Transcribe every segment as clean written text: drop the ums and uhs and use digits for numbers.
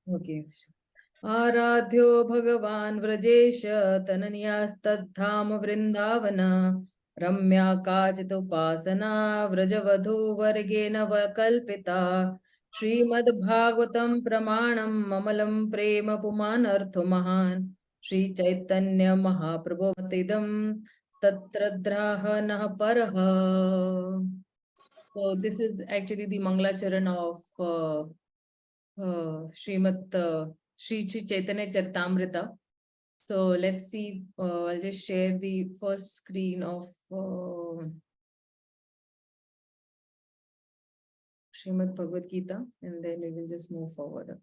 Okay. Aradhyo Bhagavan Vrajesha Tananyastadham Vrindavana Ramya Kachitupasana Vrajavadhu Vargena Vakalpita Srimad Bhagavatam Pramanam Mamalam Prema Pumanartho Mahan Sri Chaitanya Mahaprabhu Matidam Tatradraha Paraha. So this is actually the Mangalacharan of Srimad Sri Chaitanya Charitamrita. So let's see, I'll just share the first screen of Srimad Bhagavad Gita, and then we will just move forward.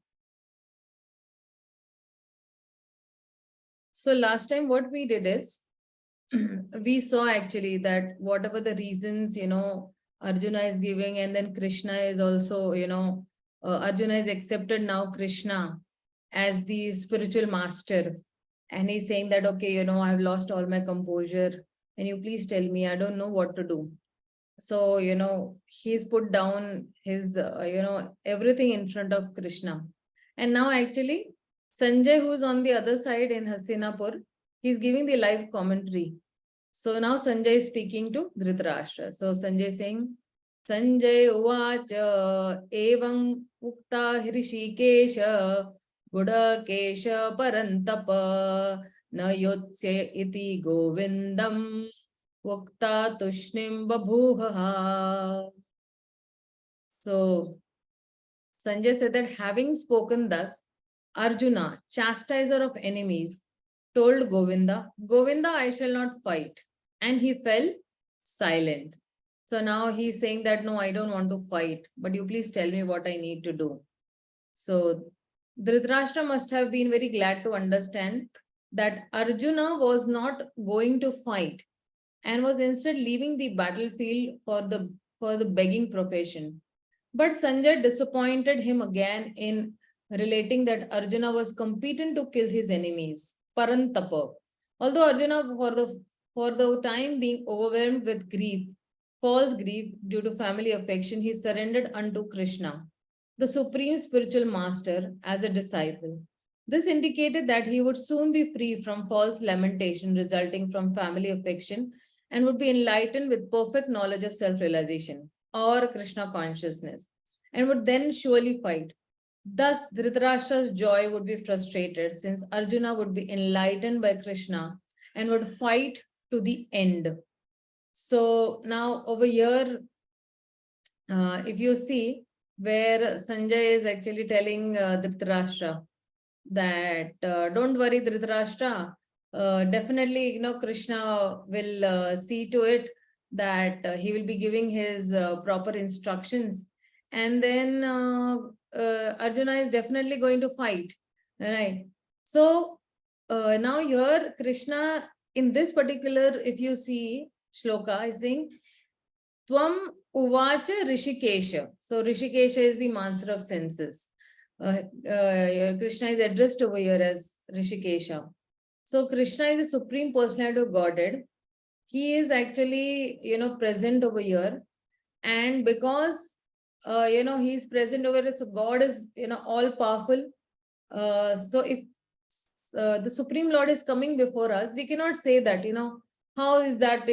So last time what we did is, we saw actually that whatever the reasons, Arjuna is giving, and then Krishna is also, Arjuna is accepted now Krishna as the spiritual master. And he's saying that, okay, I've lost all my composure. Can you please tell me? I don't know what to do. So, he's put down his, everything in front of Krishna. And now actually, Sanjay, who's on the other side in Hastinapur, he's giving the live commentary. So now Sanjay is speaking to Dhritarashtra. So Sanjay is saying, Sanjay uvacha evam ukta hrishikesha gudakesha parantapa na yotsya iti govindam ukta tushnim babhuha. So Sanjay said that having spoken thus, Arjuna, chastiser of enemies, told Govinda, Govinda, I shall not fight. And he fell silent. So now he's saying that, no, I don't want to fight, but you please tell me what I need to do. So Dhritarashtra must have been very glad to understand that Arjuna was not going to fight and was instead leaving the battlefield for the begging profession. But Sanjay disappointed him again in relating that Arjuna was competent to kill his enemies, Parantapa. Although Arjuna, for the time being overwhelmed with grief, false grief due to family affection, he surrendered unto Krishna, the supreme spiritual master, as a disciple. This indicated that he would soon be free from false lamentation resulting from family affection and would be enlightened with perfect knowledge of self-realization or Krishna consciousness, and would then surely fight. Thus, Dhritarashtra's joy would be frustrated since Arjuna would be enlightened by Krishna and would fight to the end. So now over here, if you see where Sanjay is actually telling Dhritarashtra that don't worry, Dhritarashtra, definitely, Krishna will see to it that he will be giving his proper instructions. And then Arjuna is definitely going to fight, right? So now here Krishna, in this particular, if you see shloka, is saying, Tvam uvacha Rishikesha. So Rishikesha is the master of senses. Krishna is addressed over here as Rishikesha. So Krishna is the supreme personality of Godhead. He is actually, present over here. And because, he is present over here, so God is, all powerful. So if the Supreme Lord is coming before us, we cannot say that, how is that,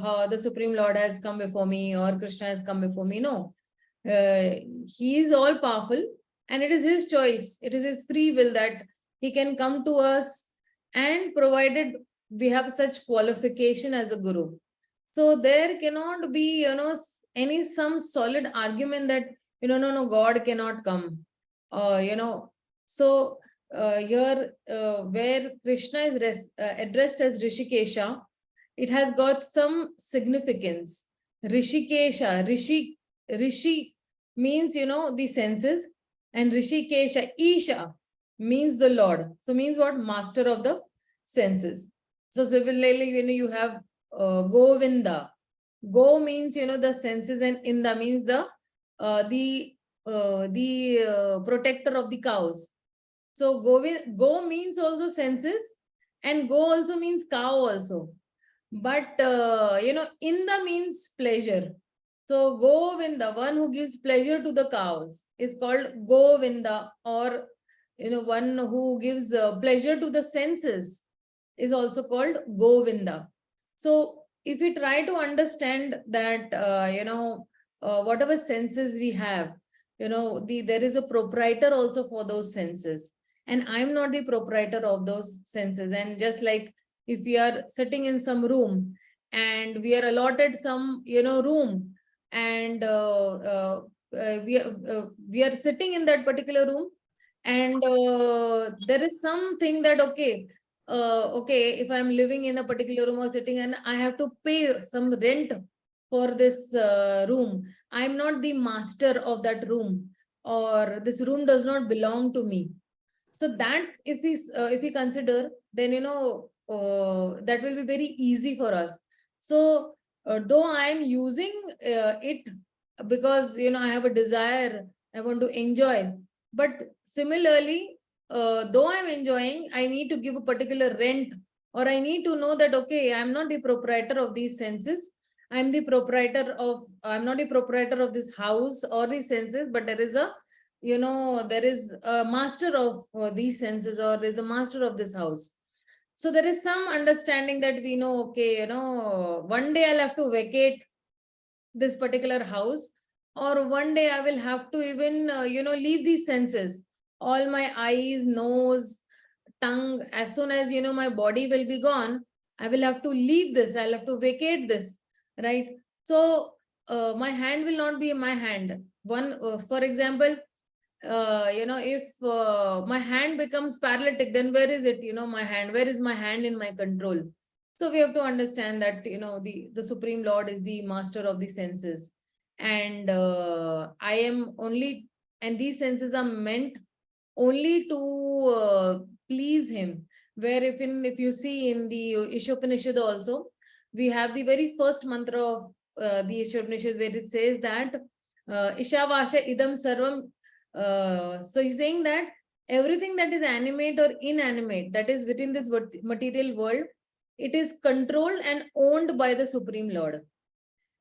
how the Supreme Lord has come before me or Krishna has come before me. No, he is all powerful. And it is his choice. It is his free will that he can come to us, and provided we have such qualification as a guru. So there cannot be, some solid argument that, no, God cannot come. So here where Krishna is addressed as Rishikesha, it has got some significance. Rishikesha, Rishi means, the senses. And Rishikesha, Isha, means the Lord. So means what? Master of the senses. So similarly, you have Govinda. Go means, the senses, and Inda means the protector of the cows. So go means also senses, and go also means cow also. But, Inda means pleasure. So Govinda, one who gives pleasure to the cows, is called Govinda, or one who gives pleasure to the senses is also called Govinda. So if we try to understand that, whatever senses we have, there is a proprietor also for those senses. And I'm not the proprietor of those senses. And just like if we are sitting in some room and we are allotted some, room, and we are sitting in that particular room, and there is something that, okay, if I'm living in a particular room or sitting, and I have to pay some rent for this room, I'm not the master of that room, or this room does not belong to me. So that if we consider, then that will be very easy for us. So though I am using it because I have a desire, I want to enjoy, but similarly, though I'm enjoying, I need to give a particular rent, or I need to know that, okay, I'm not the proprietor of these senses. I'm not the proprietor of this house or these senses, but there is a master of these senses, or there's a master of this house. So there is some understanding that we know, okay, one day I'll have to vacate this particular house, or one day I will have to even leave these senses, all my eyes, nose, tongue. As soon as my body will be gone, I will have to leave this, I'll have to vacate this, right? So my hand will not be my hand. For example, if my hand becomes paralytic, then where is it, my hand, where is my hand in my control? So we have to understand that the Supreme Lord is the master of the senses, and I am only, and these senses are meant only to please him. Where if you see in the Ishopanishad also, we have the very first mantra of the Ishopanishad, where it says that Ishavasha idam sarvam. So he's saying that everything that is animate or inanimate, that is within this material world, it is controlled and owned by the Supreme Lord.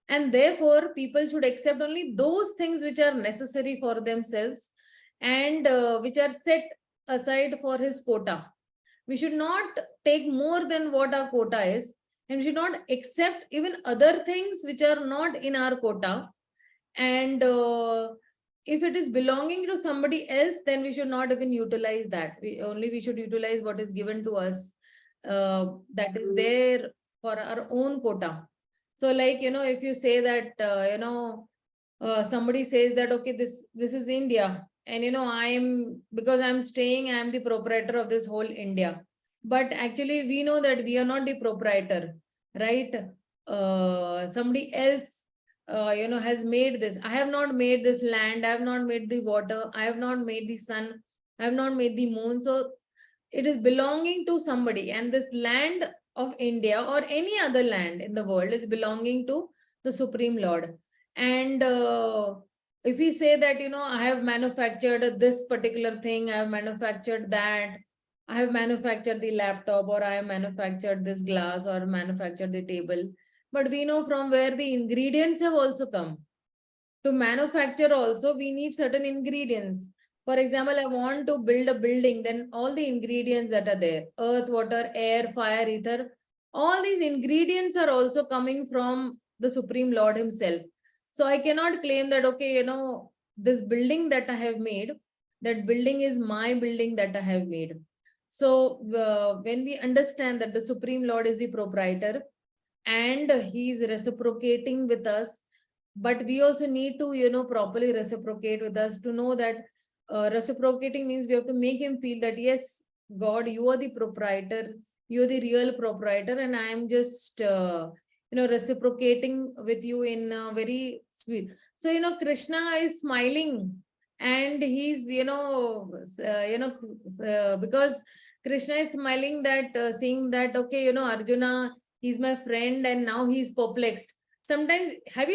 And therefore, people should accept only those things which are necessary for themselves, and which are set aside for his quota. We should not take more than what our quota is, and we should not accept even other things which are not in our quota. And if it is belonging to somebody else, then we should not even utilize that. We should utilize what is given to us, that is there for our own quota. So like, if you say that, somebody says that, okay, this is India, and because I'm staying, I'm the proprietor of this whole India. But actually we know that we are not the proprietor, right? Somebody else has made this. I have not made this land, I have not made the water, I have not made the sun, I have not made the moon. So it is belonging to somebody, and this land of India or any other land in the world is belonging to the Supreme Lord. And if we say that, I have manufactured this particular thing, I have manufactured that, I have manufactured the laptop, or I have manufactured this glass, or manufactured the table, but we know from where the ingredients have also come. To manufacture also, we need certain ingredients. For example, I want to build a building, then all the ingredients that are there, earth, water, air, fire, ether, all these ingredients are also coming from the Supreme Lord himself. So I cannot claim that, okay, this building that I have made, that building is my building that I have made. So when we understand that the Supreme Lord is the proprietor, and he is reciprocating with us, but we also need to properly reciprocate with us, to know that reciprocating means we have to make him feel that, yes, God, you are the proprietor, you are the real proprietor, and I am just reciprocating with you in very sweet. So Krishna is smiling, and he's because Krishna is smiling, that seeing that, okay, Arjuna, he's my friend, and now he's perplexed. Sometimes have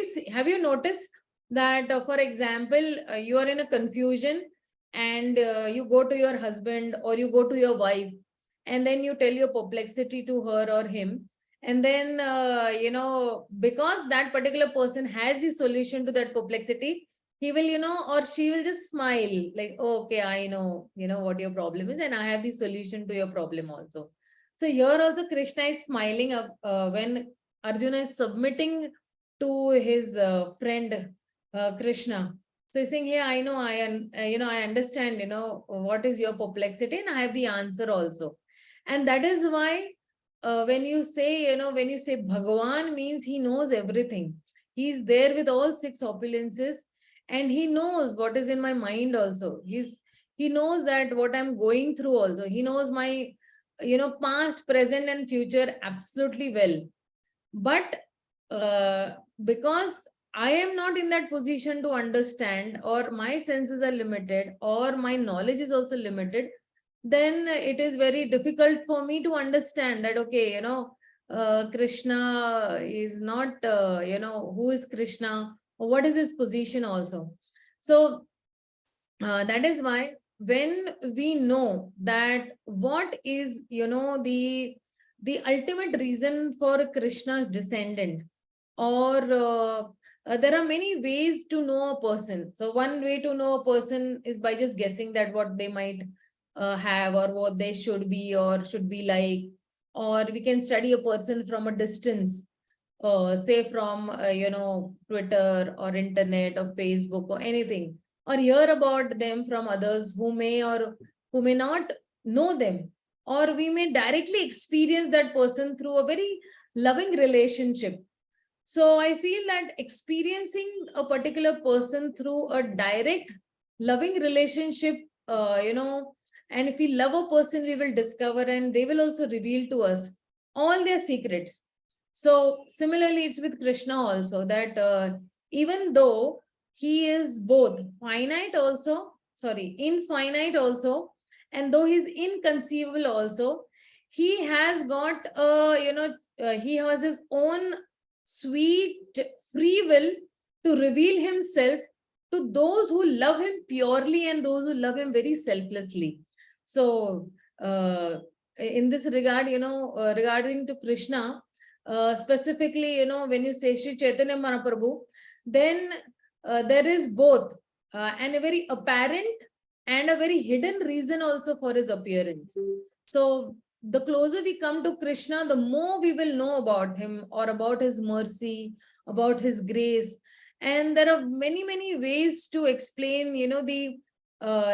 you noticed that, for example, you are in a confusion, and you go to your husband or you go to your wife, and then you tell your perplexity to her or him, and then because that particular person has the solution to that perplexity, he will, or she will just smile like, oh, okay, I know, what your problem is, and I have the solution to your problem also. So here also Krishna is smiling up when Arjuna is submitting to his friend Krishna. So he's saying, hey, I know, I understand, what is your perplexity, and I have the answer also. And that is why when you say, Bhagavan, means he knows everything. He's there with all six opulences, and he knows what is in my mind also. He knows that what I'm going through also. He knows my, past, present, and future absolutely well. But because I am not in that position to understand, or my senses are limited, or my knowledge is also limited, then it is very difficult for me to understand that, okay, Krishna is not, who is Krishna, or what is his position also. So that is why when we know that what is, the ultimate reason for Krishna's descendant, or there are many ways to know a person. So one way to know a person is by just guessing that what they might have, or what they should be or should be like. Or we can study a person from a distance, say from Twitter or internet or Facebook or anything, or hear about them from others who may or who may not know them, or we may directly experience that person through a very loving relationship. So I feel that experiencing a particular person through a direct loving relationship, and if we love a person, we will discover, and they will also reveal to us all their secrets. So similarly, it's with Krishna also, that even though he is both finite also, sorry, infinite also, and though he's inconceivable also, he has got, he has his own sweet free will to reveal himself to those who love him purely and those who love him very selflessly. So, in this regard, regarding to Krishna, specifically, when you say Sri Chaitanya Mahaprabhu, then there is both, and a very apparent and a very hidden reason also for his appearance. So the closer we come to Krishna, the more we will know about him, or about his mercy, about his grace. And there are many, many ways to explain, the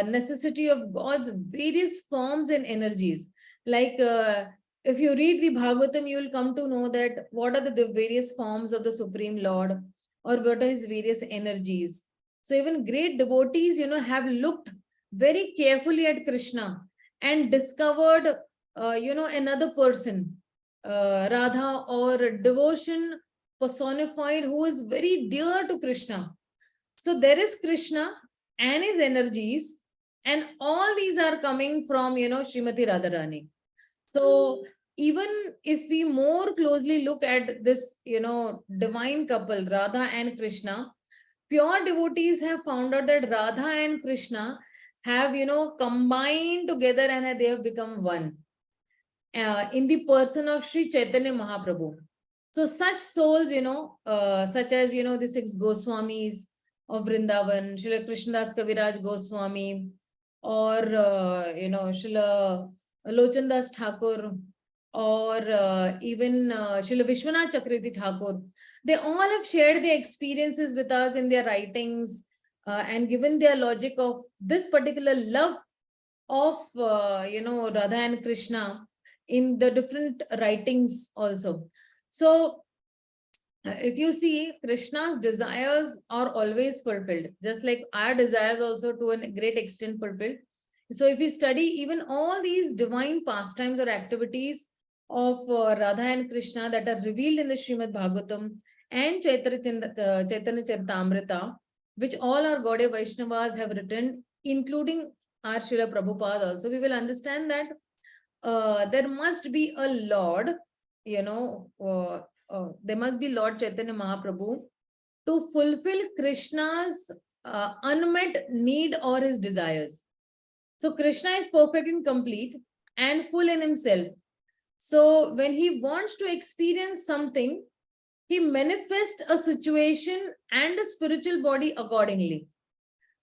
necessity of God's various forms and energies. Like if you read the Bhagavatam, you will come to know that what are the various forms of the Supreme Lord, or what are his various energies. So even great devotees, have looked very carefully at Krishna and discovered, another person, Radha, or devotion personified, who is very dear to Krishna. So there is Krishna and his energies, and all these are coming from, Srimati Radharani. So even if we more closely look at this, divine couple, Radha and Krishna, pure devotees have found out that Radha and Krishna have, combined together, and they have become one in the person of Sri Chaitanya Mahaprabhu. So such souls, such as, the six Goswamis of Vrindavan, Srila Krishnadas Kaviraj Goswami, or, Srila Lochandas Thakur, or even Srila Vishwanath Chakravarti Thakur, they all have shared their experiences with us in their writings, and given their logic of this particular love of, Radha and Krishna in the different writings also. So if you see, Krishna's desires are always fulfilled, just like our desires also to a great extent fulfilled. So if we study even all these divine pastimes or activities of Radha and Krishna that are revealed in the Srimad Bhagavatam and Chaitanya Charitamrita, which all our Gaudiya Vaishnavas have written, including our Srila Prabhupada also, we will understand that there must be a Lord, there must be Lord Chaitanya Mahaprabhu to fulfill Krishna's unmet need or his desires. So Krishna is perfect and complete and full in himself. So when he wants to experience something, he manifests a situation and a spiritual body accordingly.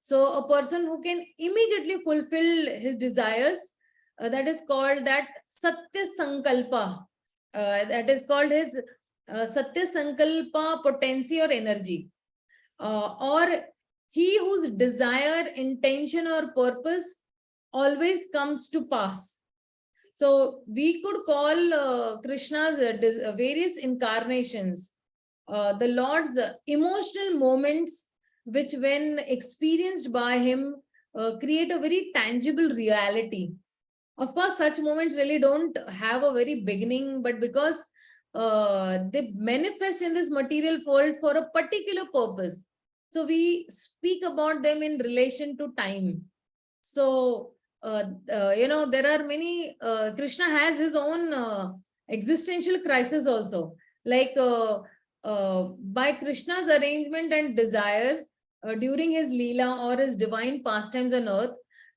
So a person who can immediately fulfill his desires, that is called that Satya Sankalpa. That is called his Satya Sankalpa potency or energy. Or he whose desire, intention, or purpose always comes to pass. So we could call Krishna's various incarnations, the Lord's emotional moments, which when experienced by him, create a very tangible reality. Of course, such moments really don't have a very beginning, but because they manifest in this material world for a particular purpose. So we speak about them in relation to time. So, there are many, Krishna has his own existential crisis also. Like by Krishna's arrangement and desires during his Leela or his divine pastimes on earth,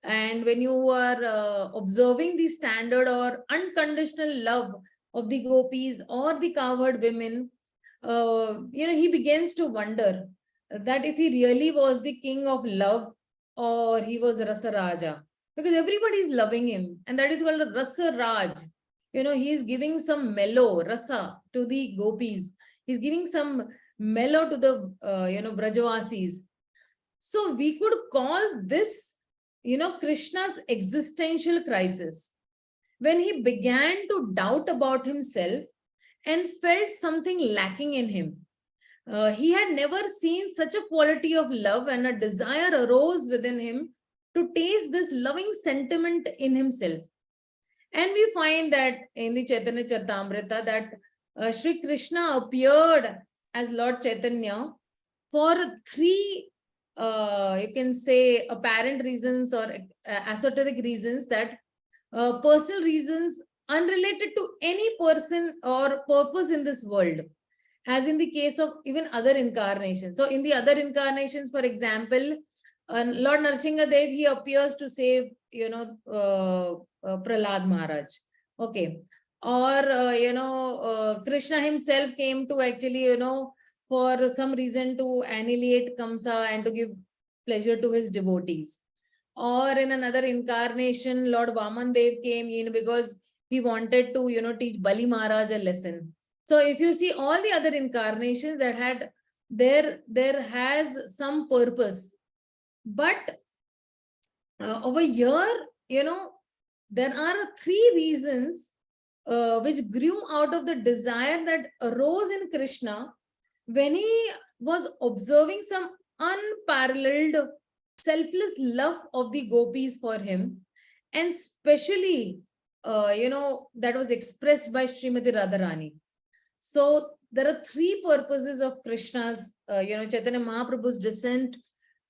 and when you are observing the standard or unconditional love of the gopis or the cowherd women, he begins to wonder that if he really was the king of love or he was Rasa Raja, because everybody is loving him, and that is called a Rasa Raj. He is giving some mellow rasa to the gopis. He's giving some mellow to the Brajavasis. So we could call this Krishna's existential crisis, when he began to doubt about himself and felt something lacking in him. He had never seen such a quality of love, and a desire arose within him to taste this loving sentiment in himself. And we find that in the Chaitanya Charitamrita that Sri Krishna appeared as Lord Chaitanya for three, you can say, apparent reasons or esoteric reasons, that personal reasons unrelated to any person or purpose in this world, as in the case of even other incarnations. So in the other incarnations, for example, Lord Narsingha Dev, he appears to save, Prahlad Maharaj. Okay. Or, Krishna himself came to actually, for some reason to annihilate Kamsa and to give pleasure to his devotees. Or in another incarnation, Lord Vaman Dev came in because he wanted to, teach Bali Maharaj a lesson. So if you see all the other incarnations that had, there has some purpose. But over here, there are three reasons which grew out of the desire that arose in Krishna when he was observing some unparalleled selfless love of the gopis for him, and especially, that was expressed by Srimati Radharani. So there are three purposes of Krishna's, Chaitanya Mahaprabhu's descent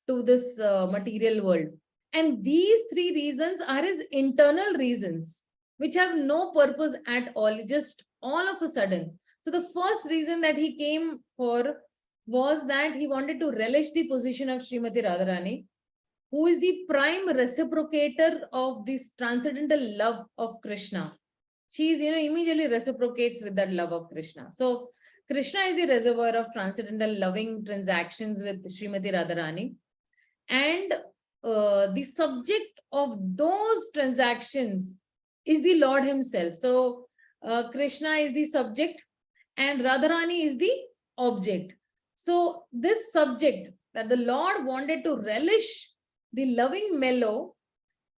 to this material world. And these three reasons are his internal reasons, which have no purpose at all, just all of a sudden. So the first reason that he came for was that he wanted to relish the position of Srimati Radharani, who is the prime reciprocator of this transcendental love of Krishna. She is, immediately reciprocates with that love of Krishna. So Krishna is the reservoir of transcendental loving transactions with Srimati Radharani. And the subject of those transactions is the Lord himself. So Krishna is the subject and Radharani is the object. So this subject that the Lord wanted to relish the loving mellow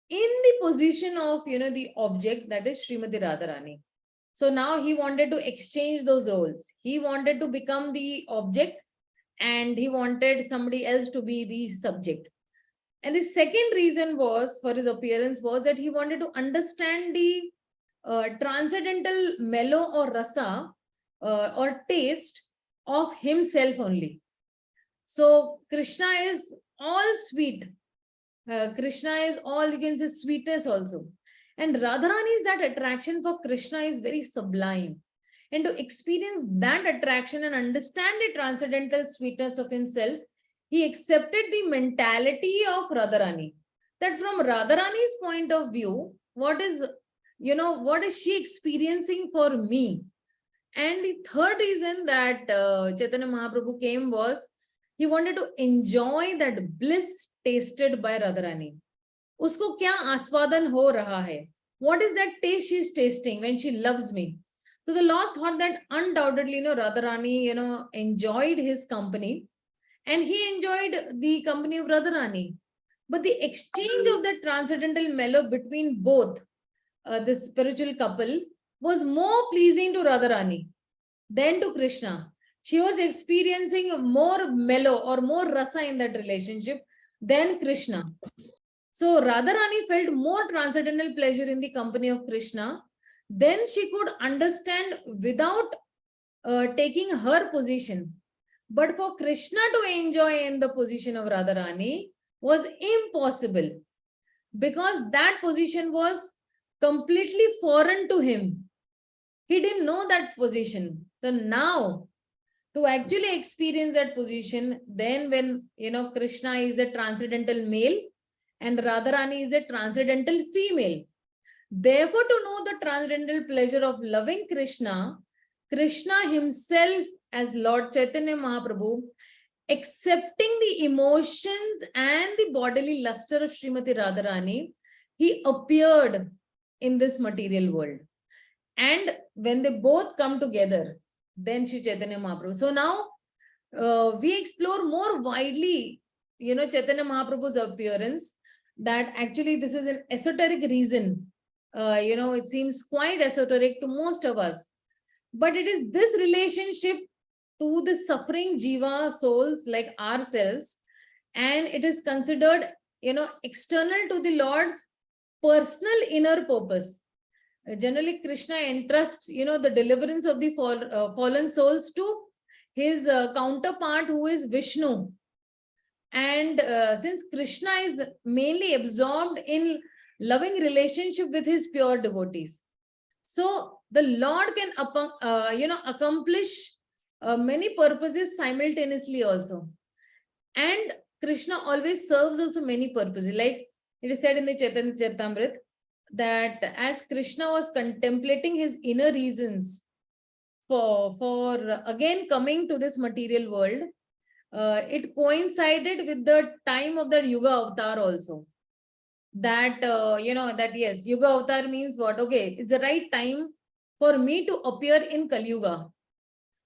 in the position of, the object, that is Srimati Radharani. So now he wanted to exchange those roles. He wanted to become the object and he wanted somebody else to be the subject. And the second reason was for his appearance was that he wanted to understand the transcendental mellow or rasa or taste of himself only. So Krishna is all sweet. Krishna is all, you can say, sweetness also. And Radharani's that attraction for Krishna is very sublime. And to experience that attraction and understand the transcendental sweetness of himself, he accepted the mentality of Radharani. That from Radharani's point of view, what is she experiencing for me? And the third reason that Chaitanya Mahaprabhu came was, He wanted to enjoy that bliss tasted by Radharani. Usko kya aswadan ho raha hai? What is that taste she's tasting when she loves me? So the Lord thought that undoubtedly, Radharani, enjoyed his company, and he enjoyed the company of Radharani. But the exchange of the transcendental mellow between both this spiritual couple was more pleasing to Radharani than to Krishna. She was experiencing more mellow or more rasa in that relationship than Krishna. So Radharani felt more transcendental pleasure in the company of Krishna. Then she could understand without taking her position. But for Krishna to enjoy in the position of Radharani was impossible, because that position was completely foreign to him. He didn't know that position. So now, to actually experience that position, then when Krishna is the transcendental male and Radharani is the transcendental female. Therefore, to know the transcendental pleasure of loving Krishna, Krishna himself as Lord Chaitanya Mahaprabhu, accepting the emotions and the bodily luster of Srimati Radharani, he appeared in this material world. And when they both come together, then Sri Chaitanya Mahaprabhu. So now we explore more widely, Chaitanya Mahaprabhu's appearance, that actually this is an esoteric reason. It seems quite esoteric to most of us. But it is this relationship to the suffering jiva souls like ourselves, and it is considered, external to the Lord's personal inner purpose. Generally, Krishna entrusts, the deliverance of the fallen souls to his counterpart, who is Vishnu. And since Krishna is mainly absorbed in loving relationship with his pure devotees, so the Lord can accomplish many purposes simultaneously also. And Krishna always serves also many purposes. Like it is said in the Chaitanya Charitamrita that as Krishna was contemplating his inner reasons for again coming to this material world, it coincided with the time of the Yuga Avatar also. That, that yes, Yuga Avatar means what? Okay, it's the right time for me to appear in Kali Yuga.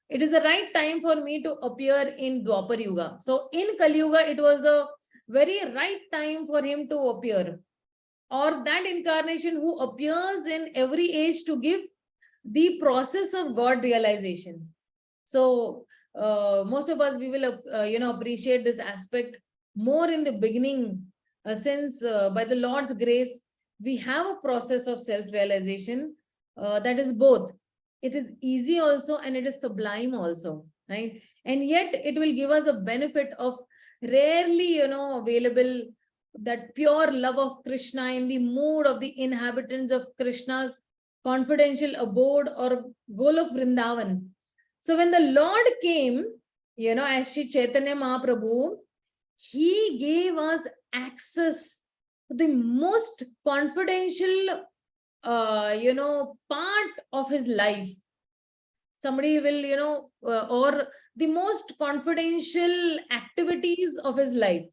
It is the right time for me to appear in Dwapar Yuga. So in Kali Yuga, it was the very right time for him to appear. Or that incarnation who appears in every age to give the process of God realization. So most of us, we will appreciate this aspect more in the beginning, since by the Lord's grace we have a process of self-realization that is both. It is easy also and it is sublime also, right? And yet it will give us a benefit of rarely available, that pure love of Krishna in the mood of the inhabitants of Krishna's confidential abode or Golok Vrindavan. So when the Lord came, as Sri Chaitanya Mahaprabhu, he gave us access to the most confidential, part of his life. Somebody will, or the most confidential activities of his life.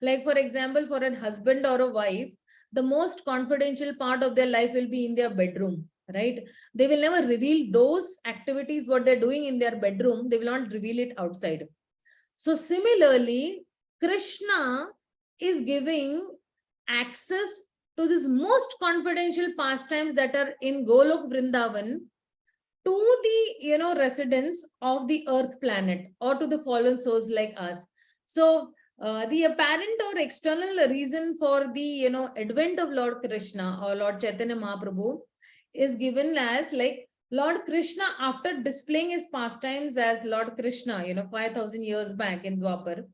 Like, for example, for a husband or a wife, the most confidential part of their life will be in their bedroom, right? They will never reveal those activities, what they're doing in their bedroom. They will not reveal it outside. So similarly, Krishna is giving access to this most confidential pastimes that are in Golok Vrindavan to the residents of the earth planet, or to the fallen souls like us. So the apparent or external reason for the advent of Lord Krishna or Lord Chaitanya Mahaprabhu is given as like Lord Krishna, after displaying his pastimes as Lord Krishna 5,000 years back in Dwapar,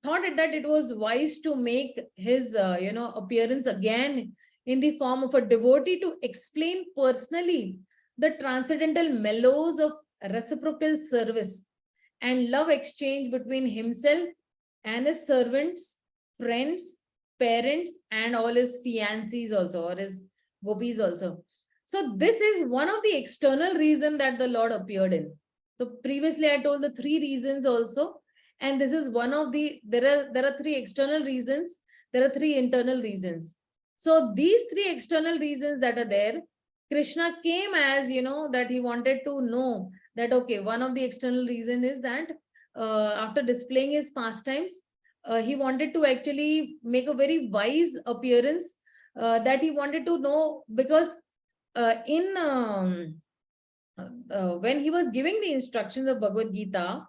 thought that it was wise to make his appearance again in the form of a devotee to explain personally the transcendental mellows of reciprocal service and love exchange between himself and his servants, friends, parents, and all his fiancés also, or his gopis also. So this is one of the external reasons that the Lord appeared in. So previously I told the three reasons also, And this is one of the, there are three external reasons, there are three internal reasons. So these three external reasons that are there, Krishna came as, that he wanted to know that, okay, one of the external reason is that after displaying his pastimes, he wanted to actually make a very wise appearance, that he wanted to know, because when he was giving the instructions of Bhagavad Gita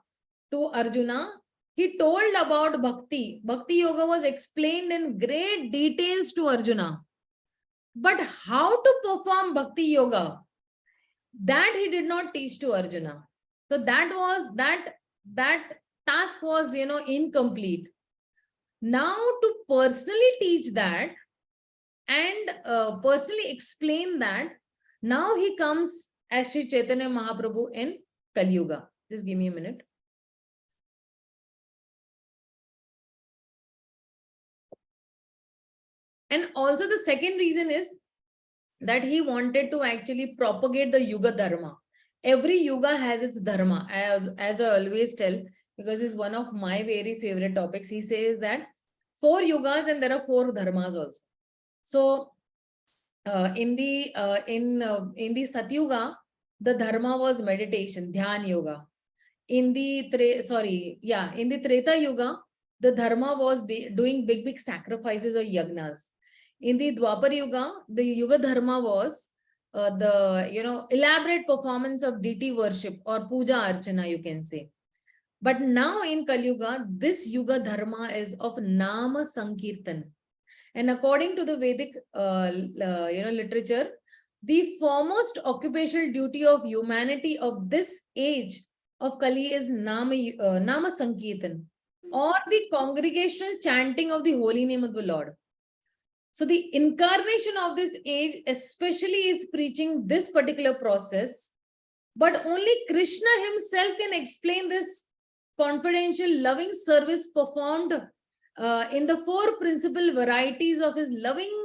to Arjuna, he told about bhakti. Bhakti yoga was explained in great details to Arjuna. But how to perform bhakti yoga, that he did not teach to Arjuna. So that task was, incomplete. Now to personally teach that and personally explain that, now he comes as Sri Chaitanya Mahaprabhu in Kali Yuga. Just give me a minute. And also the second reason is that he wanted to actually propagate the Yuga Dharma. Every Yuga has its Dharma, as I always tell, because it's one of my very favorite topics. He says that 4 Yugas and there are 4 Dharmas also. So in the Satyuga, the Dharma was meditation, Dhyan Yoga. In the Treta Yuga, the Dharma was doing big sacrifices or yagnas. In the Dwapar Yuga, the Yuga Dharma was the elaborate performance of deity worship or puja archana, you can say. But now in Kali Yuga, this Yuga Dharma is of Nama Sankirtan. And according to the Vedic literature, the foremost occupational duty of humanity of this age of Kali is Nama Sankirtan, or the congregational chanting of the holy name of the Lord. So the incarnation of this age especially is preaching this particular process, but only Krishna himself can explain this confidential loving service performed in the 4 principal varieties of his loving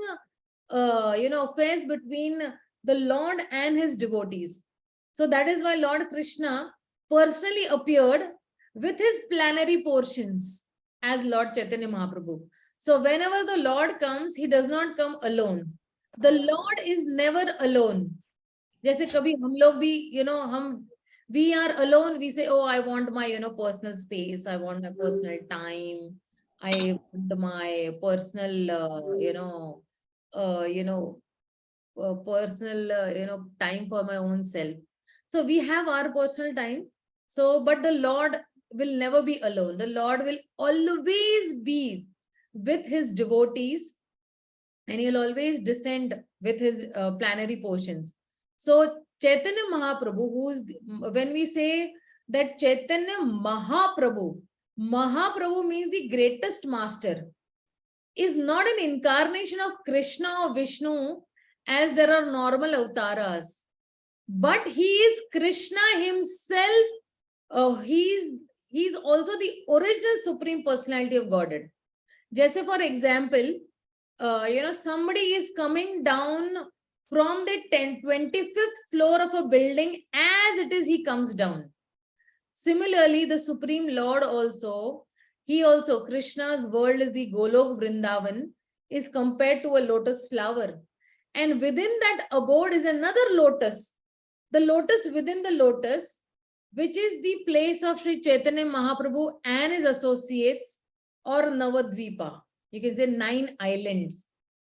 affairs between the Lord and his devotees. So that is why Lord Krishna personally appeared with his plenary portions as Lord Chaitanya Mahaprabhu. So whenever the Lord comes, he does not come alone. The Lord is never alone. जैसे कभी हम लोग भी we are alone, we say, oh, I want my personal space, I want my personal time, I want my personal personal time for my own self. So we have our personal time. So but the Lord will never be alone. The Lord will always be with his devotees, and he'll always descend with his plenary portions. So Chaitanya Mahaprabhu, when we say that Chaitanya Mahaprabhu means the greatest master, is not an incarnation of Krishna or Vishnu as there are normal avataras, but he is Krishna himself. He's also the original Supreme Personality of Godhead. Just for example, somebody is coming down from the 25th floor of a building, as it is he comes down. Similarly, the Supreme Lord also, Krishna's world is the Golok Vrindavan, is compared to a lotus flower. And within that abode is another lotus. The lotus within the lotus, which is the place of Sri Chaitanya Mahaprabhu and his associates, or Navadvipa. You can say 9 islands.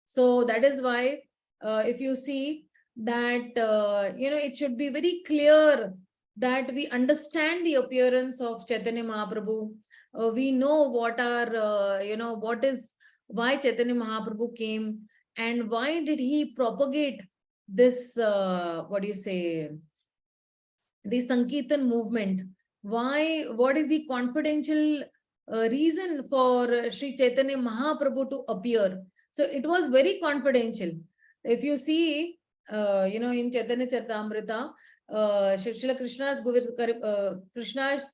So that is why if you see that, it should be very clear that we understand the appearance of Chaitanya Mahaprabhu. We know what are, why Chaitanya Mahaprabhu came and why did he propagate this, the Sankirtan movement. What is the confidential reason for Sri Chaitanya Mahaprabhu to appear? So it was very confidential. If you see, in Chaitanya Charitamrita, Srila Krishna's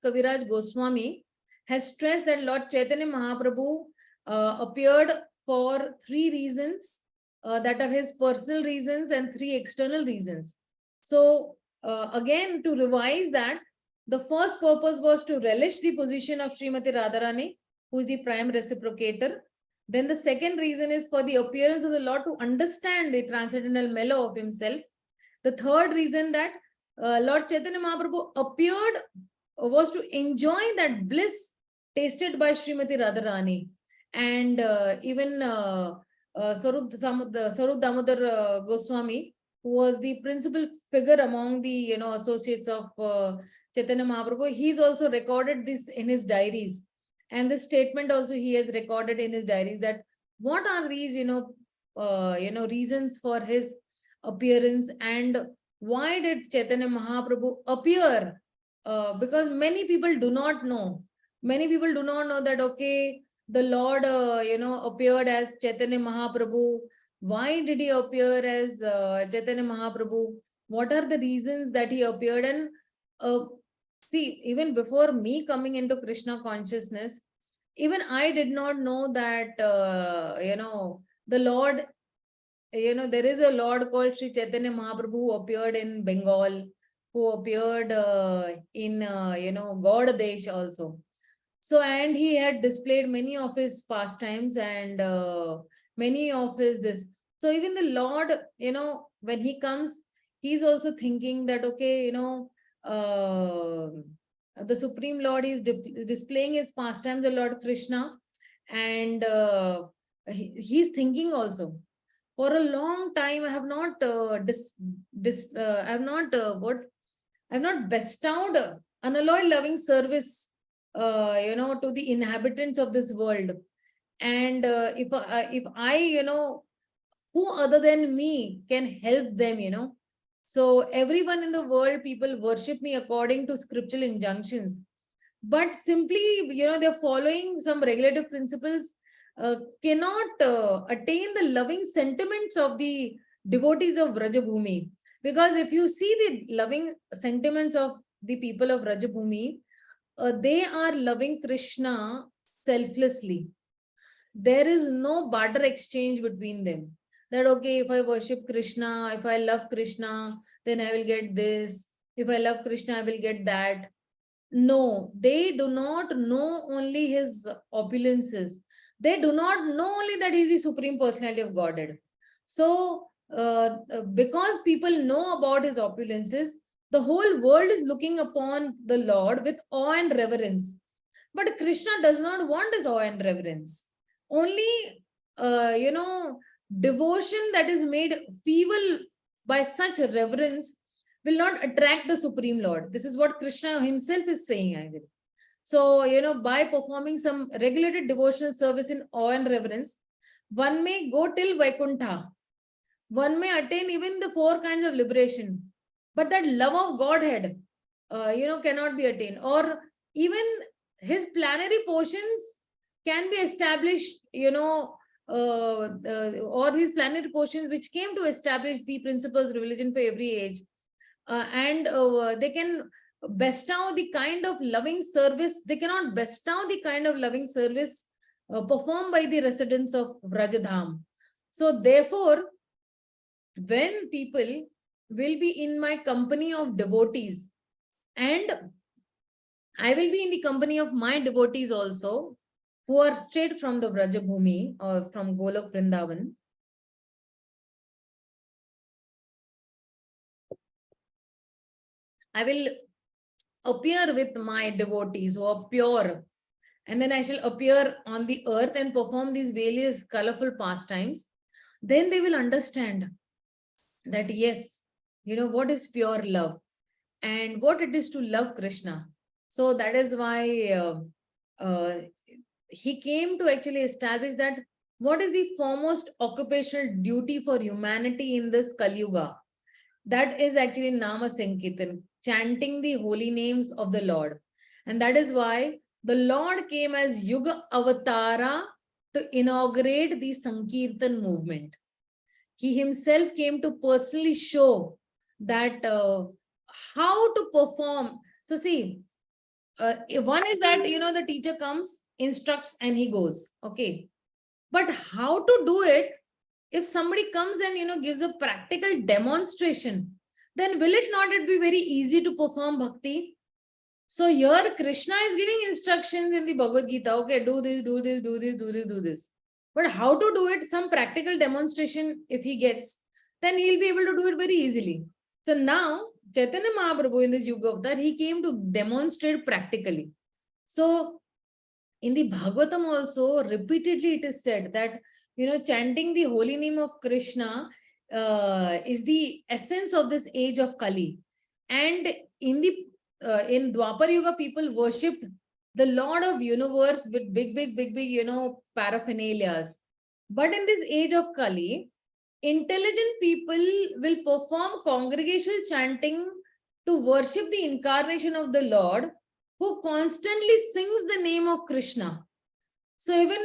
Kaviraj Goswami has stressed that Lord Chaitanya Mahaprabhu appeared for 3 reasons that are his personal reasons and 3 external reasons. So again, to revise that, The first purpose was to relish the position of Srimati Radharani, who is the prime reciprocator. Then the second reason is for the appearance of the Lord to understand the transcendental mellow of himself. The third reason that Lord Chaitanya Mahaprabhu appeared was to enjoy that bliss tasted by Srimati Radharani. And even Sarup Damodar Goswami, who was the principal figure among the associates of Chaitanya Mahaprabhu, he's also recorded this in his diaries. And this statement also he has recorded in his diaries, that what are these reasons for his appearance, and why did Chaitanya Mahaprabhu appear? Because many people do not know. Many people do not know that, okay, the Lord, appeared as Chaitanya Mahaprabhu. Why did he appear as Chaitanya Mahaprabhu? What are the reasons that he appeared? And see, even before me coming into Krishna consciousness, even I did not know that, the Lord, there is a Lord called Sri Chaitanya Mahaprabhu who appeared in Bengal, who appeared in, Gaudadesh also. So, and he had displayed many of his pastimes and many of his this. So even the Lord, when he comes, he's also thinking that, okay, the Supreme Lord is displaying his pastimes, the Lord Krishna, and he's thinking also. For a long time, I have not I have not I have not bestowed unalloyed loving service, to the inhabitants of this world. And if I, who other than me can help them? So everyone in the world, people worship me according to scriptural injunctions, but simply, they're following some regulative principles, cannot attain the loving sentiments of the devotees of Rajabhumi. Because if you see the loving sentiments of the people of Rajabhumi, they are loving Krishna selflessly. There is no barter exchange between them. That, okay, if I worship Krishna, if I love Krishna, then I will get this. If I love Krishna, I will get that. No, they do not know only his opulences. They do not know only that he is the Supreme Personality of Godhead. So, because people know about his opulences, the whole world is looking upon the Lord with awe and reverence. But Krishna does not want this awe and reverence. Only, devotion that is made feeble by such reverence will not attract the Supreme Lord. This is what Krishna himself is saying, I will. So, by performing some regulated devotional service in awe and reverence, one may go till Vaikuntha. One may attain even the 4 kinds of liberation. But that love of Godhead, cannot be attained. Or even his plenary portions can be established, or his plenary portions which came to establish the principles of religion for every age. And they can bestow the kind of loving service. They cannot bestow the kind of loving service performed by the residents of Rajadham. So therefore, when people will be in my company of devotees, and I will be in the company of my devotees also, who are straight from the Vrajabhumi or from Golok Vrindavan, I will appear with my devotees who are pure, and then I shall appear on the earth and perform these various colorful pastimes. Then they will understand that, yes, what is pure love and what it is to love Krishna. So that is why he came to actually establish that what is the foremost occupational duty for humanity in this Kali Yuga. That is actually Nama Sankirtan, chanting the holy names of the Lord. And that is why the Lord came as Yuga Avatara to inaugurate the Sankirtan movement. He himself came to personally show that how to perform. So see, one is that, the teacher comes, instructs, and he goes. Okay. But how to do it, if somebody comes and, gives a practical demonstration, then will it not be very easy to perform bhakti? So here Krishna is giving instructions in the Bhagavad Gita. Okay, do this, do this, do this, do this, do this. But how to do it, some practical demonstration, if he gets, then he'll be able to do it very easily. So now, Chaitanya Mahaprabhu in this Yuga Avatar, he came to demonstrate practically. So in the Bhagavatam also, repeatedly it is said that, chanting the holy name of Krishna is the essence of this age of Kali. And in Dwapar Yuga, people worshipped the Lord of Universe with big, paraphernalias. But in this age of Kali, intelligent people will perform congregational chanting to worship the incarnation of the Lord, who constantly sings the name of Krishna. So even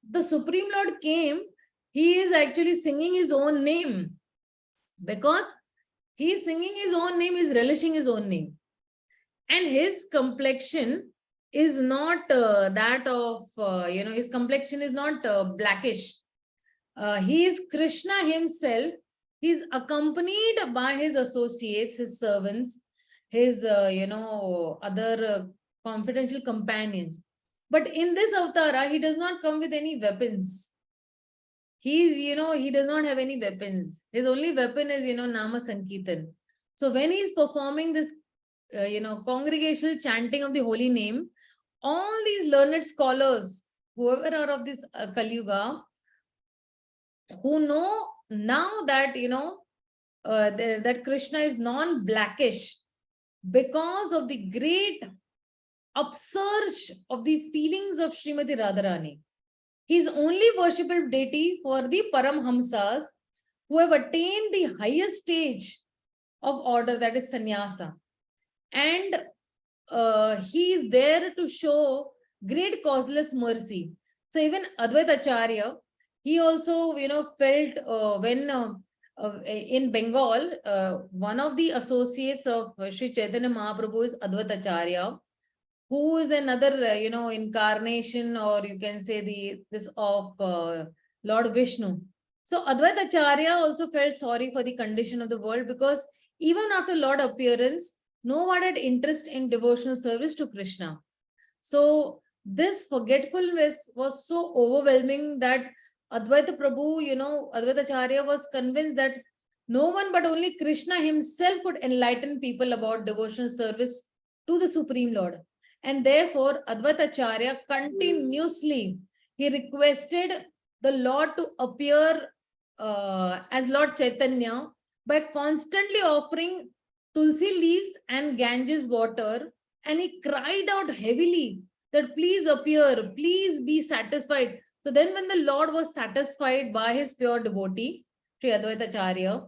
the Supreme Lord came, he is actually singing his own name, because he is singing his own name, is relishing his own name. And his complexion is not that of, his complexion is not blackish. He is Krishna himself. He's accompanied by his associates, his servants, his, other confidential companions. But in this avatara, he does not come with any weapons. He does not have any weapons. His only weapon is, Nama Sankirtan. So when he's performing this, congregational chanting of the holy name, all these learned scholars, whoever are of this Kali-yuga, who know now that, that Krishna is non-blackish, because of the great upsurge of the feelings of Srimati Radharani. He is only worshipable deity for the Paramhamsas who have attained the highest stage of order, that is sannyasa. And he is there to show great causeless mercy. So even Advaita Acharya, he also, felt when in Bengal, one of the associates of Sri Chaitanya Mahaprabhu is Advaita Acharya, who is another, incarnation, or you can say this of Lord Vishnu. So Advaita Acharya also felt sorry for the condition of the world, because even after Lord appearance, no one had interest in devotional service to Krishna. So this forgetfulness was so overwhelming that Advaita Prabhu, Advaita Acharya was convinced that no one but only Krishna himself could enlighten people about devotional service to the Supreme Lord. And therefore, Advaita Acharya continuously, he requested the Lord to appear as Lord Chaitanya by constantly offering tulsi leaves and Ganges water. And he cried out heavily that please appear, please be satisfied. So then when the Lord was satisfied by his pure devotee, Sri Advaita Acharya,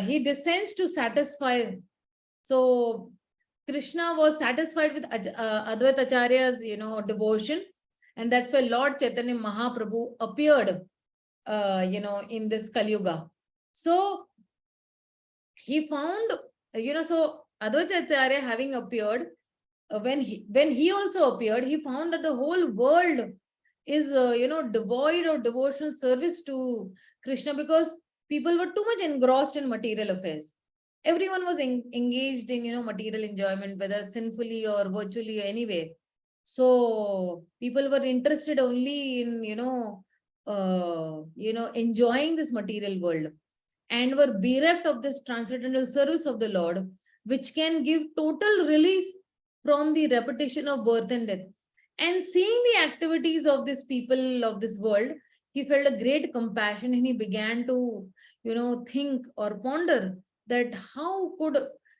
he descends to satisfy. So Krishna was satisfied with Advaita Acharya's, devotion. And that's why Lord Chaitanya Mahaprabhu appeared, in this Kali Yuga. So he found, so Advaita Acharya having appeared, when he also appeared, he found that the whole world is, devoid of devotional service to Krishna, because people were too much engrossed in material affairs. Everyone was engaged in, material enjoyment, whether sinfully or virtually or anyway. So people were interested only in, enjoying this material world, and were bereft of this transcendental service of the Lord, which can give total relief from the repetition of birth and death. And seeing the activities of these people of this world, he felt a great compassion, and he began to, think or ponder that how could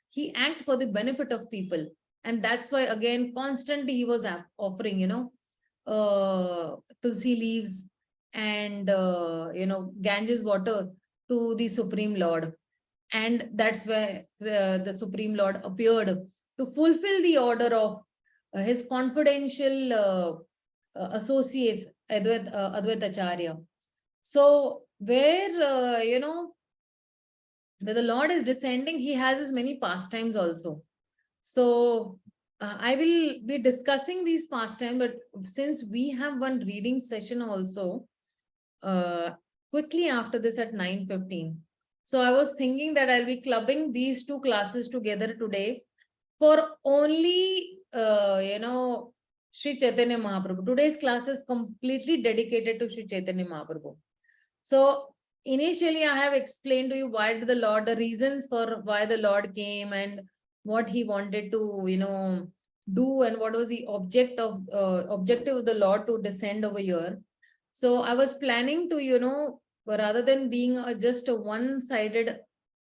he act for the benefit of people. And that's why again constantly he was offering, tulsi leaves and Ganges water to the Supreme Lord. And that's where the Supreme Lord appeared to fulfill the order of his confidential associates, Advaita Acharya. So where, where the Lord is descending, he has his many pastimes also. So I will be discussing these pastimes, but since we have one reading session also, quickly after this at 9:15. So I was thinking that I'll be clubbing these two classes together today, for only, Sri Chaitanya Mahaprabhu. Today's class is completely dedicated to Sri Chaitanya Mahaprabhu. So initially I have explained to you why the Lord, the reasons for why the Lord came and what he wanted to, do, and what was the objective of the Lord to descend over here. So I was planning to, rather than being just a one-sided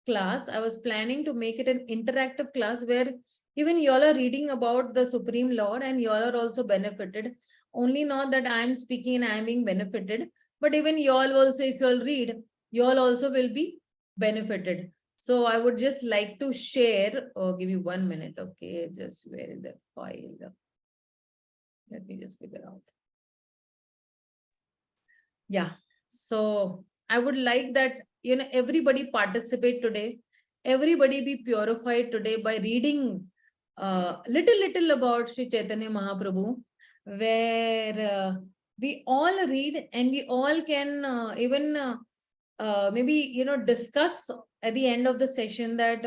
class, I was planning to make it an interactive class where even y'all are reading about the Supreme Lord and y'all are also benefited. Only not that I am speaking and I am being benefited, but even y'all also, if y'all read, y'all also will be benefited. So I would just like to share, give you 1 minute, okay, just where is that file? Let me just figure out. Yeah, so I would like that, everybody participate today, everybody be purified today by reading little about Sri Chaitanya Mahaprabhu, where we all read and we all can even maybe discuss at the end of the session that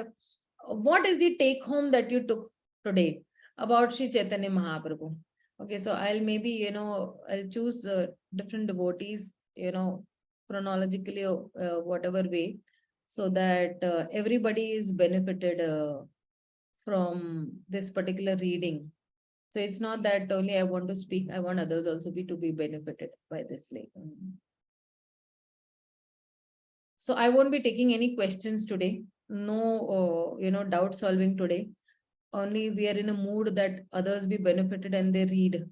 what is the take home that you took today about Sri Chaitanya Mahaprabhu. Okay, so I'll maybe I'll choose different devotees, chronologically, whatever way, so that everybody is benefited from this particular reading. So it's not that only I want to speak, I want others also to be benefited by this. So I won't be taking any questions today. No, doubt solving today. Only we are in a mood that others be benefited and they read.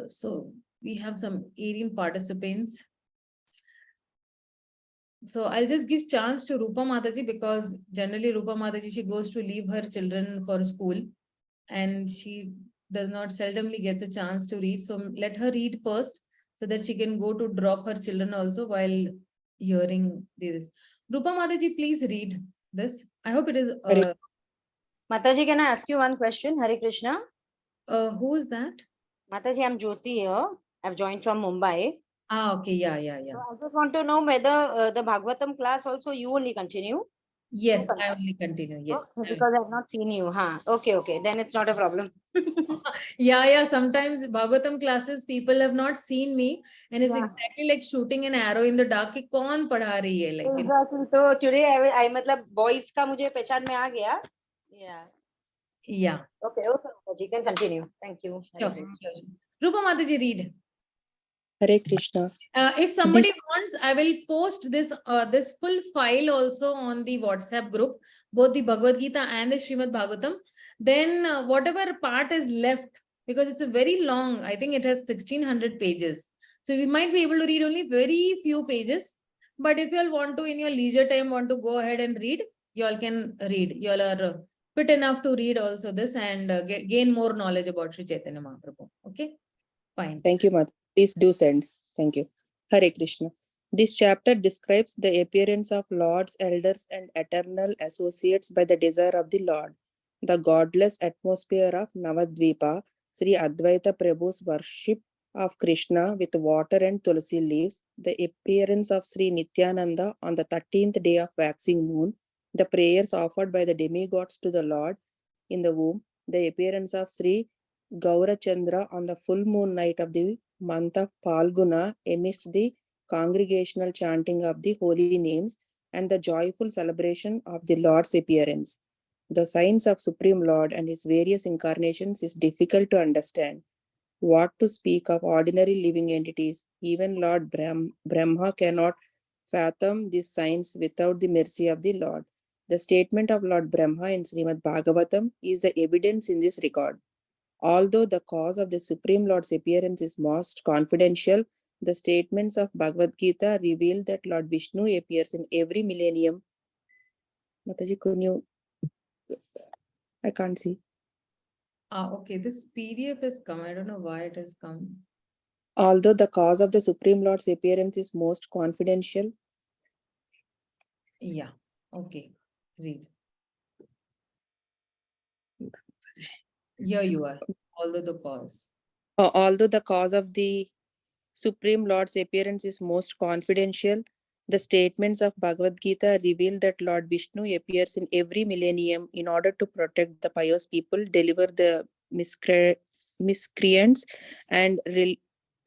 So we have some 18 participants. So I'll just give chance to Rupa Mataji, because generally Rupa Mataji, she goes to leave her children for school and she does not seldomly gets a chance to read. So let her read first so that she can go to drop her children also while hearing this. Rupa Mataji, please read this. I hope it is. Mataji, can I ask you one question? Hare Krishna. Who is that? Mataji, I'm Jyoti here. I've joined from Mumbai. Okay, yeah. So I just want to know whether the Bhagavatam class also you only continue. Yes, I only continue. Yes. Okay, because I've not seen you. Okay. Then it's not a problem. Yeah. Sometimes Bhagavatam classes, people have not seen me, and it's exactly like shooting an arrow in the dark. कि कौन पढ़ा रही है? Like, exactly. So today I मतलब voice का मुझे पहचान में आ गया. Yeah. Okay. You can continue. Thank you. Sure. Rupa Mataji, read. Hare Krishna. If somebody wants, I will post this full file also on the WhatsApp group, both the Bhagavad Gita and the Srimad Bhagavatam. Then whatever part is left, because it's a very long, I think it has 1600 pages. So we might be able to read only very few pages. But if you all want to, in your leisure time, want to go ahead and read, you all can read. You all are fit enough to read also this and gain more knowledge about Sri Chaitanya Mahaprabhu. Okay, fine. Thank you, Mother. Please do send. Thank you. Hare Krishna. This chapter describes the appearance of lords, elders, and eternal associates by the desire of the Lord. The godless atmosphere of Navadvipa, Sri Advaita Prabhu's worship of Krishna with water and tulsi leaves, the appearance of Sri Nityananda on the 13th day of waxing moon, the prayers offered by the demigods to the Lord in the womb, the appearance of Sri Gaurachandra on the full moon night of the month of Phalguna amidst the congregational chanting of the holy names and the joyful celebration of the Lord's appearance. The signs of Supreme Lord and his various incarnations is difficult to understand. What to speak of ordinary living entities? Even Lord Brahma cannot fathom these signs without the mercy of the Lord. The statement of Lord Brahma in Srimad Bhagavatam is the evidence in this regard. Although the cause of the Supreme Lord's appearance is most confidential, the statements of Bhagavad Gita reveal that Lord Vishnu appears in every millennium. Mataji, can you? I can't see. Okay, this PDF has come. I don't know why it has come. Although the cause of the Supreme Lord's appearance is most confidential. Yeah, okay, read. Here you are, although the cause. Although the cause of the Supreme Lord's appearance is most confidential, The statements of Bhagavad Gita reveal that Lord Vishnu appears in every millennium in order to protect the pious people, deliver the miscreants, and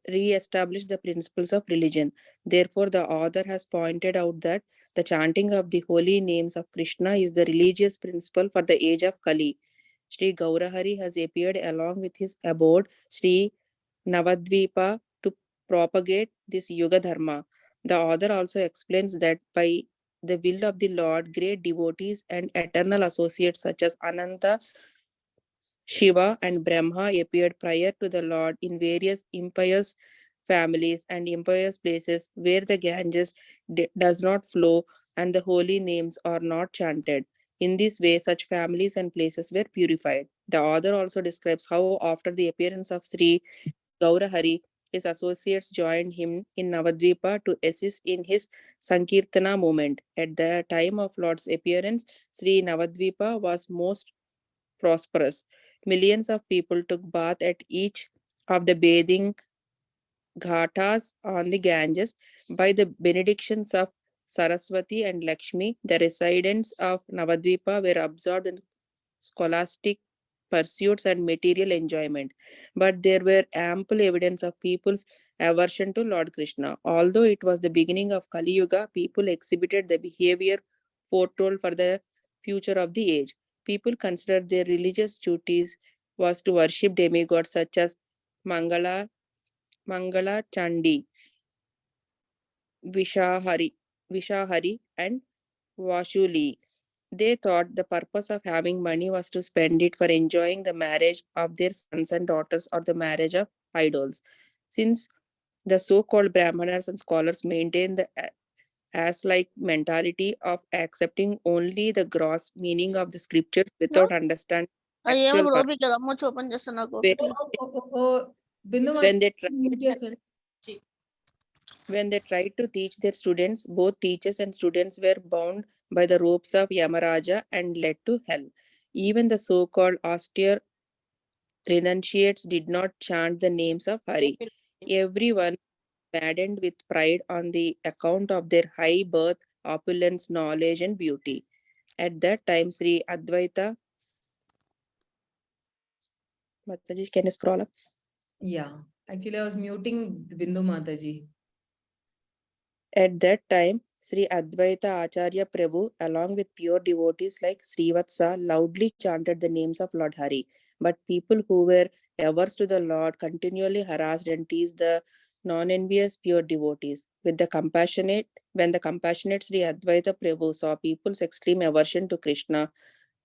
re-establish the principles of religion. Therefore, the author has pointed out that the chanting of the holy names of Krishna is the religious principle for the age of Kali. Sri Gaurahari has appeared along with his abode, Sri Navadvipa, to propagate this Yuga Dharma. The author also explains that by the will of the Lord, great devotees and eternal associates such as Ananta, Shiva, and Brahma appeared prior to the Lord in various impious families and impious places where the Ganges does not flow and the holy names are not chanted. In this way, such families and places were purified. The author also describes how, after the appearance of Sri Gaurahari, his associates joined him in Navadvipa to assist in his Sankirtana movement. At the time of Lord's appearance, Sri Navadvipa was most prosperous. Millions of people took bath at each of the bathing ghatas on the Ganges. By the benedictions of Saraswati and Lakshmi, the residents of Navadvipa were absorbed in scholastic pursuits and material enjoyment. But there were ample evidence of people's aversion to Lord Krishna. Although it was the beginning of Kali Yuga, people exhibited the behavior foretold for the future of the age. People considered their religious duties was to worship demigods such as Mangala Chandi, Vishahari, Vishahari, and Vashuli. They thought the purpose of having money was to spend it for enjoying the marriage of their sons and daughters or the marriage of idols. Since the so-called Brahmanas and scholars maintain the as-like mentality of accepting only the gross meaning of the scriptures without understanding actual purpose. Bindu When they mute yourself. When they tried to teach their students, both teachers and students were bound by the ropes of Yamaraja and led to hell. Even the so-called austere renunciates did not chant the names of Hari. Everyone maddened with pride on the account of their high birth, opulence, knowledge, and beauty. At that time, Sri Advaita, Mataji, can you scroll up? Yeah, actually I was muting Bindu Mataji. At that time, Sri Advaita Acharya Prabhu, along with pure devotees like Srivatsa, loudly chanted the names of Lord Hari. But people who were averse to the Lord continually harassed and teased the non-envious pure devotees. When the compassionate Sri Advaita Prabhu saw people's extreme aversion to Krishna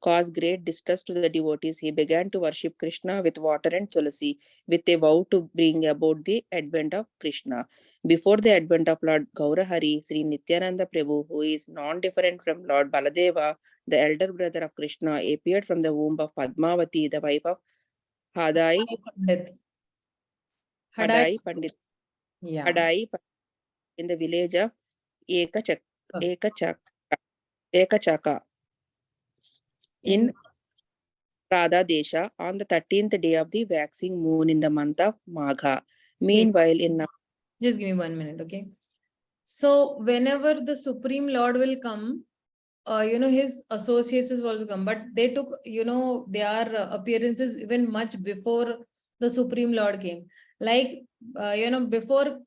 caused great distress to the devotees, he began to worship Krishna with water and tulasi, with a vow to bring about the advent of Krishna. Before the advent of Lord Gaurahari, Sri Nityananda Prabhu, who is non-different from Lord Baladeva, the elder brother of Krishna, appeared from the womb of Padmavati, the wife of Hadai Pandit. Yeah. Hadai Pandit in the village of Ekachaka in Radha Desha on the 13th day of the waxing moon in the month of Magha. Meanwhile, just give me 1 minute, okay? So whenever the Supreme Lord will come, his associates will also come, but they took, their appearances even much before the Supreme Lord came. Like, before,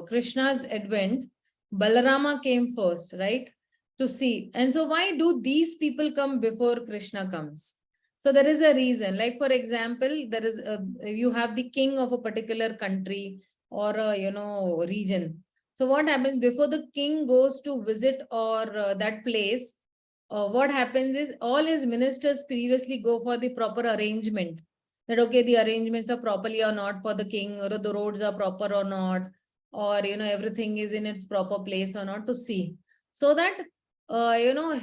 Krishna's advent, Balarama came first, right? To see. And so why do these people come before Krishna comes? So there is a reason. Like, for example, there is you have the king of a particular country or a, region. So what happens before the king goes to visit or that place? What happens is all his ministers previously go for the proper arrangement. That okay, the arrangements are properly or not for the king, or the roads are proper or not, or everything is in its proper place or not, to see. So that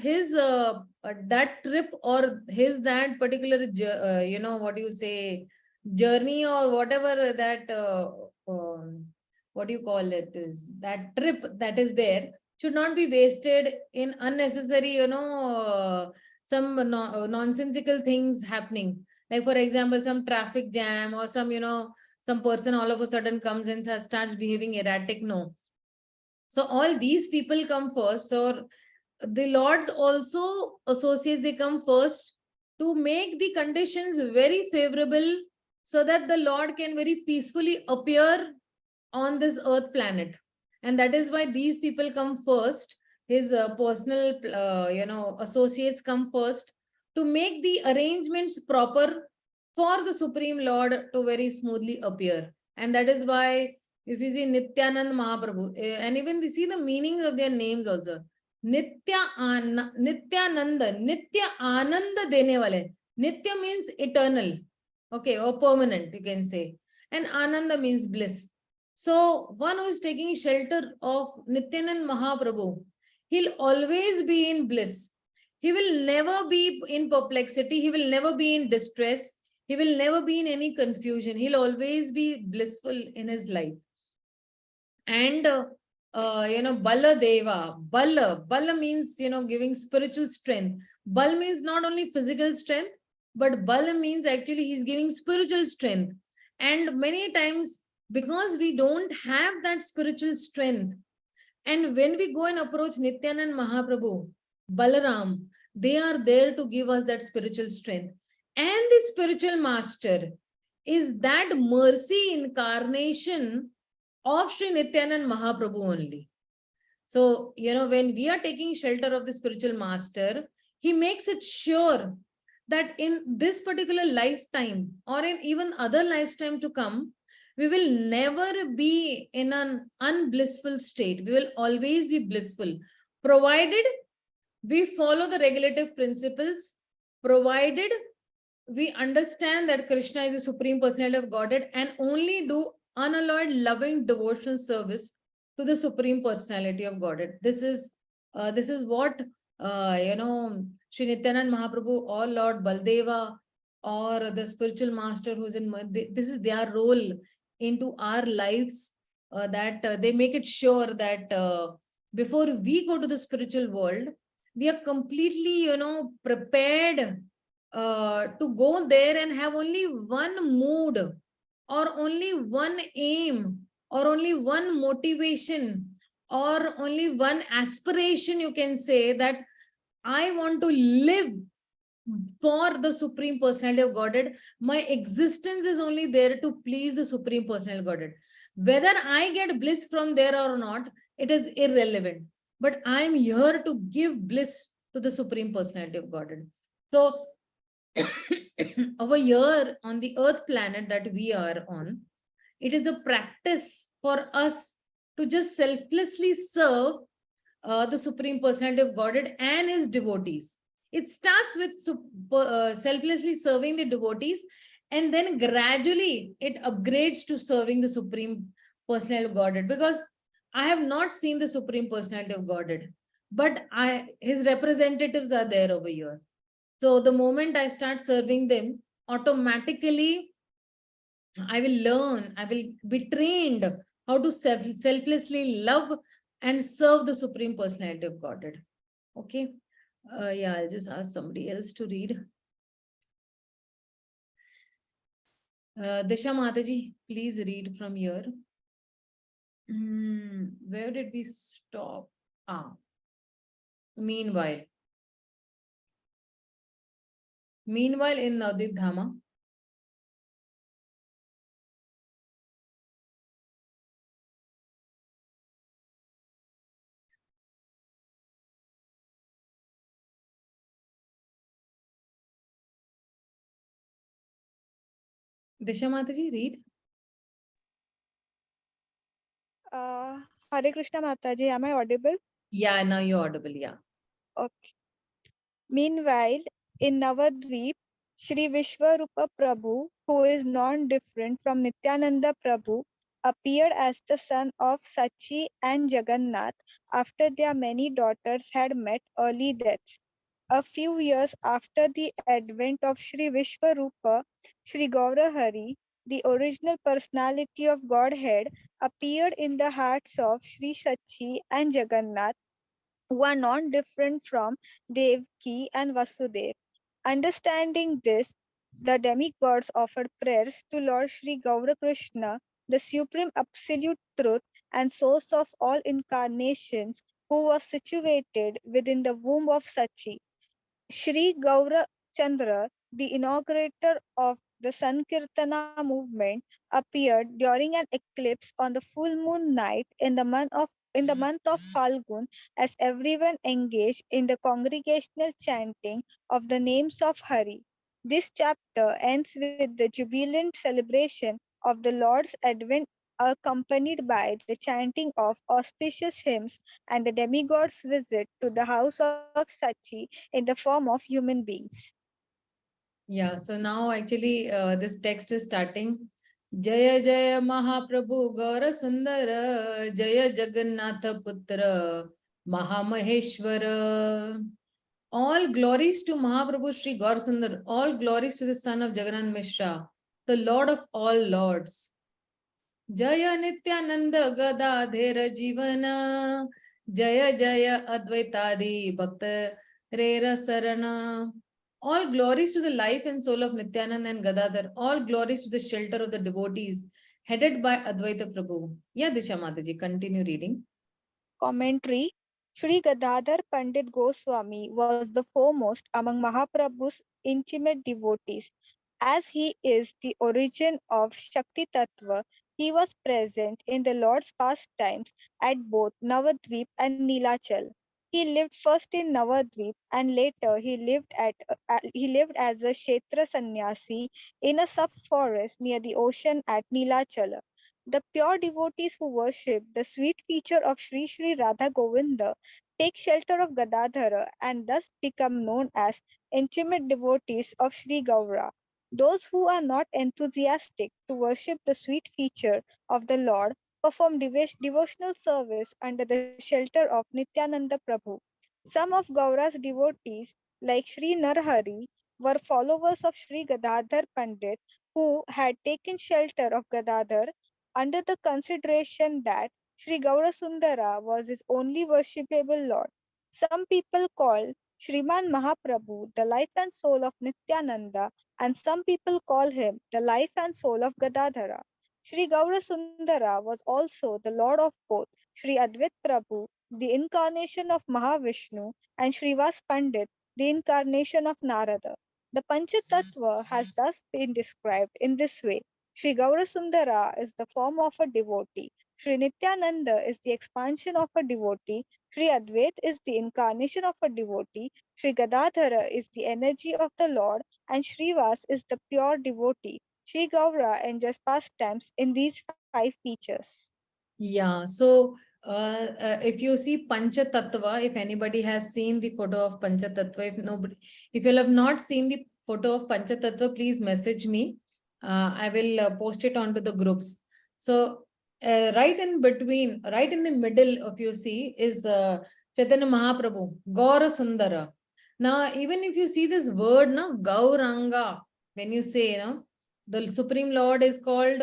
his that trip or his that particular what do you say, journey or whatever that what do you call it, is that trip that is there should not be wasted in unnecessary some nonsensical things happening. Like for example, some traffic jam or some some person all of a sudden comes and starts behaving erratic. No, So all these people come first. So the lords also associates, they come first to make the conditions very favorable so that the Lord can very peacefully appear on this earth planet. And that is why these people come first. His personal associates come first to make the arrangements proper for the Supreme Lord to very smoothly appear. And that is why if you see Nityanand Mahaprabhu, and even you see the meanings of their names also. Nityananda, Nitya Ananda dene wale. Nitya means eternal, okay, or permanent, you can say. And Ananda means bliss. So one who is taking shelter of Nityanand Mahaprabhu, he'll always be in bliss. He will never be in perplexity. He will never be in distress. He will never be in any confusion. He'll always be blissful in his life. And Bala Deva, Bala means, giving spiritual strength. Bal means not only physical strength, but Bala means actually he's giving spiritual strength. And many times, because we don't have that spiritual strength, and when we go and approach Nityanand Mahaprabhu, Balaram, they are there to give us that spiritual strength. And the spiritual master is that mercy incarnation of Sri Nityanand Mahaprabhu only. So, when we are taking shelter of the spiritual master, he makes it sure that in this particular lifetime or in even other lifetime to come, we will never be in an unblissful state. We will always be blissful, provided we follow the regulative principles, provided we understand that Krishna is the Supreme Personality of Godhead and only do unalloyed loving devotional service to the Supreme Personality of Godhead. This is what Sri Nityanand Mahaprabhu or Lord Baldeva or the spiritual master who's in, this is their role into our lives, that they make it sure that before we go to the spiritual world, we are completely, prepared to go there and have only one mood or only one aim or only one motivation or only one aspiration, you can say, that I want to live for the Supreme Personality of Godhead. My existence is only there to please the Supreme Personality of Godhead. Whether I get bliss from there or not, it is irrelevant. But I'm here to give bliss to the Supreme Personality of Godhead. So over here on the earth planet that we are on, it is a practice for us to just selflessly serve the Supreme Personality of Godhead and his devotees. It starts with selflessly serving the devotees, and then gradually it upgrades to serving the Supreme Personality of Godhead, because I have not seen the Supreme Personality of Godhead, but his representatives are there over here. So the moment I start serving them, automatically I will learn, I will be trained how to selflessly love and serve the Supreme Personality of Godhead. Okay. Yeah, I'll just ask somebody else to read. Disha Mataji, please read from here. Where did we stop? Meanwhile in Navadvip Dhama. Disha Mataji, read. Hare Krishna Mataji, am I audible? Yeah, now you're audible, yeah. Okay. Meanwhile, in Navadvip, Shri Vishwarupa Prabhu, who is non-different from Nityananda Prabhu, appeared as the son of Sachi and Jagannath after their many daughters had met early deaths. A few years after the advent of Shri Vishwarupa, Shri Gaurahari, the original personality of Godhead, appeared in the hearts of Shri Sachi and Jagannath, who are non-different from Devaki and Vasudev. Understanding this, the demigods offered prayers to Lord Shri Gaurakrishna, the supreme absolute truth, and source of all incarnations, who was situated within the womb of Sachi. Sri Gaura Chandra, the inaugurator of the Sankirtana movement, appeared during an eclipse on the full moon night in the month of Falgun, as everyone engaged in the congregational chanting of the names of Hari. This chapter ends with the jubilant celebration of the Lord's advent, accompanied by the chanting of auspicious hymns and the demigod's visit to the house of Sachi in the form of human beings. Yeah, so now actually this text is starting. Jaya Jaya Mahaprabhu Gaura Sundara Jaya Jagannatha Putra Mahamaheshwara. All glories to Mahaprabhu Sri Gaura Sundar. All glories to the son of Jagannath Mishra, the Lord of all lords. Jaya Nityananda Gadadhera Jivana Jaya Jaya Advaitadi Bhakta Rera Sarana. All glories to the life and soul of Nityananda and Gadadhar. All glories to the shelter of the devotees, headed by Advaita Prabhu. Yeah, Disha Mataji, continue reading. Commentary. Sri Gadadhar Pandit Goswami was the foremost among Mahaprabhu's intimate devotees. As he is the origin of Shakti Tattva, he was present in the Lord's pastimes at both Navadvip and Nilachal. He lived first in Navadvip and later he lived as a Kshetra sannyasi in a sub-forest near the ocean at Nilachala. The pure devotees who worship the sweet feature of Sri Sri Radha Govinda take shelter of Gadadhara and thus become known as intimate devotees of Sri Gaura. Those who are not enthusiastic to worship the sweet feature of the Lord perform devotional service under the shelter of Nityananda Prabhu. Some of Gaura's devotees, like Sri Narhari, were followers of Sri Gadadhar Pandit who had taken shelter of Gadadhar under the consideration that Sri Gaurasundara was his only worshipable Lord. Some people call Sriman Mahaprabhu the life and soul of Nityananda, and some people call him the life and soul of Gadadhara. Sri Gaurasundara was also the Lord of both Sri Advait Prabhu, the incarnation of Mahavishnu, and Srivas Pandit, the incarnation of Narada. The Panchatattva has thus been described in this way. Sri Gaurasundara is the form of a devotee. Sri Nityananda is the expansion of a devotee. Sri Advait is the incarnation of a devotee. Sri Gadadhara is the energy of the Lord. And Srivas is the pure devotee. Sri Gaura enjoys pastimes in these 5 features. Yeah, so if you see Pancha Tattva, if anybody has seen the photo of Pancha Tattva, if you have not seen the photo of Pancha Tattva, please message me. I will post it onto the groups. So right in between, right in the middle of you see is Chaitanya Mahaprabhu, Gaura Sundara. Now, even if you see this word, no, Gauranga, when you say, the Supreme Lord is called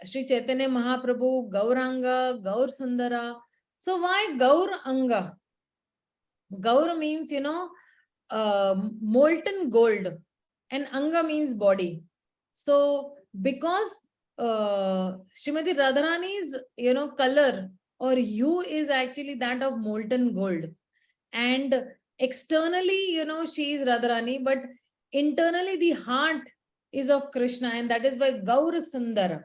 Sri Chaitanya Mahaprabhu, Gauranga, Gaur Sundara. So why Gaur Anga? Gaur means, molten gold, and Anga means body. So because Srimati Radharani's, color or hue is actually that of molten gold. And externally, she is Radharani, but internally the heart is of Krishna, and that is why Gaur Sundara.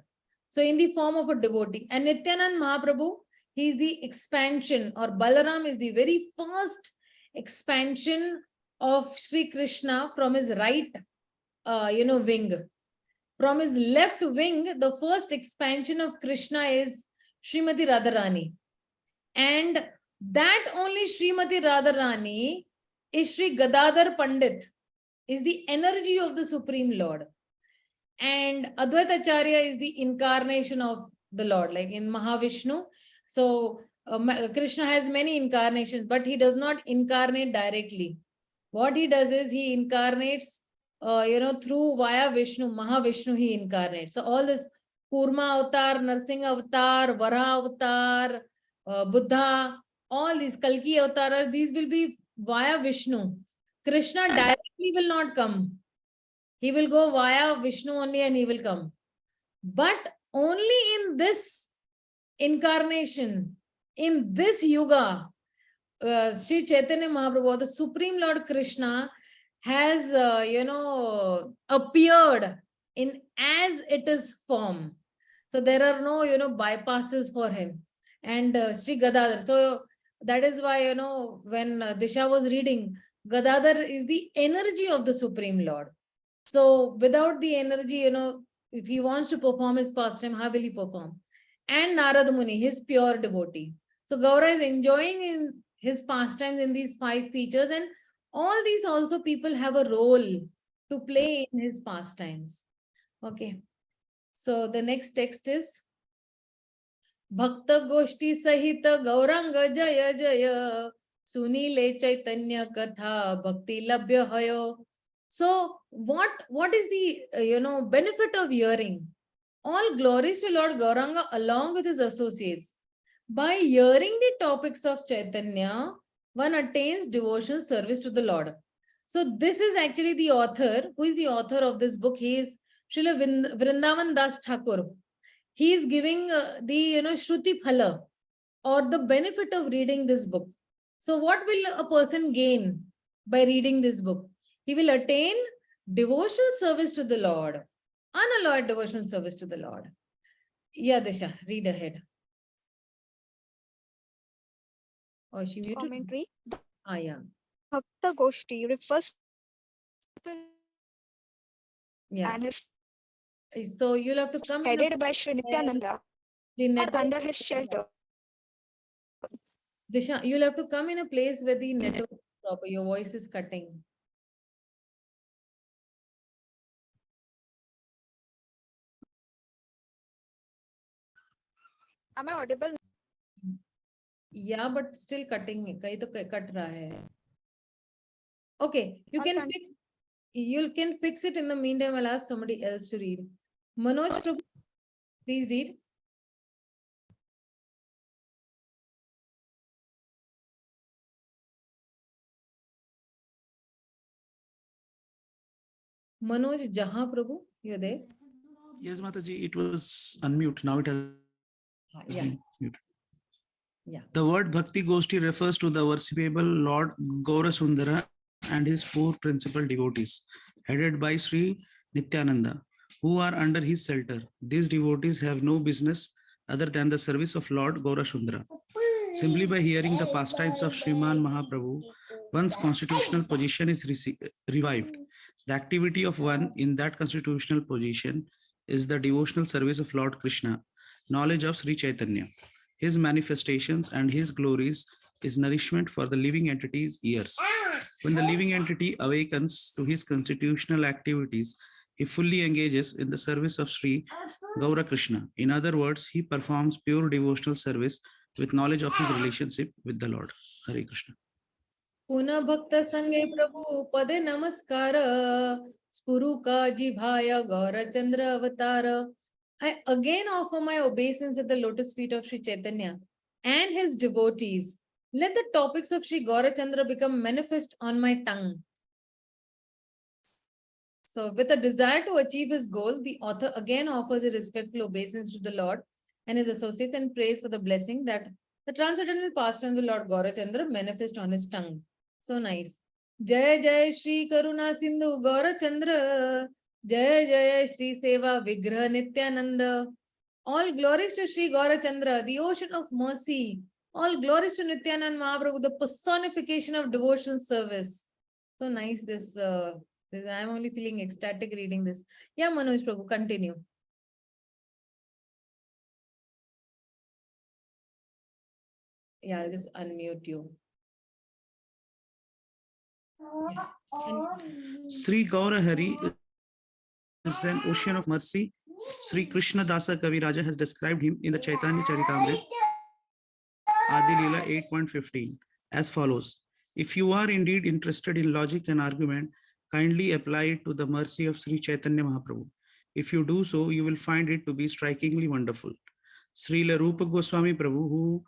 So in the form of a devotee. And Nityanand Mahaprabhu, he is the expansion, or Balaram is the very first expansion of Sri Krishna from his right, wing. From his left wing, the first expansion of Krishna is Srimati Radharani. And that only Srimati Radharani is Sri Gadadhar Pandit, is the energy of the Supreme Lord. And Advaita Acharya is the incarnation of the Lord, like in Mahavishnu. So Krishna has many incarnations, but he does not incarnate directly. What he does is he incarnates, through via Vishnu, Mahavishnu he incarnates. So all this Kurma avatar, Narsingha avatar, Vara avatar, Buddha, all these Kalki avatars, these will be via Vishnu. Krishna directly will not come. He will go via Vishnu only and he will come. But only in this incarnation in this yuga, Sri Chaitanya Mahaprabhu, the Supreme Lord Krishna, has appeared in as it is form. So there are no bypasses for him. And Sri Gadadhar, so that is why when Disha was reading, Gadadhar is the energy of the Supreme Lord. So without the energy, if he wants to perform his pastime, how will he perform? And Narada Muni, his pure devotee. So Gaura is enjoying in his pastimes in these 5 features, and all these also people have a role to play in his pastimes. Okay. So the next text is Bhakta Goshti Sahita Gauranga Jaya Jaya Sunile Chaitanya Katha Bhakti Labhya Hayo. So what is the benefit of hearing? All glories to Lord Gauranga along with his associates. By hearing the topics of Chaitanya, one attains devotional service to the Lord. So this is actually the author. Who is the author of this book? He is Srila Vrindavan Das Thakur. He is giving the Shruti Phala, or the benefit of reading this book. So what will a person gain by reading this book? He will attain devotional service to the Lord, unalloyed devotional service to the Lord. Yeah, Disha, read ahead. Oh, she muted. Commentary. Yeah. Bhakta Goshti refers to and his so you'll have to come headed by Sri Nityananda under his shelter. Disha, you'll have to come in a place where the network is proper. Your voice is cutting. Am I audible? Yeah, but still cutting. Kahin to cut raha hai. Okay, you can fix it. In the meantime, I'll ask somebody else to read. Manoj Prabhu, please read. Manoj Jahan Prabhu, you're there? Yes, Mataji, it was unmute. Now it has been muted. Yeah. The word Bhakti Goshti refers to the worshipable Lord Gaurasundara and his 4 principal devotees, headed by Sri Nityananda, who are under his shelter. These devotees have no business other than the service of Lord Gaurasundara. Simply by hearing the pastimes of Sriman Mahaprabhu, one's constitutional position is revived. The activity of one in that constitutional position is the devotional service of Lord Krishna, knowledge of Sri Chaitanya. His manifestations and his glories is nourishment for the living entity's ears. When the living entity awakens to his constitutional activities, he fully engages in the service of Sri Gaura Krishna. In other words, he performs pure devotional service with knowledge of his relationship with the Lord. Hare Krishna. Puna Bhakta Sange Prabhu Pade Namaskara Spuruka Jibhaya Gaura Chandra Avatara. I again offer my obeisance at the lotus feet of Sri Chaitanya and his devotees. Let the topics of Sri Gaurachandra become manifest on my tongue. So with a desire to achieve his goal, the author again offers a respectful obeisance to the Lord and his associates and prays for the blessing that the transcendental pastime of the Lord Gaurachandra manifest on his tongue. So nice. Jai Jai Shri Karuna Sindhu Gaurachandra. Jai Jai Shri Seva Vigraha Nityananda. All glories to Shri Gaurachandra, the ocean of mercy. All glories to Nityananda Mahaprabhu, the personification of devotional service. So nice this. I'm only feeling ecstatic reading this. Yeah, Manoj Prabhu, continue. Yeah, I'll just unmute you. Yeah. Sri Gaura Hari is an ocean of mercy. Sri Krishna Dasa Kaviraja has described him in the Chaitanya Charitamrita Adi Leela 8.15 as follows. If you are indeed interested in logic and argument, kindly apply it to the mercy of Sri Chaitanya Mahaprabhu. If you do so, you will find it to be strikingly wonderful. Srila Rupa Goswami Prabhu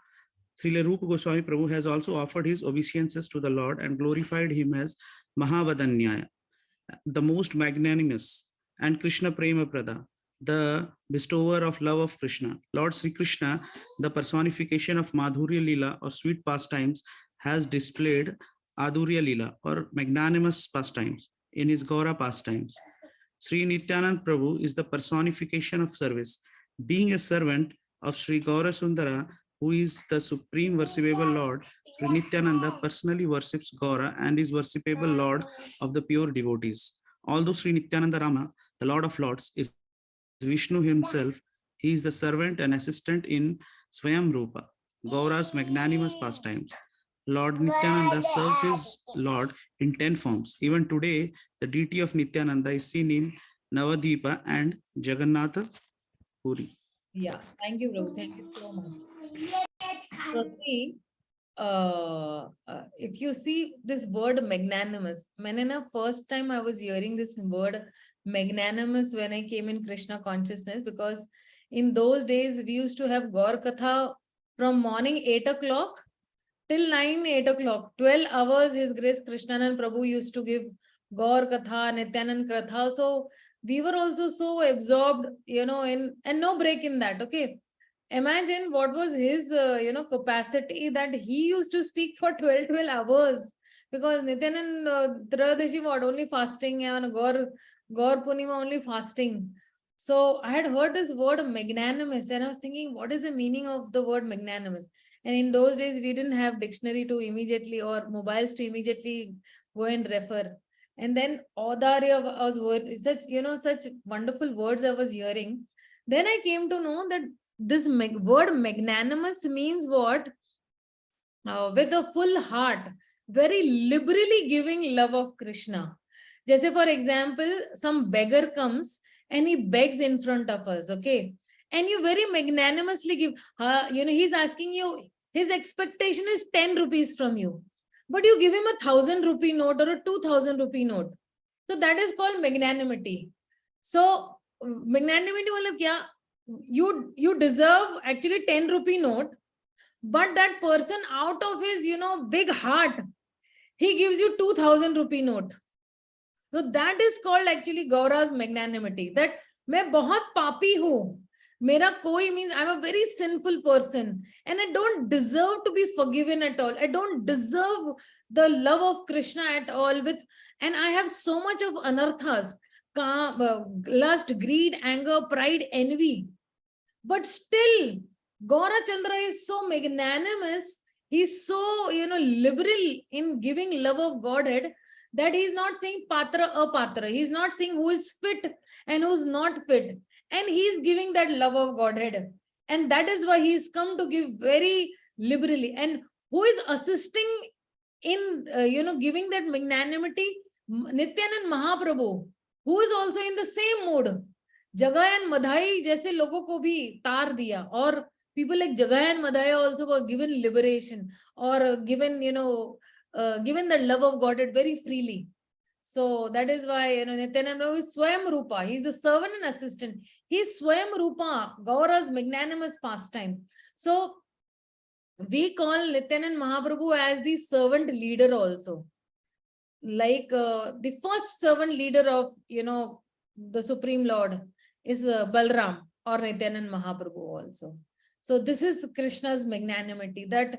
has also offered his obeisances to the Lord and glorified him as Mahavadanyaya, the most magnanimous, and Krishna Prema Prada, the bestower of love of Krishna. Lord Sri Krishna, the personification of Madhurya Lila or sweet pastimes, has displayed Adurya Lila or magnanimous pastimes in his Gaura pastimes. Sri Nityanand Prabhu is the personification of service. Being a servant of Sri Gaura Sundara, who is the supreme worshipable Lord, Sri Nityananda personally worships Gaura and is worshipable Lord of the pure devotees. Although Sri Nityananda Rama, the Lord of Lords, is Vishnu himself, he is the servant and assistant in Swayam Rupa, Gaura's magnanimous pastimes. Lord Nityananda serves his Lord in 10 forms. Even today, the deity of Nityananda is seen in Navadvipa and Jagannatha Puri. Yeah, thank you, Prabhu. Thank you so much. So see, if you see this word magnanimous, first time I was hearing this word magnanimous when I came in Krishna consciousness, because in those days we used to have Gaur Katha from morning 8 o'clock till 8 o'clock, 12 hours His Grace Krishnanand Prabhu used to give Gaur Katha, Nityanand Katha. So we were also so absorbed, and no break in that. Okay. Imagine what was his, capacity that he used to speak for 12 hours, because Nityanand Trayadashi what only fasting and Gaur Purnima only fasting. So I had heard this word magnanimous and I was thinking, what is the meaning of the word magnanimous? And in those days, we didn't have dictionary to immediately or mobiles to immediately go and refer. And then Audarya was such wonderful words I was hearing. Then I came to know that this word magnanimous means what? With a full heart, very liberally giving love of Krishna. Just for example, some beggar comes and he begs in front of us, okay? And you very magnanimously give, he's asking you, his expectation is 10 rupees from you, but you give him 1,000 rupee note or a 2,000 rupee note. So that is called magnanimity. So magnanimity means kya? You deserve actually 10 rupee note, but that person out of his big heart, he gives you 2,000 rupee note. So that is called actually Gaura's magnanimity, that मैं बहुत पापी हूँ, मेरा कोई means I'm a very sinful person and I don't deserve to be forgiven at all. I don't deserve the love of Krishna at all, and I have so much of anarthas, lust, greed, anger, pride, envy. But still, Gaura Chandra is so magnanimous. He's so, liberal in giving love of Godhead, that he's not saying patra apatra. He's not saying who is fit and who's not fit. And he's giving that love of Godhead. And that is why he's come to give very liberally. And who is assisting in, giving that magnanimity? Nityanand Mahaprabhu, who is also in the same mood. Jagayan Madhai जैसे लोगों को भी तार दिया, और people like Jagayan Madhai also were given liberation or given given the love of God very freely. So that is why Nityananda is Swayam Rupa. He's the servant and assistant. He's Swayam Rupa, Gaura's magnanimous pastime. So we call Nityanand Mahaprabhu as the servant leader also. Like the first servant leader of the Supreme Lord is Balram or Nityanand Mahaprabhu also. So this is Krishna's magnanimity, that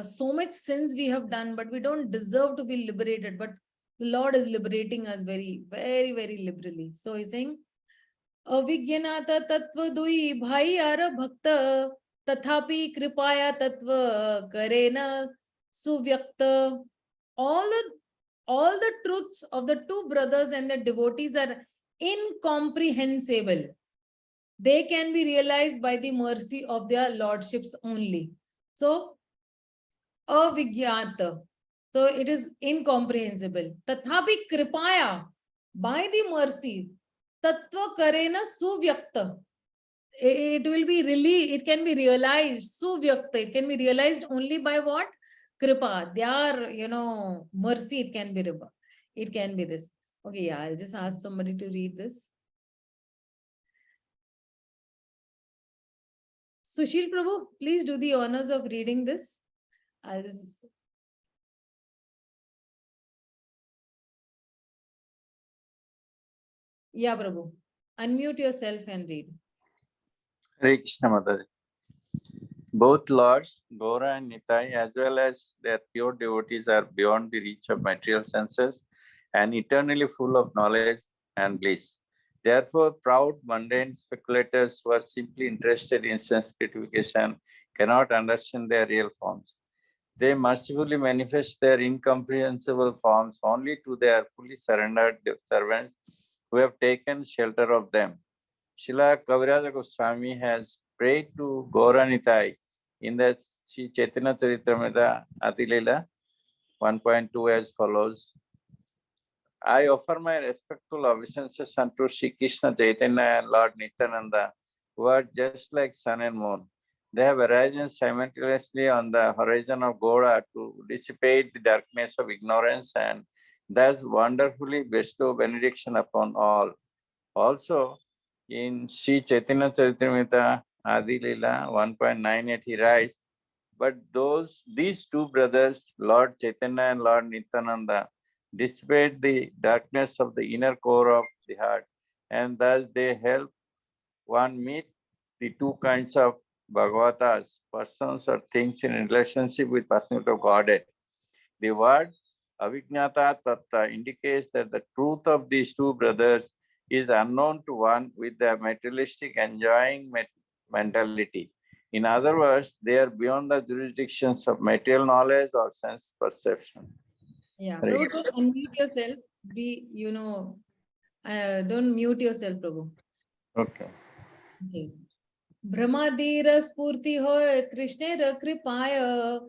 so much sins we have done, but we don't deserve to be liberated, but the Lord is liberating us very, very, very liberally. So he's saying, Avigyanata tattva dui bhai ara bhakta tathapi kripaya tattva karena suvyakta. All the truths of the two brothers and the devotees are incomprehensible. They can be realized by the mercy of their lordships only. So, avigyata. So it is incomprehensible. Tathapi kripaya, by the mercy, tattva karena suvyakta. It will be really, it can be realized, suvyakta. It can be realized only by what? Kripa. Their, mercy, it can be riba. It can be this. Okay, yeah, I'll just ask somebody to read this. Sushil Prabhu, please do the honors of reading this. I'll just... Yeah, Prabhu. Unmute yourself and read. Hare Krishna Mataji. Both Lords, Gaura and Nitai, as well as their pure devotees, are beyond the reach of material senses and eternally full of knowledge and bliss. Therefore, proud, mundane speculators who are simply interested in sense gratification cannot understand their real forms. They mercifully manifest their incomprehensible forms only to their fully surrendered servants who have taken shelter of them. Srila Kaviraja Goswami has prayed to Gauranitai in the Sri Chaitanya Charitamrita Adilila 1.2 as follows. I offer my respectful obeisances unto Sri Krishna Chaitanya and Lord Nityananda, who are just like sun and moon. They have arisen simultaneously on the horizon of Gaura to dissipate the darkness of ignorance and thus wonderfully bestow benediction upon all. Also, in Sri Chaitanya Charitamrita Adi Leela 1.98, he writes, but these two brothers, Lord Chaitanya and Lord Nityananda, dissipate the darkness of the inner core of the heart, and thus they help one meet the two kinds of Bhagavatas, persons or things in relationship with personality of Godhead. The word Avijnata Tattva indicates that the truth of these two brothers is unknown to one with the materialistic enjoying mentality. In other words, they are beyond the jurisdictions of material knowledge or sense perception. Yeah, Hare Prabhu, Krishna. don't unmute yourself. Don't mute yourself, Prabhu. Okay. Okay. Brahmadira spurti hoy Krishna ra kripaya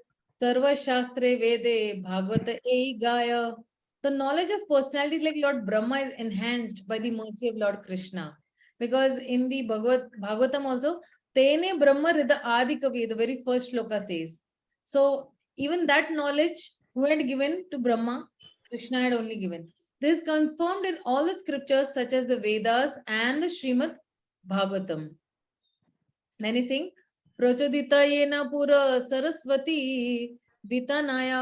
sarva shastre vede bhagavata ei gaya. The knowledge of personalities like Lord Brahma is enhanced by the mercy of Lord Krishna. Because in the Bhagavatam also, Tene Brahma Rida Adi Kavi, the very first shloka says. So even that knowledge who had given to Brahma, Krishna had only given. This is confirmed in all the scriptures such as the Vedas and the Srimad Bhagavatam. Then he sing, Prachodita yena pura saraswati vitanaya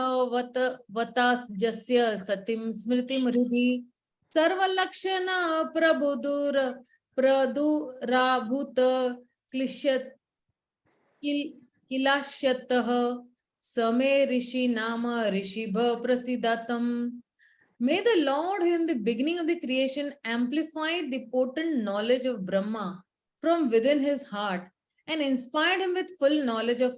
vatas jasya satim smriti mridi sarvalakshana prabhudur pradurabhuta klishyat kilashyatah same rishi nama rishibha prasidatam. May the Lord, who in the beginning of the creation amplified the potent knowledge of Brahma from within his heart and inspired him with full knowledge of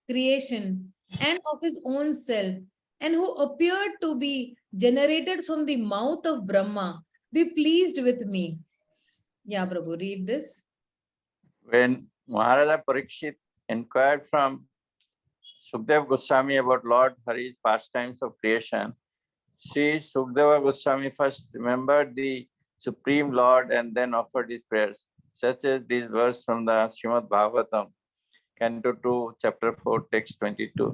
creation and of his own self, and who appeared to be generated from the mouth of Brahma, be pleased with me. Yeah, Prabhu, read this. When Maharaja Parikshit inquired from Sukdev Goswami about Lord Hari's pastimes of creation, Sri Sukdeva Goswami first remembered the Supreme Lord and then offered his prayers, such as this verse from the Srimad Bhagavatam, Canto 2, Chapter 4, Text 22.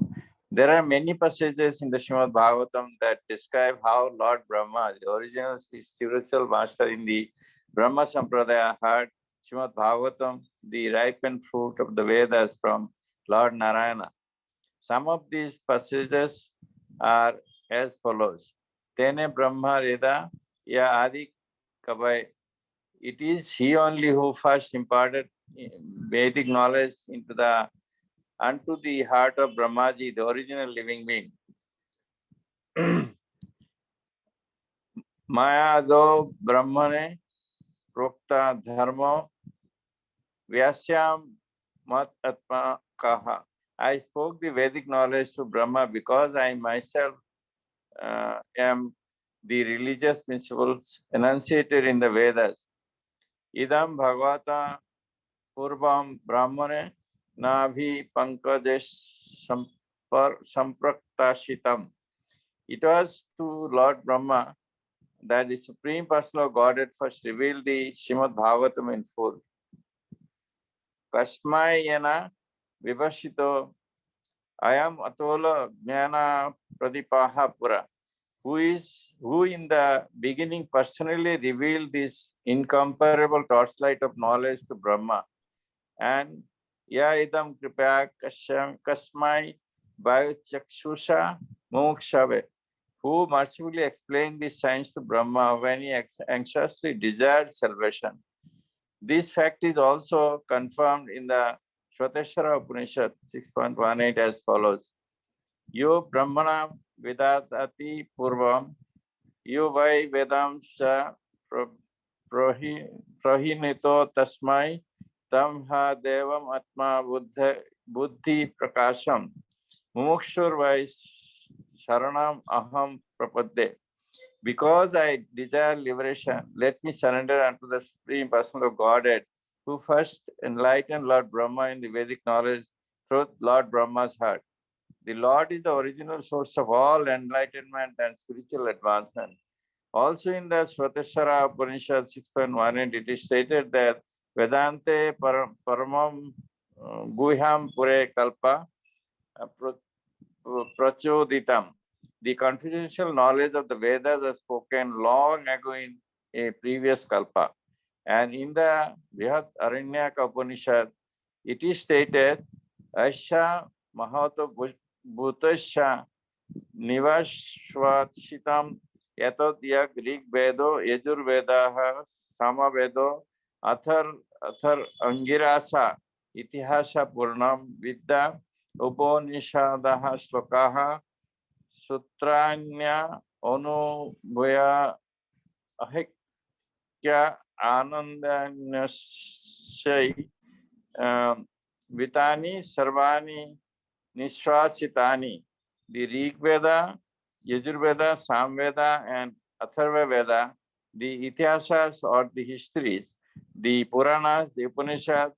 There are many passages in the Srimad Bhagavatam that describe how Lord Brahma, the original spiritual master in the Brahma Sampradaya, heard Srimad Bhagavatam, the ripened fruit of the Vedas from Lord Narayana. Some of these passages are as follows. Tene Brahma Reda Ya Adi Kabai. It is he only who first imparted Vedic knowledge unto the heart of Brahmaji, the original living being. Mayado Brahmane Prokta Dharma Vyasyam Mat Atma Kaha. I spoke the Vedic knowledge to Brahma because I myself am the religious principles enunciated in the Vedas. Idam Bhagavata Purvam Brahmane Nabhi Pankadesh Sampraktashitam. It was to Lord Brahma that the Supreme Person of Godhead first revealed the Srimad Bhagavatam in full. Kasmayana Vibhashito Ayam Atola Jnana Pradipaha Pura. Who in the beginning personally revealed this incomparable torchlight of knowledge to Brahma. And Ya idam kripaya kasmai vayachakshusha mokshave, who mercifully explained this science to Brahma when he anxiously desired salvation. This fact is also confirmed in the Shvateshwara Upanishad 6.18 as follows. Yo Brahmana Vedati Purvam, Yo Vai Vedam Sha Prahinito Tasmai Tam Ha Devam Atma Buddhi Prakasham Mumukshur Vai Sharanam Aham Prapadde. Because I desire liberation, let me surrender unto the Supreme Person of Godhead, who first enlightened Lord Brahma in the Vedic knowledge through Lord Brahma's heart. The Lord is the original source of all enlightenment and spiritual advancement. Also in the Svateshwara Upanishad 6.18, it is stated that Vedante Paramam Guhyam Pure Kalpa Prachoditam. The confidential knowledge of the Vedas was spoken long ago in a previous kalpa. And in the Brihat Aranyaka Upanishad, it is stated, Asha Mahato Bhutasha Nivashvatshitam Yatot Yak Rig Vedo Yajur Vedaha Sama Vedo Athar Angirasa Itihasa Purnam Vidya Upanishadaha Slokaha Sutranya Anubhaya Ahikya Anandanyasai Vitani Sarvani Nishwasitani. The Rig Veda, Yajurveda, Samveda, and Atharva Veda, the Itihasas or the histories, the Puranas, the Upanishads,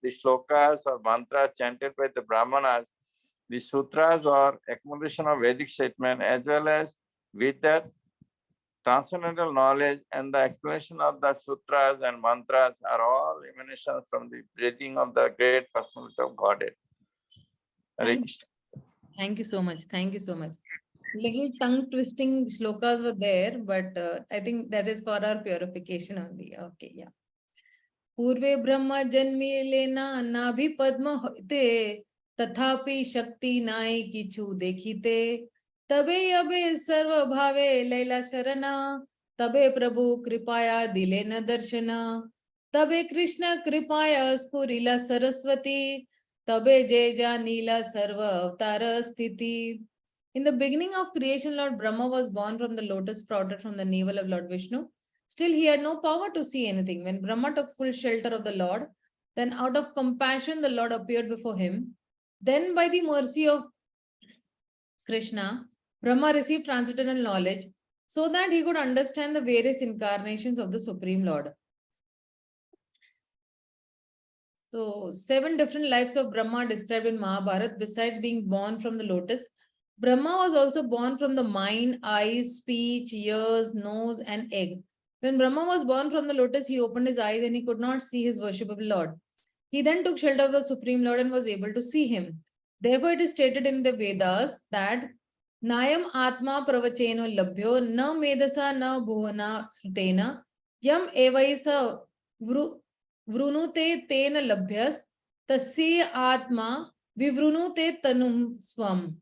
the Shlokas or mantras chanted by the Brahmanas, the Sutras or accumulation of Vedic statement, as well as with that transcendental knowledge and the explanation of the Sutras and mantras are all emanations from the breathing of the great personality of Godhead. Thank you so much. Thank you so much. Little tongue twisting shlokas were there, but I think that is for our purification only. Okay, yeah. Purve Brahma Janmi Lena Nabhi Padma Hoite Tathapi Shakti Nai Kichu Dekhite Tabe Abe Sarva Bhave Laila Sharana Tabe Prabhu Kripaya Dilena Darshana Tabe Krishna Kripaya Spurila Saraswati Tabe Jeja Nila Sarva Avtara Sthiti. In the beginning of creation, Lord Brahma was born from the lotus sprouted from the navel of Lord Vishnu. Still, he had no power to see anything. When Brahma took full shelter of the Lord, then out of compassion, the Lord appeared before him. Then by the mercy of Krishna, Brahma received transcendental knowledge so that he could understand the various incarnations of the Supreme Lord. So, 7 different lives of Brahma are described in Mahabharata. Besides being born from the lotus, Brahma was also born from the mind, eyes, speech, ears, nose, and egg. When Brahma was born from the lotus, he opened his eyes and he could not see his worshipable Lord. He then took shelter of the Supreme Lord and was able to see him. Therefore, it is stated in the Vedas that Nayam Atma Pravacheno Labhyo Na Medasa Na Bhuvana Srutena Yam Evaisa Vrunute Tena Labhyas Tasya Atma Vivrunute Tanum Swam.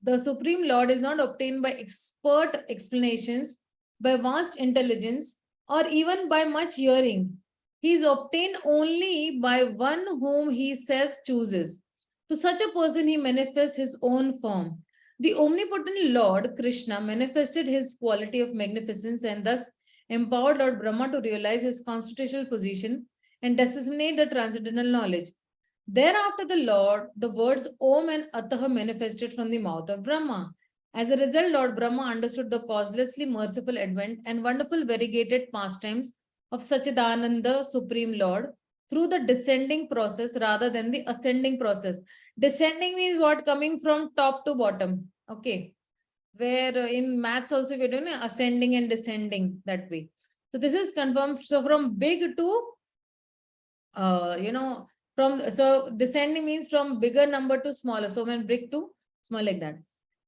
The Supreme Lord is not obtained by expert explanations, by vast intelligence, or even by much hearing. He is obtained only by one whom he self chooses. To such a person, he manifests his own form. The omnipotent Lord Krishna manifested his quality of magnificence and thus empowered Lord Brahma to realize his constitutional position and disseminate the transcendental knowledge. Thereafter, the words Om and Ataha manifested from the mouth of Brahma. As a result, Lord Brahma understood the causelessly merciful advent and wonderful variegated pastimes of Sachidananda, Supreme Lord, through the descending process rather than the ascending process. Descending means what? Coming from top to bottom. Okay. Where in maths also we're doing ascending and descending that way. So this is confirmed. So from big to, so descending means from bigger number to smaller. So when big to small like that.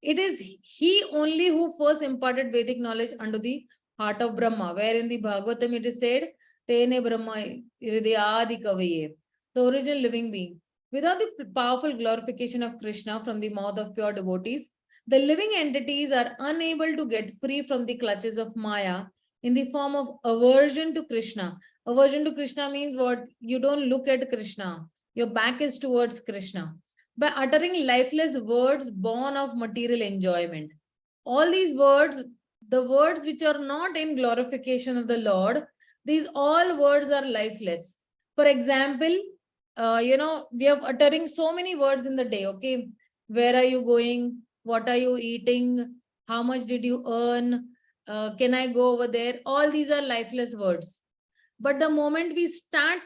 It is he only who first imparted Vedic knowledge unto the heart of Brahma, where in the Bhagavatam it is said, Tene Brahma Hridayadi Kavaye, the original living being. Without the powerful glorification of Krishna from the mouth of pure devotees, the living entities are unable to get free from the clutches of Maya in the form of aversion to Krishna. Aversion to Krishna means what? You don't look at Krishna. Your back is towards Krishna. By uttering lifeless words born of material enjoyment. All these words, the words which are not in glorification of the Lord, these all words are lifeless. For example, we are uttering so many words in the day, okay? Where are you going? What are you eating? How much did you earn? Can I go over there? All these are lifeless words. But the moment we start,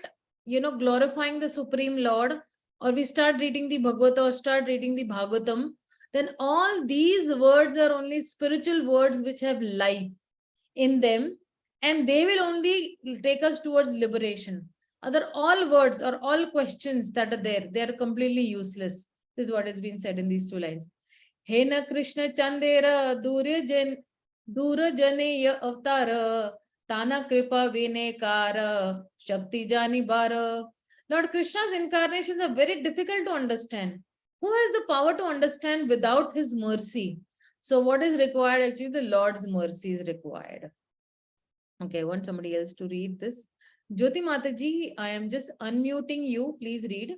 glorifying the Supreme Lord, or we start reading the Bhagavad or start reading the Bhagavatam, then all these words are only spiritual words which have life in them, and they will only take us towards liberation. Other all words or all questions that are there, they are completely useless. This is what has been said in these two lines. Hena Krishna Chandera Dura Jane Avtara Tana Kripa Vinekara Shakti Jani Bara. Lord Krishna's incarnations are very difficult to understand. Who has the power to understand without his mercy? So what is required? Actually, the Lord's mercy is required. Okay, I want somebody else to read this. Jyoti Mataji, I am just unmuting you. Please read.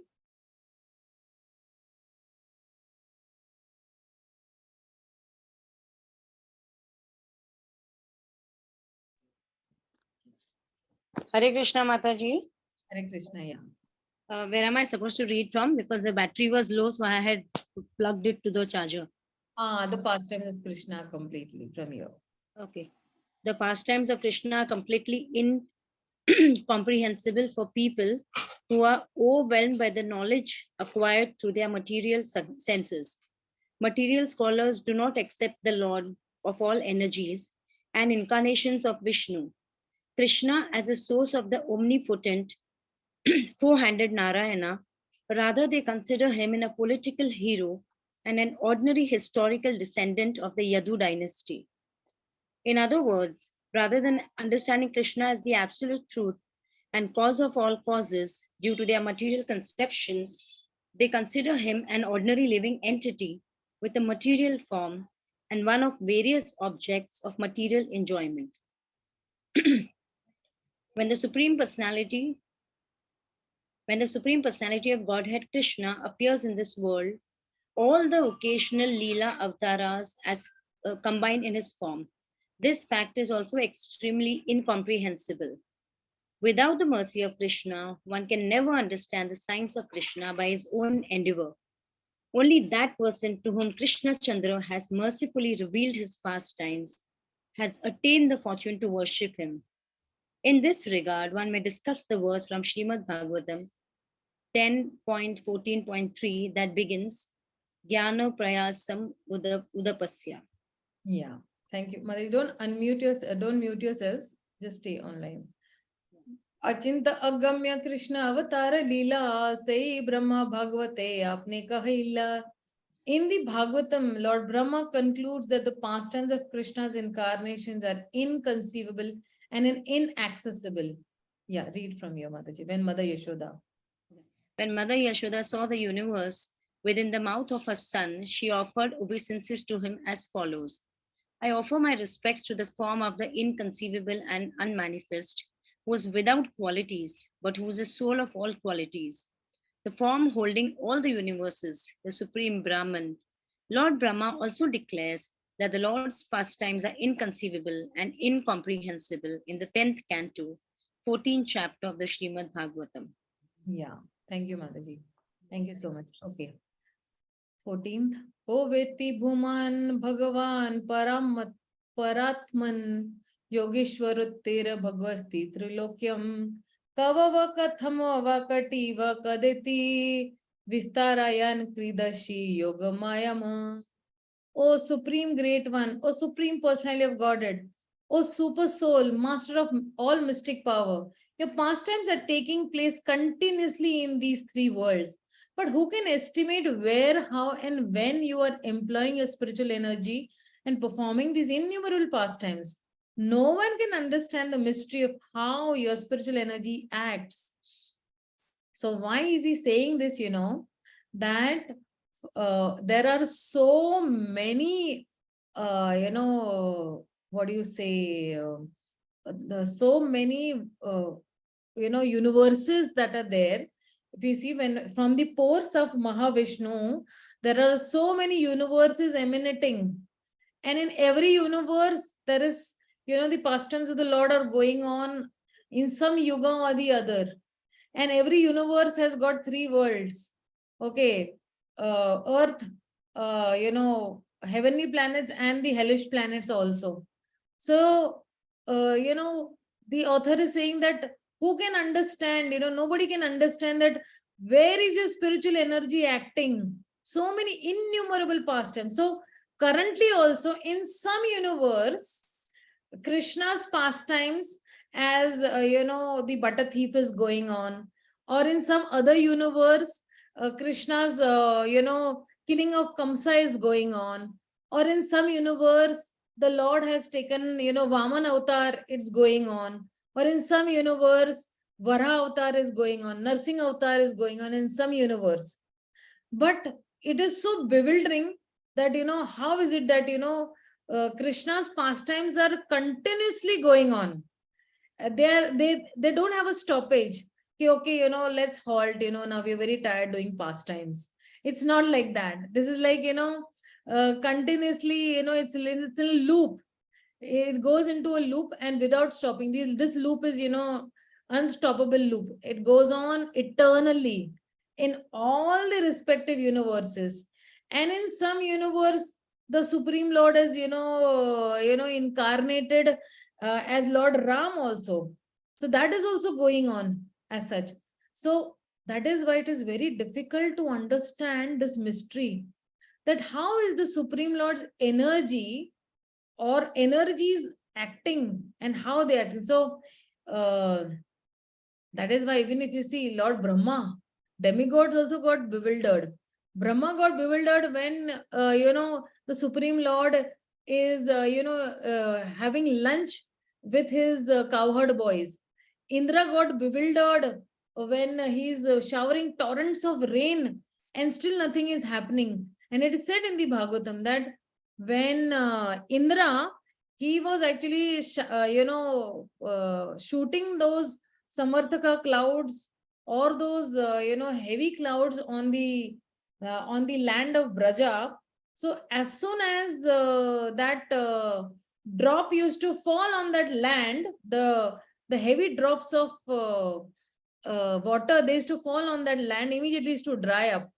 Hare Krishna, Mataji. Hare Krishna, yeah. Where am I supposed to read from? Because the battery was low, so I had plugged it to the charger. The pastimes of Krishna completely from here. Okay. The pastimes of Krishna are completely incomprehensible for people who are overwhelmed by the knowledge acquired through their material senses. Material scholars do not accept the Lord of all energies and incarnations of Vishnu, Krishna, as a source of the omnipotent four-handed Narayana. Rather, they consider him in a political hero and an ordinary historical descendant of the Yadu dynasty. In other words, rather than understanding Krishna as the absolute truth and cause of all causes due to their material conceptions, they consider him an ordinary living entity with a material form and one of various objects of material enjoyment. When the Supreme Personality of Godhead Krishna appears in this world, all the occasional Leela avatars as combined in his form. This fact is also extremely incomprehensible. Without the mercy of Krishna, one can never understand the science of Krishna by his own endeavor. Only that person to whom Krishna Chandra has mercifully revealed his pastimes has attained the fortune to worship him. In this regard, one may discuss the verse from Srimad Bhagavatam 10.14.3 that begins Jnana Prayasam Udapasya. Yeah, thank you. Mother, don't unmute yourself, don't mute yourselves, just stay online. Achinta Agamya Krishna Avatara Leela Sai Brahma Bhagavate Apne Kahila. In the Bhagavatam, Lord Brahma concludes that the pastimes of Krishna's incarnations are inconceivable and inaccessible. Yeah, read from your Mataji. When Mother Yashoda. When Mother Yashoda saw the universe within the mouth of her son, she offered obeisances to him as follows. I offer my respects to the form of the inconceivable and unmanifest, who is without qualities, but who is the soul of all qualities. The form holding all the universes, the Supreme Brahman. Lord Brahma also declares that the Lord's pastimes are inconceivable and incomprehensible in the 10th canto, 14th chapter of the Srimad Bhagavatam. Yeah, thank you, Mataji. Thank you so much. Okay. 14th. O Veti Bhuman Bhagavan Paratman Yogeshwaruttir Bhagavasti Trilokyam Kavava Kathamava Kativa Kadeti Vistarayan Kridashi Yogamayama. O Supreme Great One, O Supreme Personality of Godhead, O Super Soul, Master of all mystic power, your pastimes are taking place continuously in these three worlds. But who can estimate where, how, and when you are employing your spiritual energy and performing these innumerable pastimes? No one can understand the mystery of how your spiritual energy acts. So why is he saying this, that there are so many, what do you say, so many universes that are there. If you see, when from the pores of Mahavishnu, there are so many universes emanating, and in every universe there is, the pastimes of the Lord are going on in some yuga or the other, and every universe has got three worlds. Okay, Earth, heavenly planets and the hellish planets also. So, the author is saying that who can understand, nobody can understand that where is your spiritual energy acting? So many innumerable pastimes. So, currently also in some universe, Krishna's pastimes as, the butter thief is going on, or in some other universe, Krishna's, killing of Kamsa is going on, or in some universe, the Lord has taken, Vaman avatar, it's going on, or in some universe, Vara avatar is going on, Narsing avatar is going on in some universe. But it is so bewildering that, how is it that, Krishna's pastimes are continuously going on. They don't have a stoppage. Okay, let's halt, now we're very tired doing pastimes. It's not like that. This is like, continuously, it's in a loop. It goes into a loop and without stopping. This loop is, unstoppable loop. It goes on eternally in all the respective universes. And in some universe, the Supreme Lord is, incarnated as Lord Ram also. So that is also going on as such. So that is why it is very difficult to understand this mystery, that how is the Supreme Lord's energy or energies acting and how they are. So that is why even if you see Lord Brahma, demigods also got bewildered. Brahma got bewildered when, the Supreme Lord is, having lunch with his cowherd boys. Indra got bewildered when he's showering torrents of rain and still nothing is happening. And it is said in the Bhagavatam that when Indra, he was actually, shooting those Samarthaka clouds or those, heavy clouds on the land of Braja. So as soon as that drop used to fall on that land, the heavy drops of water, they used to fall on that land, immediately used to dry up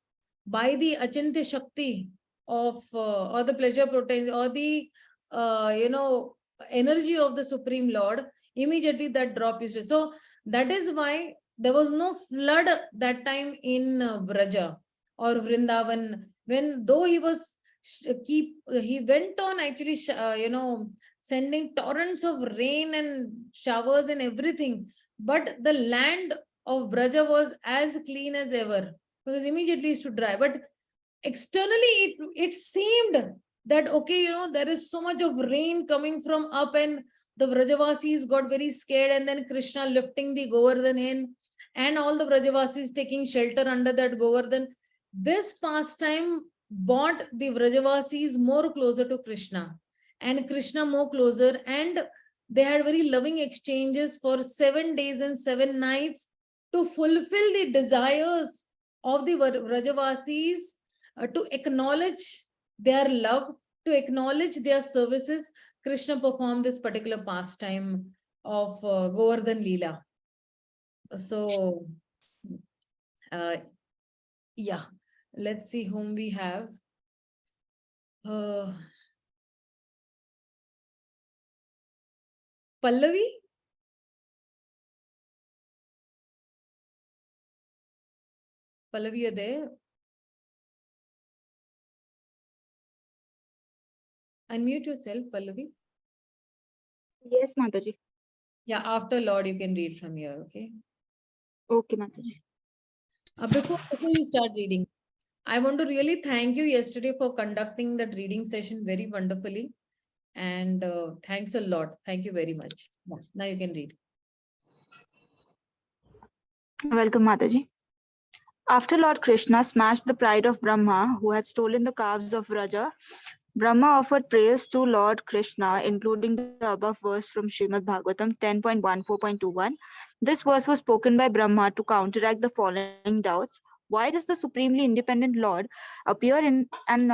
by the Achintya Shakti of or the pleasure protein or the energy of the Supreme Lord. Immediately that drop used to. So that is why there was no flood that time in Braja or Vrindavan, when though he was he went on actually sending torrents of rain and showers and everything, but the land of Braja was as clean as ever, because immediately it's to dry. But externally it seemed that, okay, there is so much of rain coming from up, and the Vrajavasis got very scared, and then Krishna lifting the Govardhan hen and all the Vrajavasis taking shelter under that Govardhan. This pastime brought the Vrajavasis more closer to Krishna and Krishna more closer, and they had very loving exchanges for 7 days and 7 nights to fulfill the desires of the Vrajavasis, to acknowledge their love, to acknowledge their services. Krishna performed this particular pastime of Govardhan Leela. So, yeah, let's see whom we have. Pallavi? Pallavi, you're there? Unmute yourself, Pallavi. Yes, Mataji. Yeah, after Lord, you can read from here, okay? Okay, Mataji. Before you start reading, I want to really thank you yesterday for conducting that reading session very wonderfully. And thanks a lot. Thank you very much. Yeah, now you can read. Welcome, Mataji. After Lord Krishna smashed the pride of Brahma, who had stolen the calves of Raja, Brahma offered prayers to Lord Krishna, including the above verse from Srimad Bhagavatam 10.14.21. This verse was spoken by Brahma to counteract the following doubts. Why does the supremely independent Lord appear in an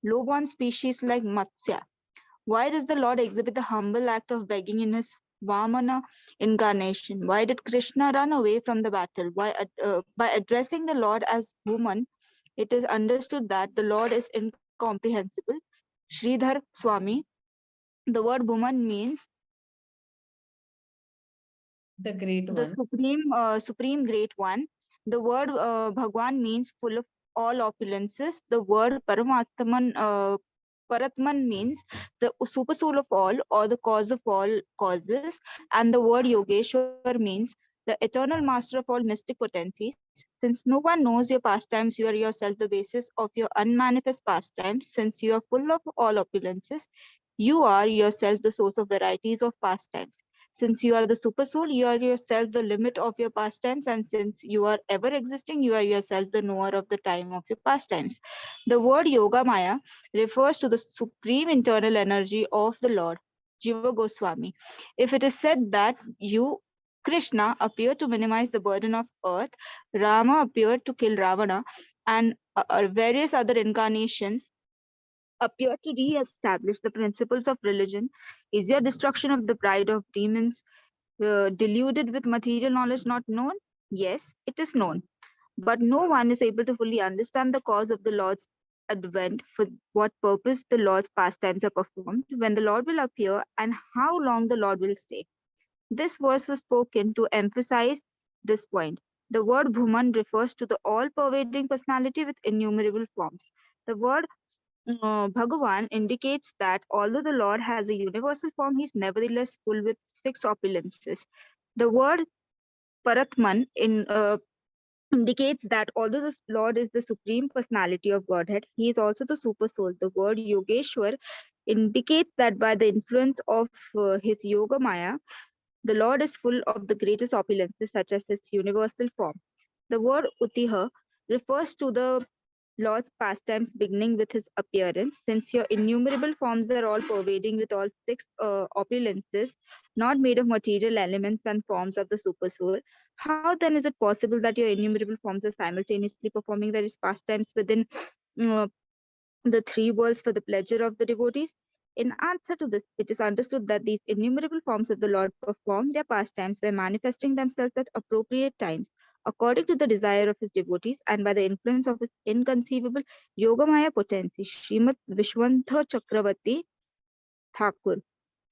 low-born species like Matsya? Why does the Lord exhibit the humble act of begging in his Vamana incarnation? Why did Krishna run away from the battle? By addressing the Lord as woman, it is understood that the Lord is incomprehensible. Sridhar Swami, the word woman means The great the one. supreme great one. The word Bhagwan means full of all opulences. The word Paratman means the super soul of all or the cause of all causes. And the word Yogeshwar means the eternal master of all mystic potencies. Since no one knows your pastimes, you are yourself the basis of your unmanifest pastimes. Since you are full of all opulences, you are yourself the source of varieties of pastimes. Since you are the super soul, you are yourself the limit of your pastimes, and since you are ever existing, you are yourself the knower of the time of your pastimes. The word Yoga Maya refers to the supreme internal energy of the Lord, Jiva Goswami. If it is said that you, Krishna, appeared to minimize the burden of earth, Rama appeared to kill Ravana, and various other incarnations appear to re-establish the principles of religion. Is your destruction of the pride of demons deluded with material knowledge not known? Yes, it is known. But no one is able to fully understand the cause of the Lord's advent, for what purpose the Lord's pastimes are performed, when the Lord will appear, and how long the Lord will stay. This verse was spoken to emphasize this point. The word Bhuman refers to the all pervading personality with innumerable forms. The word Bhagavan indicates that although the Lord has a universal form, he is nevertheless full with six opulences. The word Paratman indicates that although the Lord is the supreme personality of Godhead, he is also the super soul. The word Yogeshwar indicates that by the influence of his Yoga Maya, the Lord is full of the greatest opulences, such as his universal form. The word Utiha refers to the Lord's pastimes beginning with his appearance, since your innumerable forms are all pervading with all six opulences, not made of material elements and forms of the super soul. How then is it possible that your innumerable forms are simultaneously performing various pastimes within uh, the three worlds for the pleasure of the devotees? In answer to this, it is understood that these innumerable forms of the Lord perform their pastimes by manifesting themselves at appropriate times, according to the desire of his devotees, and by the influence of his inconceivable Yogamaya potency, Srimad Vishwantha Chakravarti Thakur.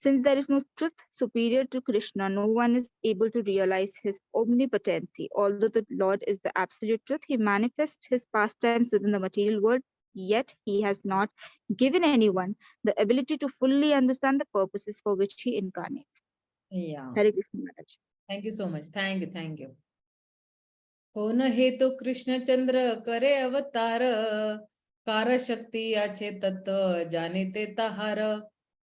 Since there is no truth superior to Krishna, no one is able to realize his omnipotency. Although the Lord is the absolute truth, he manifests his pastimes within the material world, yet he has not given anyone the ability to fully understand the purposes for which he incarnates. Yeah. Hare Krishna Maharaj. Thank you so much. Thank you. Thank you. कौन हे तो कृष्ण चंद्र करे अवतार car शक्ति आछे तत्व जाने ते ताहार.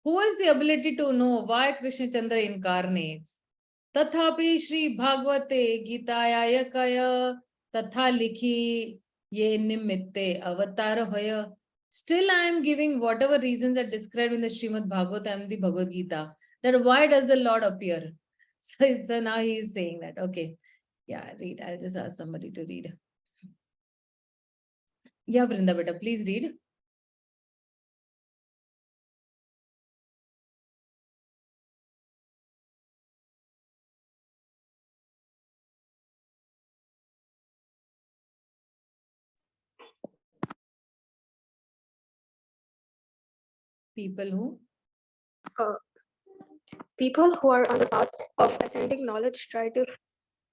Who is the ability to know why Krishna Chandra incarnates? तथापि श्री भागवते गीताया कय तथा लिखी ये निमित्ते अवतार होय. Still I am giving whatever reasons are described in the Srimad Bhagavatam and the Bhagavad Gita, that why does the Lord appear? So now he is saying that. Okay. Yeah, read. I'll just ask somebody to read. Yeah, Vrinda beta, please read. People who? People who are on the path of ascending knowledge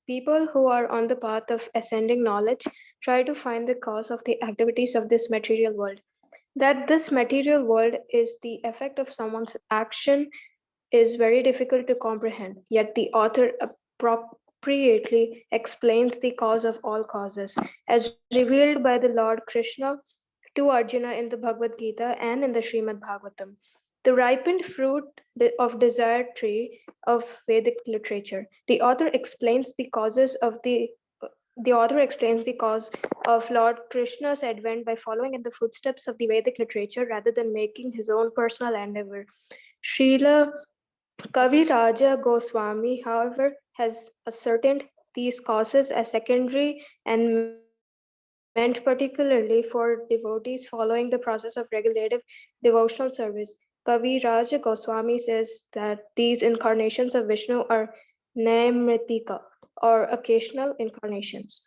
people who are on the path of ascending knowledge try to find the cause of the activities of this material world. That this material world is the effect of someone's action is very difficult to comprehend, yet the author appropriately explains the cause of all causes, as revealed by the Lord Krishna to Arjuna in the Bhagavad Gita and in the Srimad Bhagavatam. The ripened fruit of desire tree of Vedic literature. The author explains the causes of the the author explains the cause of Lord Krishna's advent by following in the footsteps of the Vedic literature rather than making his own personal endeavor. Srila Kaviraja Goswami, however, has ascertained these causes as secondary and meant particularly for devotees following the process of regulative devotional service. Kaviraja Goswami says that these incarnations of Vishnu are Naimritika, or occasional incarnations.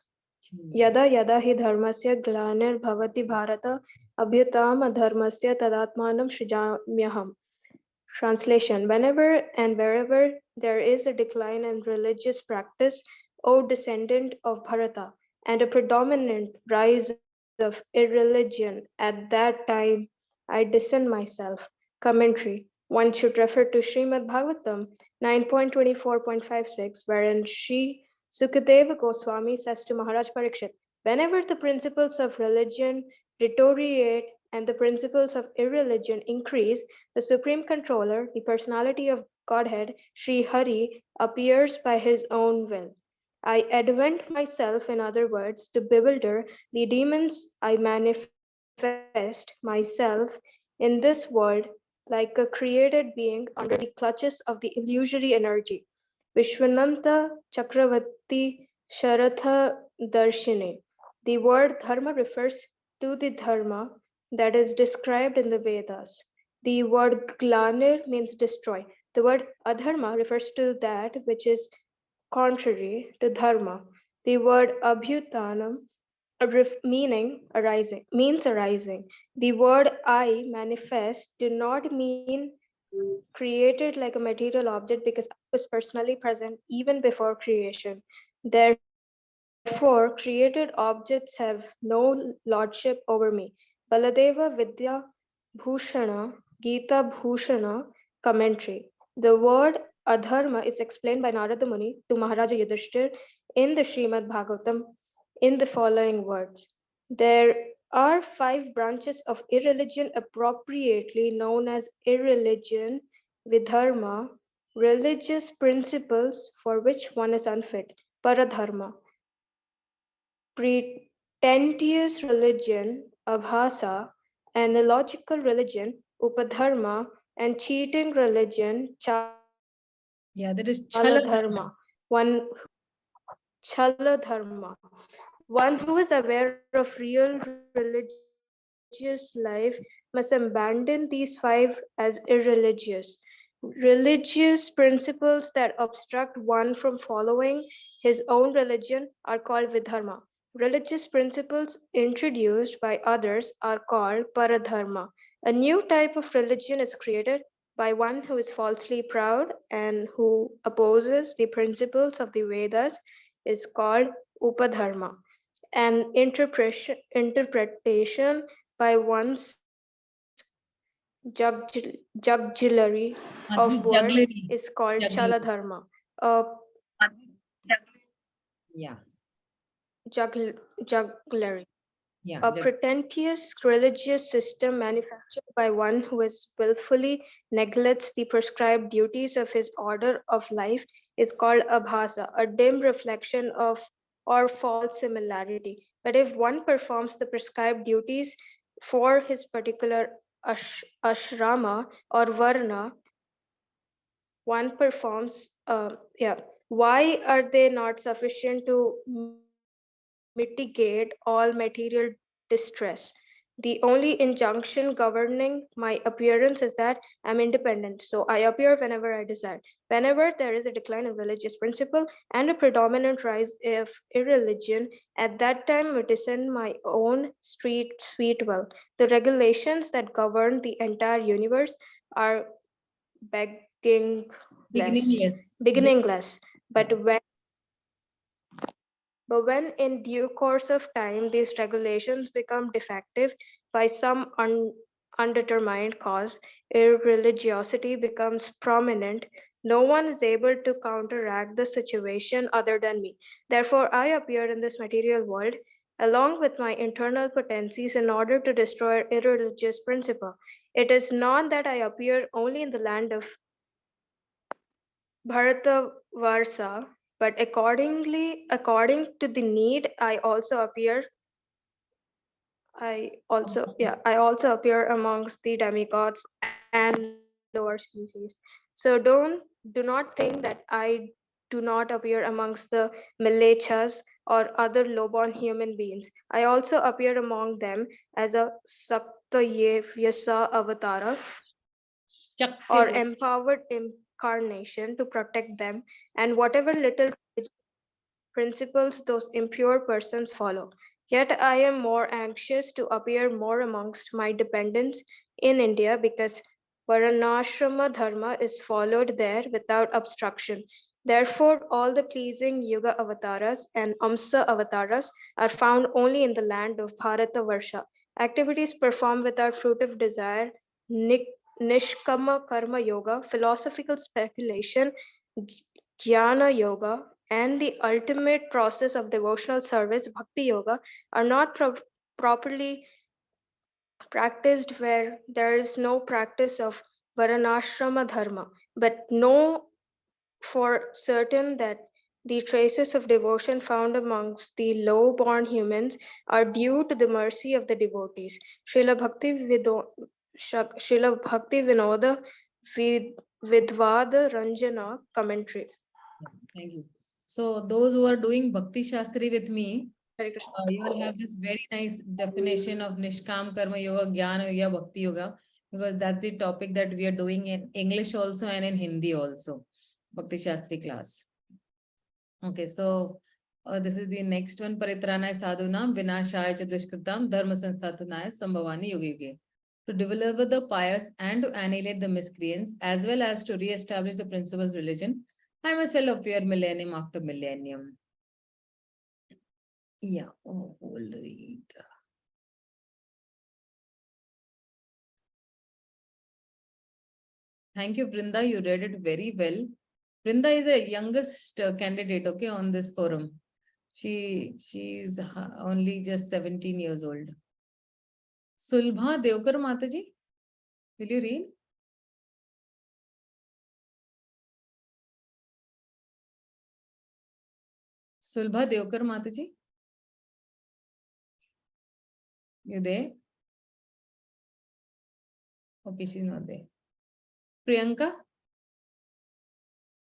Yada yada hi dharmasya glanir bhavati bharata abhyutam adharmasya tadatmanam srijamyaham. Translation: whenever and wherever there is a decline in religious practice, O descendant of Bharata, and a predominant rise of irreligion, at that time I dissent myself. Commentary: one should refer to Srimad Bhagavatam 9.24.56, wherein Sri Sukadeva Goswami says to Maharaj Parikshit, whenever the principles of religion deteriorate and the principles of irreligion increase, the Supreme Controller, the personality of Godhead, Sri Hari, appears by his own will. I advent myself, in other words, to bewilder the demons. I manifest myself in this world like a created being under the clutches of the illusory energy. Vishwananta Chakravarti Sharatha Darshine. The word dharma refers to the dharma that is described in the Vedas. The word glanir means destroy. The word adharma refers to that which is contrary to dharma. The word abhyutanam means arising. The word I manifest do not mean created like a material object because I was personally present even before creation. Therefore, created objects have no lordship over me. Baladeva Vidya Bhushana, Gita Bhushana commentary. The word adharma is explained by Narada Muni to Maharaja Yudhishthir in the Srimad Bhagavatam in the following words. There are 5 branches of irreligion appropriately known as irreligion, vidharma, religious principles for which one is unfit, paradharma, pretentious religion, abhasa, analogical religion, upadharma, and cheating religion, Yeah, that is chala chaladharma. Chaladharma. One who is aware of real religious life must abandon these 5 as irreligious. Religious principles that obstruct one from following his own religion are called vidharma. Religious principles introduced by others are called paradharma. A new type of religion is created by one who is falsely proud and who opposes the principles of the Vedas is called upadharma. An interpretation by one's jugglery of This is word jugglery. is called Jugglery. chaladharma. A Yeah, jugglery. yeah. A pretentious religious system manufactured by one who is willfully neglects the prescribed duties of his order of life is called abhasa, a dim reflection of or false similarity. But if one performs the prescribed duties for his particular ashrama or varna, one performs, why are they not sufficient to mitigate all material distress? The only injunction governing my appearance is that I'm independent, so I appear whenever I desire. Whenever there is a decline in religious principle and a predominant rise of irreligion, at that time I descend my own sweet will. The regulations that govern the entire universe are beginningless, Beginningless. beginningless. But when in due course of time these regulations become defective by some undetermined cause, irreligiosity becomes prominent, no one is able to counteract the situation other than me. Therefore, I appear in this material world along with my internal potencies in order to destroy irreligious principle. It is not that I appear only in the land of Bharatavarsa, but according to the need, I also appear amongst the demigods and lower species. So do not think that I do not appear amongst the Malechas or other low-born human beings. I also appear among them as a Saktayevya avatara or empowered incarnation to protect them and whatever little principles those impure persons follow. Yet I am more anxious to appear more amongst my dependents in India because Varanashrama dharma is followed there without obstruction. Therefore, all the pleasing Yuga avatars and Amsa avatars are found only in the land of Bharata Varsha. Activities performed without fruitive desire, Nishkama Karma Yoga, philosophical speculation, Jnana Yoga, and the ultimate process of devotional service, Bhakti Yoga, are not properly practiced where there is no practice of Varanashrama Dharma. But know for certain that the traces of devotion found amongst the low-born humans are due to the mercy of the devotees. Srila Bhakti Vinoda Vidvada Ranjana commentary. Thank you. So those who are doing Bhakti Shastri with me, Hare Krishna. you will have this very nice definition of Nishkam Karma Yoga, Jnana Yoga, Bhakti Yoga, because that's the topic that we are doing in English also and in Hindi also, Bhakti Shastri class. Okay, so this is the next one. Paritranaya sadhunam vinashaya cha dushkritam dharma sansthathanaya sambhavani yuge yuge. To develop the pious and to annihilate the miscreants, as well as to re-establish the principles of religion, I myself appear millennium after millennium. Yeah, oh, we'll read. Thank you, Vrinda. You read it very well. Vrinda is the youngest candidate, okay, on this forum. She's only just 17 years old. Sulbha Devkar Mataji, will you read? Sulbha Devkar Mataji, you there? Okay, she's not there. Priyanka,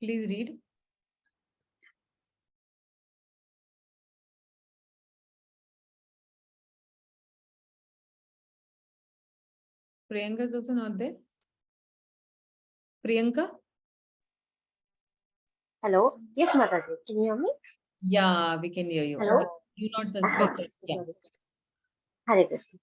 please read. Priyanka is also not there. Priyanka? Hello. Yes, Mataji. Can you hear me? Yeah, we can hear you. Hello? But do not suspect. Okay. Yeah. Sorry. Hare Krishna.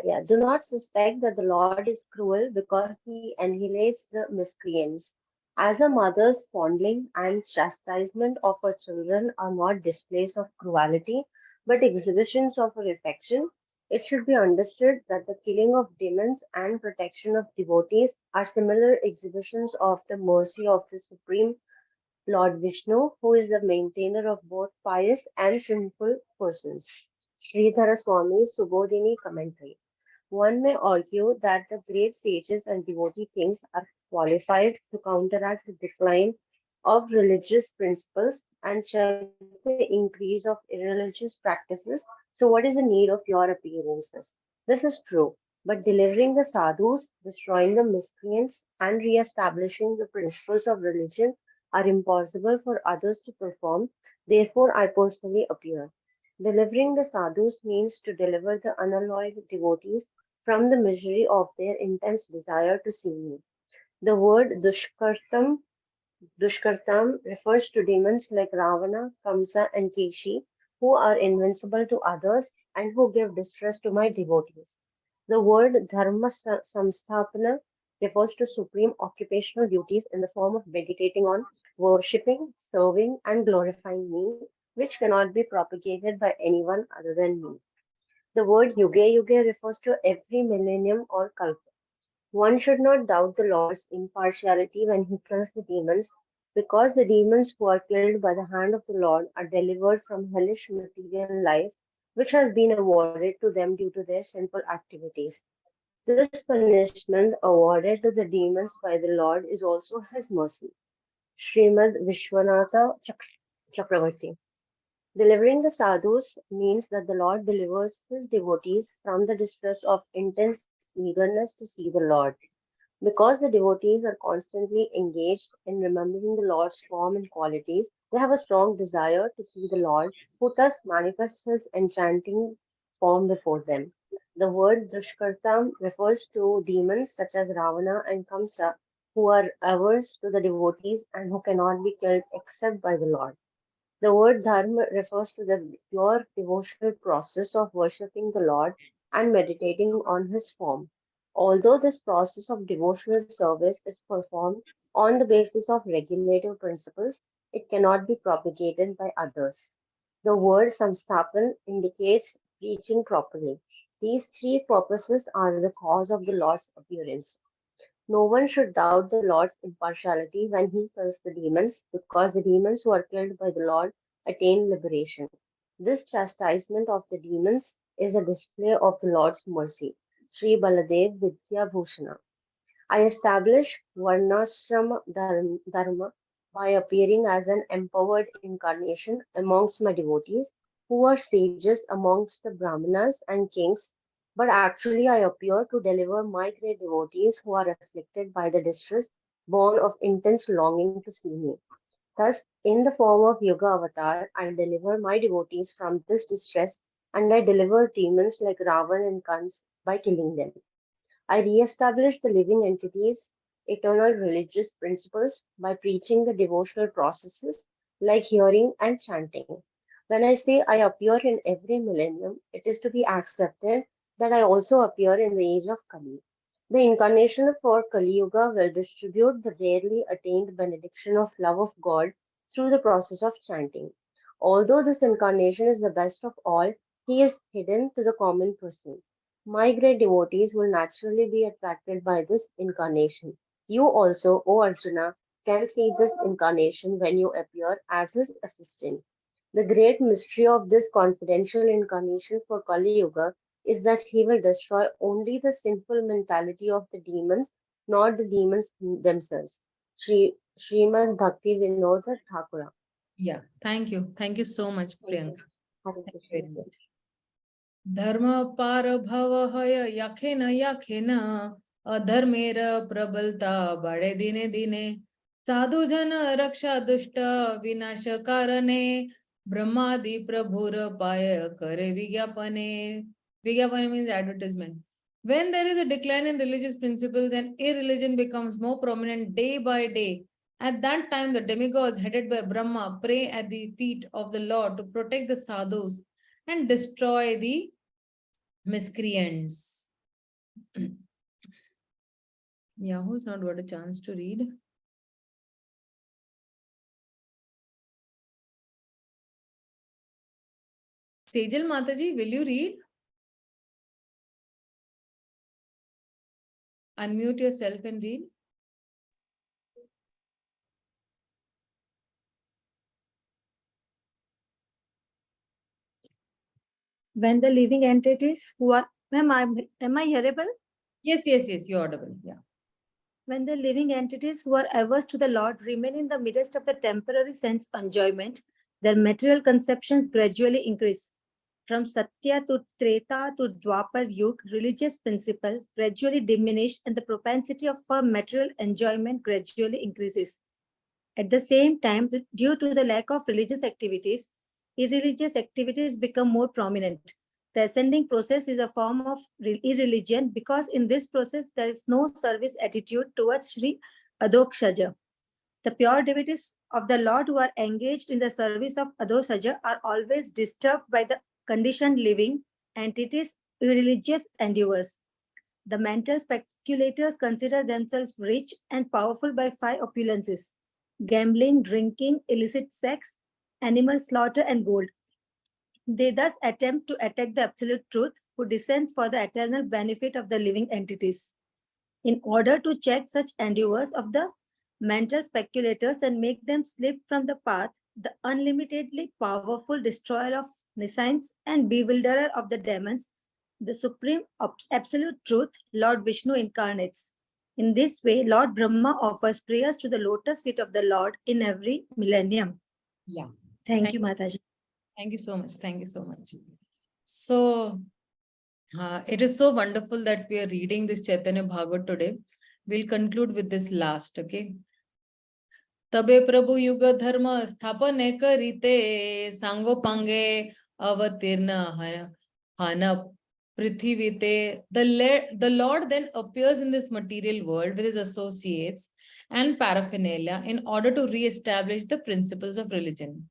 Yeah, do not suspect that the Lord is cruel because he annihilates the miscreants. As a mother's fondling and chastisement of her children are not displays of cruelty, but exhibitions of her affection, it should be understood that the killing of demons and protection of devotees are similar exhibitions of the mercy of the Supreme Lord Vishnu, who is the maintainer of both pious and sinful persons. Sridhara Swami's Subodhini commentary. One may argue that the great sages and devotee kings are qualified to counteract the decline of religious principles and check the increase of irreligious practices. So, what is the need of your appearances? This is true, but delivering the sadhus, destroying the miscreants, and re establishing the principles of religion are impossible for others to perform. Therefore, I personally appear. Delivering the sadhus means to deliver the unalloyed devotees from the misery of their intense desire to see me. The word Dushkartam refers to demons like Ravana, Kamsa, and Keshi, who are invincible to others and who give distress to my devotees. The word Dharma Samsthapana refers to supreme occupational duties in the form of meditating on, worshipping, serving, and glorifying me, which cannot be propagated by anyone other than me. The word Yuge Yuge refers to every millennium or kalpa. One should not doubt the Lord's impartiality when he kills the demons, because the demons who are killed by the hand of the Lord are delivered from hellish material life, which has been awarded to them due to their sinful activities. This punishment awarded to the demons by the Lord is also his mercy. Srimad Vishwanatha Chakravarti. Delivering the sadhus means that the Lord delivers his devotees from the distress of intense eagerness to see the Lord. Because the devotees are constantly engaged in remembering the Lord's form and qualities, they have a strong desire to see the Lord, who thus manifests his enchanting form before them. The word Dushkartam refers to demons such as Ravana and Kamsa, who are averse to the devotees and who cannot be killed except by the Lord. The word dharma refers to the pure devotional process of worshipping the Lord and meditating on his form. Although this process of devotional service is performed on the basis of regulative principles, it cannot be propagated by others. The word samsthapan indicates preaching properly. These three purposes are the cause of the Lord's appearance. No one should doubt the Lord's impartiality when he kills the demons, because the demons who are killed by the Lord attain liberation. This chastisement of the demons is a display of the Lord's mercy. Sri Baladev Vidya Bhushana. I establish Varnashrama Dharma by appearing as an empowered incarnation amongst my devotees, who are sages amongst the Brahmanas and kings, but actually I appear to deliver my great devotees who are afflicted by the distress born of intense longing to see me. Thus, in the form of Yoga Avatar, I deliver my devotees from this distress, and I deliver demons like Ravan and Kans by killing them. I re-establish the living entities' eternal religious principles by preaching the devotional processes like hearing and chanting. When I say I appear in every millennium, it is to be accepted that I also appear in the age of Kali. The incarnation for Kali Yuga will distribute the rarely attained benediction of love of God through the process of chanting. Although this incarnation is the best of all, he is hidden to the common person. My great devotees will naturally be attracted by this incarnation. You also, O Arjuna, can see this incarnation when you appear as his assistant. The great mystery of this confidential incarnation for Kali Yuga is that he will destroy only the sinful mentality of the demons, not the demons themselves. Srimad Bhakti Vinoda Thakura. Yeah, thank you. Thank you so much, Thank you. Priyanka. Hare Thank you Krishna. very much. Dharma para bhavahaya yakhena yakhena adharmera prabalta bade dine dine sadhu jana raksha dushta vinasha karane brahmadi prabhura paya kare vigyapane. Vigyapane means advertisement. When there is a decline in religious principles and irreligion becomes more prominent day by day, at that time the demigods headed by Brahma pray at the feet of the Lord to protect the sadhus and destroy the miscreants. Yeah, who's not got a chance to read? Sejal Mataji, will you read? Unmute yourself and read. When the living entities who are, am I hearable? Yes, you're audible. Yeah. When the living entities who are averse to the Lord remain in the midst of the temporary sense enjoyment, their material conceptions gradually increase. From Satya to Treta to Dwapar Yuga, religious principle gradually diminish and the propensity for material enjoyment gradually increases. At the same time, due to the lack of religious activities, irreligious activities become more prominent. The ascending process is a form of irreligion because in this process there is no service attitude towards Sri Adokshaja. The pure devotees of the Lord who are engaged in the service of Adokshaja are always disturbed by the conditioned living entities, irreligious endeavors. The mental speculators consider themselves rich and powerful by five opulences: gambling, drinking, illicit sex, animal slaughter, and gold. They thus attempt to attack the absolute truth, who descends for the eternal benefit of the living entities. In order to check such endeavors of the mental speculators and make them slip from the path, the unlimitedly powerful destroyer of nescience and bewilderer of the demons, the supreme absolute truth, Lord Vishnu incarnates. In this way, Lord Brahma offers prayers to the lotus feet of the Lord in every millennium. Yeah. Thank you, Mataji. Thank you so much. Thank you so much. So, it is so wonderful that we are reading this Chaitanya Bhagavat today. We'll conclude with this last, okay? Tabe Prabhu Yuga Dharma Sthapane Karite Sango Pange Avatirna Hana Prithivite. The Lord then appears in this material world with his associates and paraphernalia in order to re-establish the principles of religion.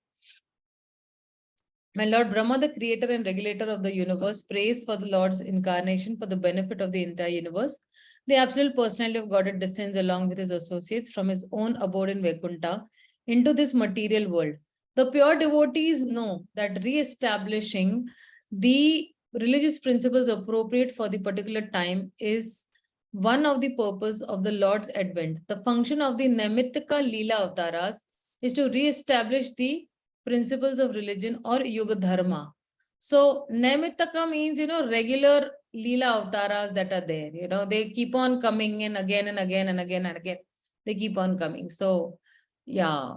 My Lord Brahma, the creator and regulator of the universe, prays for the Lord's incarnation for the benefit of the entire universe. The absolute personality of Godhead descends along with his associates from his own abode in Vaikuntha into this material world. The pure devotees know that re-establishing the religious principles appropriate for the particular time is one of the purpose of the Lord's advent. The function of the Naimittika Leela Avtaras is to re-establish the principles of religion or Yuga Dharma. So Naimitaka means, regular Leela Avtaras that are there. They keep on coming in again and again and again and again. They keep on coming. So, yeah.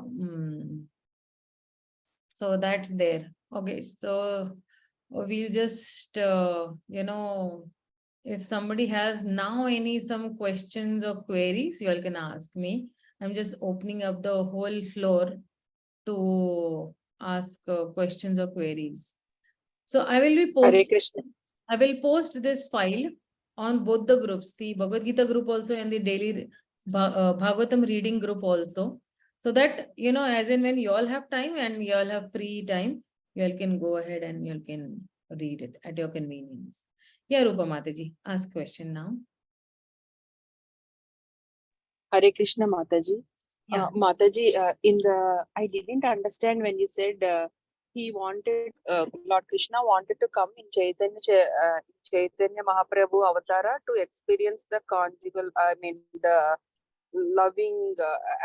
So that's there. Okay. So we'll just, if somebody has now some questions or queries, you all can ask me. I'm just opening up the whole floor to ask questions or queries. So I will be Hare Krishna. I will post this file on both the groups, the Bhagavad Gita group also and the daily Bhagavatam reading group also. So that, as in when you all have time and you all have free time, you all can go ahead and you all can read it at your convenience. Yeah, Rupa Mataji, ask question now. Hare Krishna Mataji. Yeah. Mataji, I didn't understand when you said he wanted, Lord Krishna wanted to come in Chaitanya Mahaprabhu Avatara to experience the conjugal, the loving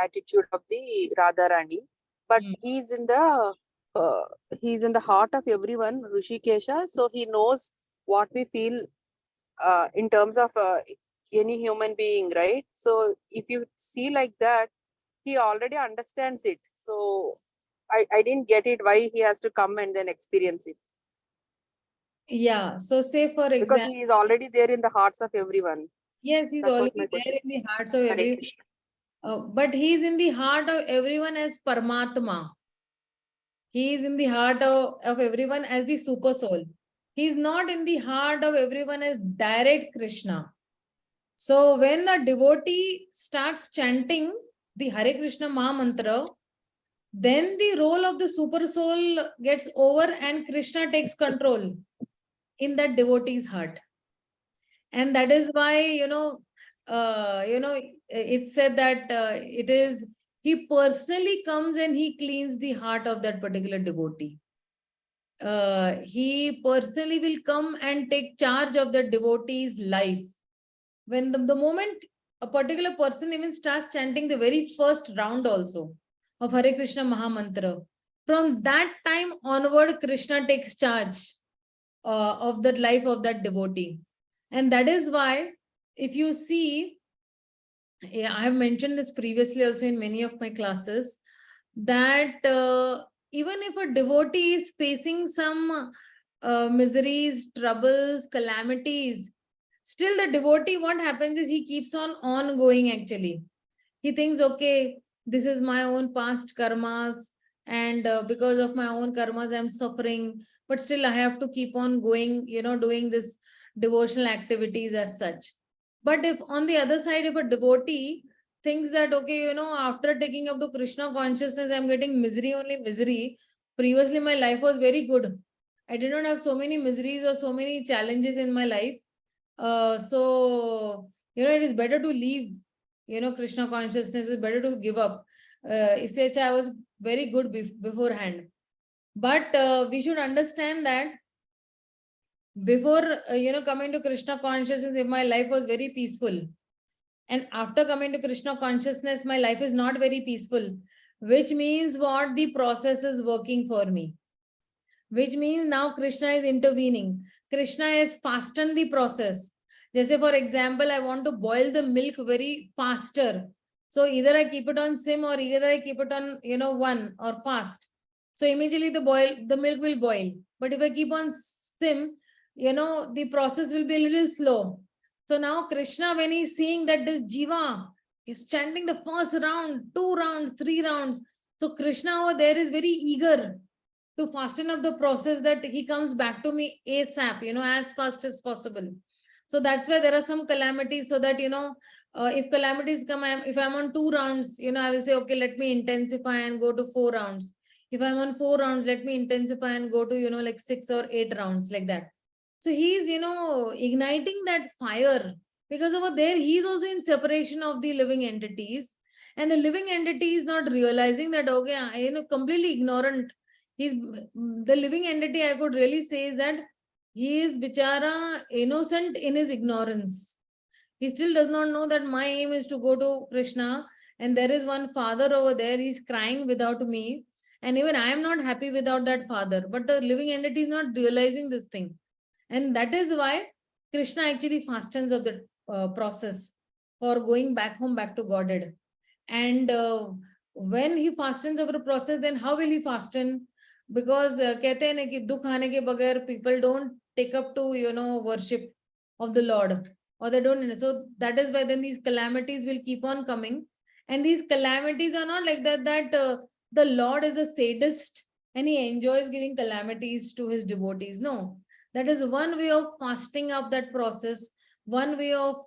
attitude of the Radharani. But he's in the heart of everyone, Rishikesha. So he knows what we feel in terms of any human being, right? So if you see like that, he already understands it. So I didn't get it why he has to come and then experience it. Yeah. So say for example, because he is already there in the hearts of everyone. Yes, he's That was already my there question. in the hearts of Hare everyone. Krishna. But he's in the heart of everyone as Paramatma. He is in the heart of everyone as the super soul. He is not in the heart of everyone as direct Krishna. So when the devotee starts chanting the Hare Krishna Maha Mantra, then the role of the super soul gets over and Krishna takes control in that devotee's heart. And that is why, it's said that he personally comes and he cleans the heart of that particular devotee. He personally will come and take charge of the devotee's life. When the moment a particular person even starts chanting the very first round also of Hare Krishna Maha Mantra, from that time onward, Krishna takes charge of the life of that devotee. And that is why, if you see, I have mentioned this previously also in many of my classes, that even if a devotee is facing some miseries, troubles, calamities, still the devotee, what happens is he keeps on going actually. He thinks, okay, this is my own past karmas, and because of my own karmas, I'm suffering, but still I have to keep on going, doing this devotional activities as such. But if on the other side, if a devotee thinks that, okay, after taking up to Krishna consciousness, I'm getting misery, only misery. Previously, my life was very good. I did not have so many miseries or so many challenges in my life. So, it is better to leave, Krishna consciousness is better to give up. I was very good beforehand. But we should understand that before, coming to Krishna consciousness, if my life was very peaceful, and after coming to Krishna consciousness, my life is not very peaceful, which means what? The process is working for me. Which means now Krishna is intervening. Krishna has fastened the process. Just say, for example, I want to boil the milk very faster. So either I keep it on sim or either I keep it on, 1 or fast. So immediately the milk will boil. But if I keep on sim, the process will be a little slow. So now Krishna, when he's seeing that this Jiva is chanting the first round, 2 rounds, 3 rounds. So Krishna over there is very eager to fasten up the process that he comes back to me ASAP, as fast as possible. So that's why there are some calamities, so that, if calamities come, if I'm on 2 rounds, I will say, okay, let me intensify and go to 4 rounds. If I'm on 4 rounds, let me intensify and go to, like 6 or 8 rounds, like that. So he's, igniting that fire, because over there, he's also in separation of the living entities. And the living entity is not realizing that, okay, completely ignorant. He's the living entity, I could really say, is that he is bichara innocent in his ignorance. He still does not know that my aim is to go to Krishna, and there is one father over there, he's crying without me, and even I am not happy without that father. But the living entity is not realizing this thing. And that is why Krishna actually fastens of the process for going back home, back to Godhead. And when he fastens over the process, then how will he fasten? Because कहते हैं ना कि दुख आने के बगैर people don't take up to worship of the Lord, or they don't. So that is why then these calamities will keep on coming, and these calamities are not like that the Lord is a sadist and he enjoys giving calamities to his devotees. No, that is one way of fasting up that process, one way of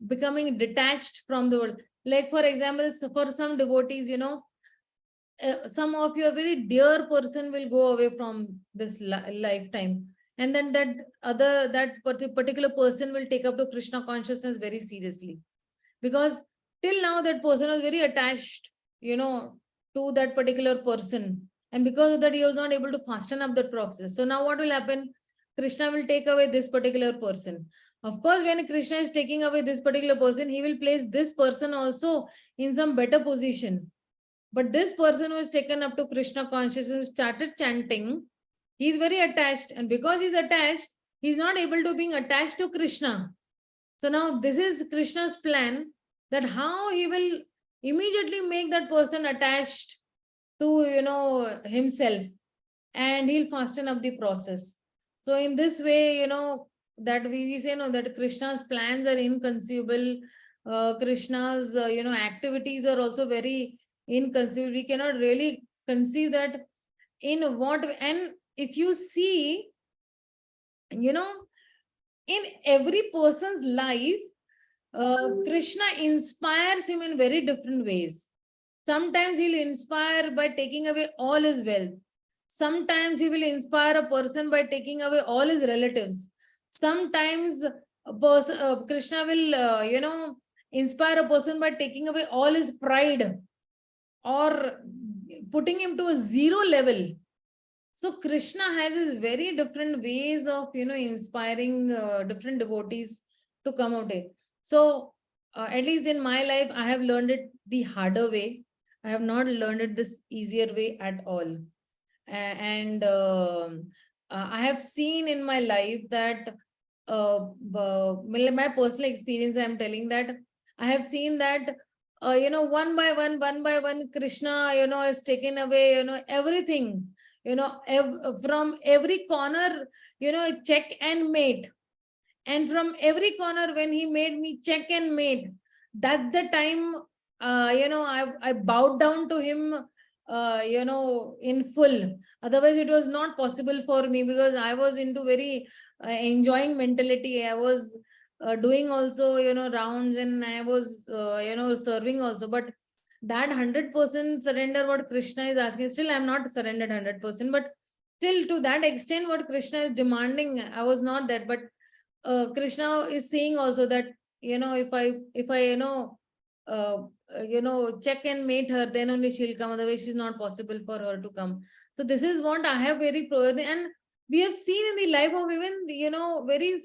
becoming detached from the world. Like for example, for some devotees, some of your very dear person will go away from this lifetime, and then that particular person will take up to Krishna consciousness very seriously, because till now that person was very attached to that particular person, and because of that he was not able to fasten up that process. So now what will happen? Krishna will take away this particular person. Of course, when Krishna is taking away this particular person, he will place this person also in some better position. But this person who is taken up to Krishna consciousness started chanting, he's very attached, and because he's attached, he's not able to being attached to Krishna. So now this is Krishna's plan, that how he will immediately make that person attached to himself, and he'll fasten up the process. So in this way, that we say that Krishna's plans are inconceivable. Krishna's activities are also very inconceivable. We cannot really conceive that in what. And if you see, in every person's life, Krishna inspires him in very different ways. Sometimes he'll inspire by taking away all his wealth. Sometimes he will inspire a person by taking away all his relatives. Sometimes Krishna will, inspire a person by taking away all his pride, or putting him to a 0 level. So Krishna has his very different ways of, inspiring different devotees to come out here. So at least in my life, I have learned it the harder way. I have not learned it this easier way at all. And I have seen in my life that my personal experience, I'm telling that I have seen that one by one, Krishna has taken away everything, from every corner, check and mate. And from every corner, when he made me check and mate, that's the time I bowed down to him in full. Otherwise it was not possible for me, because I was into very enjoying mentality. I was doing also rounds, and I was serving also. But that 100% surrender what Krishna is asking, still I'm not surrendered 100%, but still to that extent what Krishna is demanding, I was not that. But Krishna is saying also that if I check and mate her, then only she'll come. Otherwise she's not possible for her to come. So this is what I have very and we have seen in the life of even very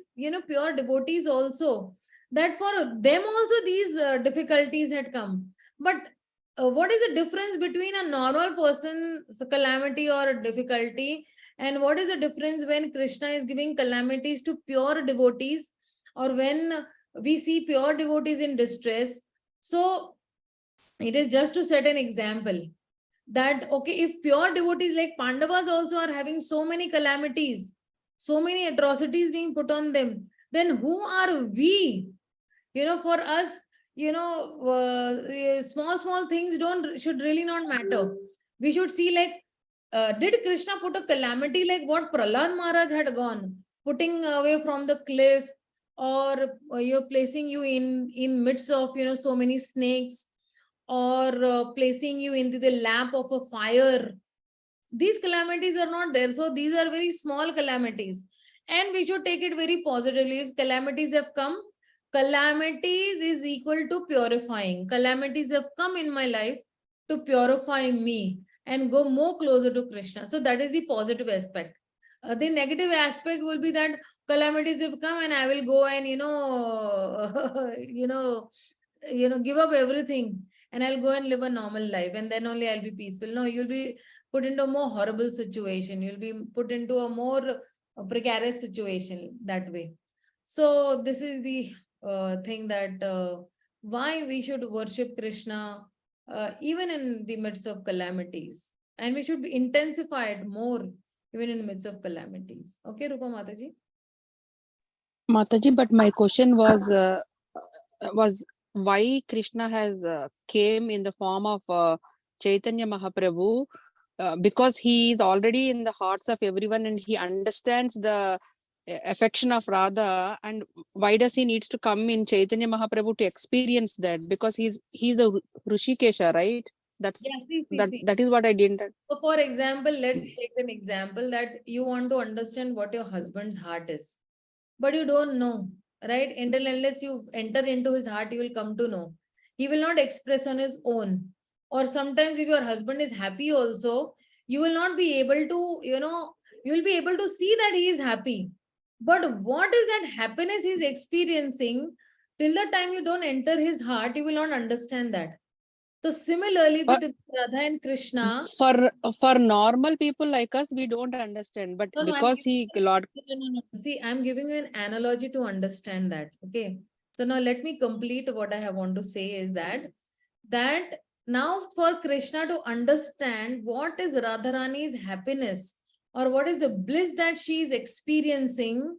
pure devotees also, that for them also these difficulties had come. But what is the difference between a normal person's calamity or a difficulty, and what is the difference when Krishna is giving calamities to pure devotees, or when we see pure devotees in distress? So it is just to set an example that, okay, if pure devotees like Pandavas also are having so many calamities, so many atrocities being put on them, then who are we? For us, small things should really not matter. We should see, like, did Krishna put a calamity like what Prahlad Maharaj had gone, putting away from the cliff, or you're placing you in midst of so many snakes, or placing you into the lap of a fire? These calamities are not there. So these are very small calamities, and we should take it very positively. If calamities have come, calamities is equal to purifying. Calamities have come in my life to purify me and go more closer to Krishna. So that is the positive aspect. The negative aspect will be that calamities have come and I will go and give up everything, and I'll go and live a normal life, and then only I'll be peaceful. No, you'll be put into a more horrible situation. You'll be put into a more precarious situation that way. So this is the thing that why we should worship Krishna even in the midst of calamities, and we should be intensified more even in the midst of calamities. Okay, Rupa Mataji? Mataji, but my question was why Krishna has came in the form of Chaitanya Mahaprabhu, because he is already in the hearts of everyone and he understands the affection of Radha, and why does he needs to come in Chaitanya Mahaprabhu to experience that? Because he's a Rishikesha, right? That's Yeah, see. that is what I didn't. So for example, let's take an example that you want to understand what your husband's heart is, but you don't know, right? Until unless you enter into his heart, you will come to know. He will not express on his own. Or sometimes if your husband is happy also, you will not be able to, you will be able to see that he is happy. But what is that happiness he's experiencing? Till the time you don't enter his heart, you will not understand that. So similarly with Radha and Krishna. For normal people like us, we don't understand, but No, because Lord. no. See, I'm giving you an analogy to understand that. Okay. So now let me complete what I have want to say is that now for Krishna to understand what is Radharani's happiness or what is the bliss that she is experiencing,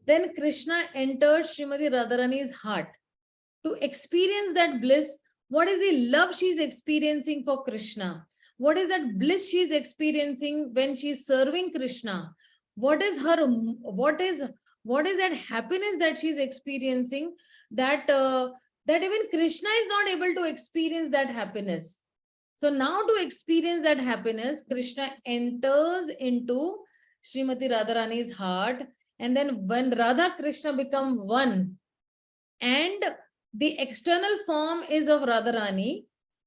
then Krishna entered Srimati Radharani's heart. To experience that bliss, what is the love she's experiencing for Krishna? What is that bliss she's experiencing when she's serving Krishna? What is that happiness that she's experiencing that even Krishna is not able to experience that happiness? So now to experience that happiness, Krishna enters into Srimati Radharani's heart, and then when Radha Krishna become one, and the external form is of Radharani,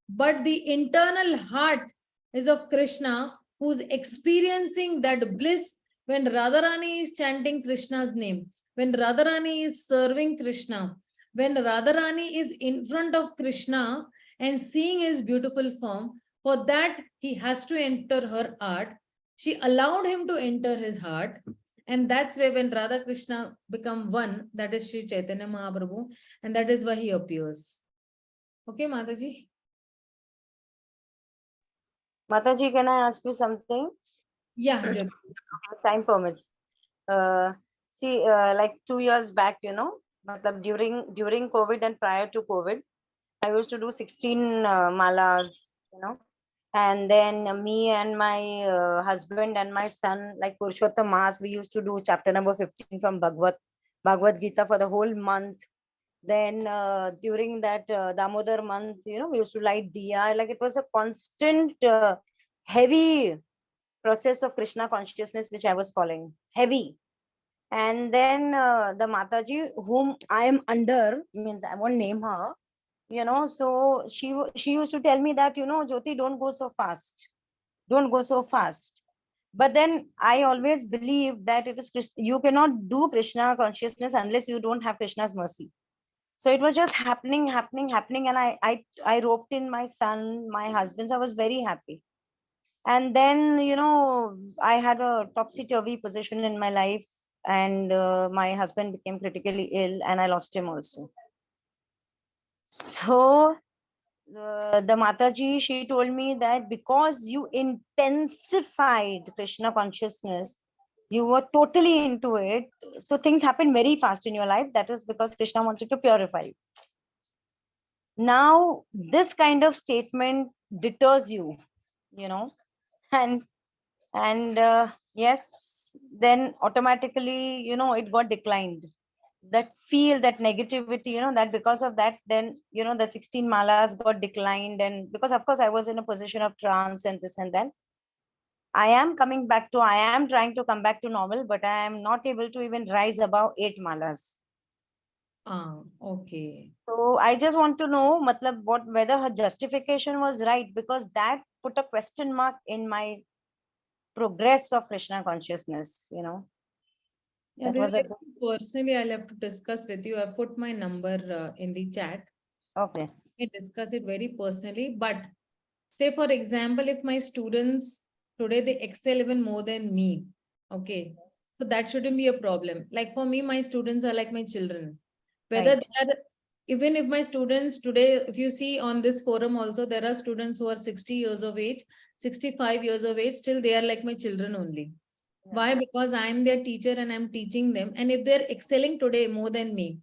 but the internal heart is of Krishna, who's experiencing that bliss when Radharani is chanting Krishna's name, when Radharani is serving Krishna, when Radharani is in front of Krishna and seeing his beautiful form. For that, he has to enter her heart. She allowed him to enter his heart. And that's why when Radha Krishna become one, that is Sri Chaitanya Mahaprabhu, and that is why he appears. Okay, Mataji? Mataji, can I ask you something? Yeah, Jyoti. Time permits. See, like 2 years back, during COVID and prior to COVID, I used to do 16 malas, and then me and my husband and my son, like Purushottam Mass, we used to do chapter number 15 from Bhagavad Gita for the whole month. Then during that Damodar month, we used to light diya. Like it was a constant heavy process of Krishna consciousness which I was following, heavy. And then the Mataji whom I am under, means I won't name her, so she used to tell me that, Jyoti, don't go so fast. But then I always believe that it is you cannot do Krishna consciousness unless you don't have Krishna's mercy. So it was just happening, and I roped in my son, my husband. So I was very happy. And then, I had a topsy-turvy position in my life, and my husband became critically ill and I lost him also. So the Mataji, she told me that because you intensified Krishna consciousness, you were totally into it. So things happened very fast in your life. That is because Krishna wanted to purify you. Now, this kind of statement deters you, you know, and yes, then automatically, it got declined. That that negativity, that because of that, then, the 16 malas got declined. And because, of course, I was in a position of trance and this and that. I am trying to come back to normal, but I am not able to even rise above 8 malas. Okay. So I just want to know, whether her justification was right, because that put a question mark in my progress of Krishna consciousness, Yeah, That this was is a personally, I'll have to discuss with you. I put my number in the chat. okay. We discuss it very personally. But say, for example, if my students today they excel even more than me, okay, so that shouldn't be a problem. Like for me, my students are like my children. Whether Right. they are, even if my students today, if you see on this forum also, there are students who are 60 years of age, 65 years of age, still they are like my children only. Why? Because I'm their teacher and I'm teaching them. And if they're excelling today more than me,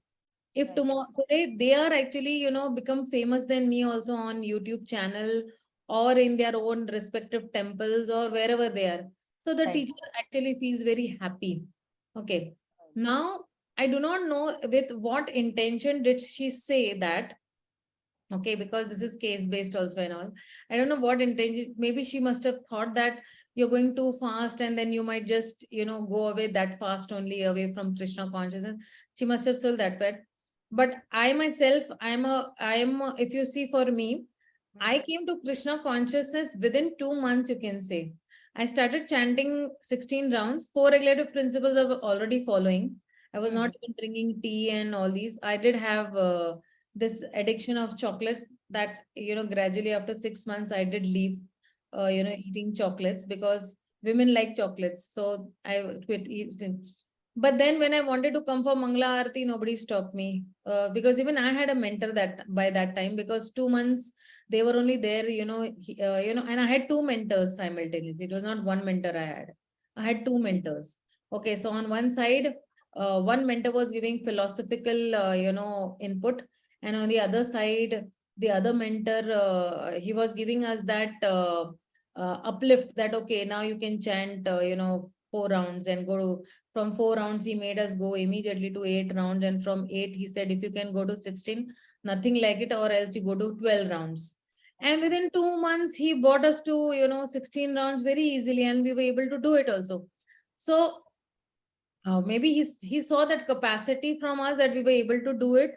if Right. tomorrow today they are actually, become famous than me also on YouTube channel or in their own respective temples or wherever they are. So the Right. teacher actually feels very happy. Okay. Now, I do not know with what intention did she say that. Okay, because this is case based also and all. I don't know what intention. Maybe she must have thought that you're going too fast and then you might just, go away that fast only away from Krishna consciousness. She must have sold that bit. But I myself, if you see for me, I came to Krishna consciousness within 2 months, you can say. I started chanting 16 rounds, 4 regulative principles of already following. I was not even drinking tea and all these. I did have this addiction of chocolates that, gradually after 6 months, I did leave, eating chocolates because women like chocolates. So I quit eating. But then when I wanted to come for Mangala Aarti, nobody stopped me. Because even I had a mentor that by that time, because 2 months they were only there, and I had two mentors simultaneously. It was not one mentor I had. I had two mentors. Okay, so on one side, one mentor was giving philosophical, input, and on the other side, the other mentor, he was giving us that uplift that, okay, now you can chant, 4 rounds and go to, from 4 rounds, he made us go immediately to 8 rounds. And from 8, he said, if you can go to 16, nothing like it, or else you go to 12 rounds. And within 2 months, he brought us to, 16 rounds very easily, and we were able to do it also. So maybe he saw that capacity from us that we were able to do it.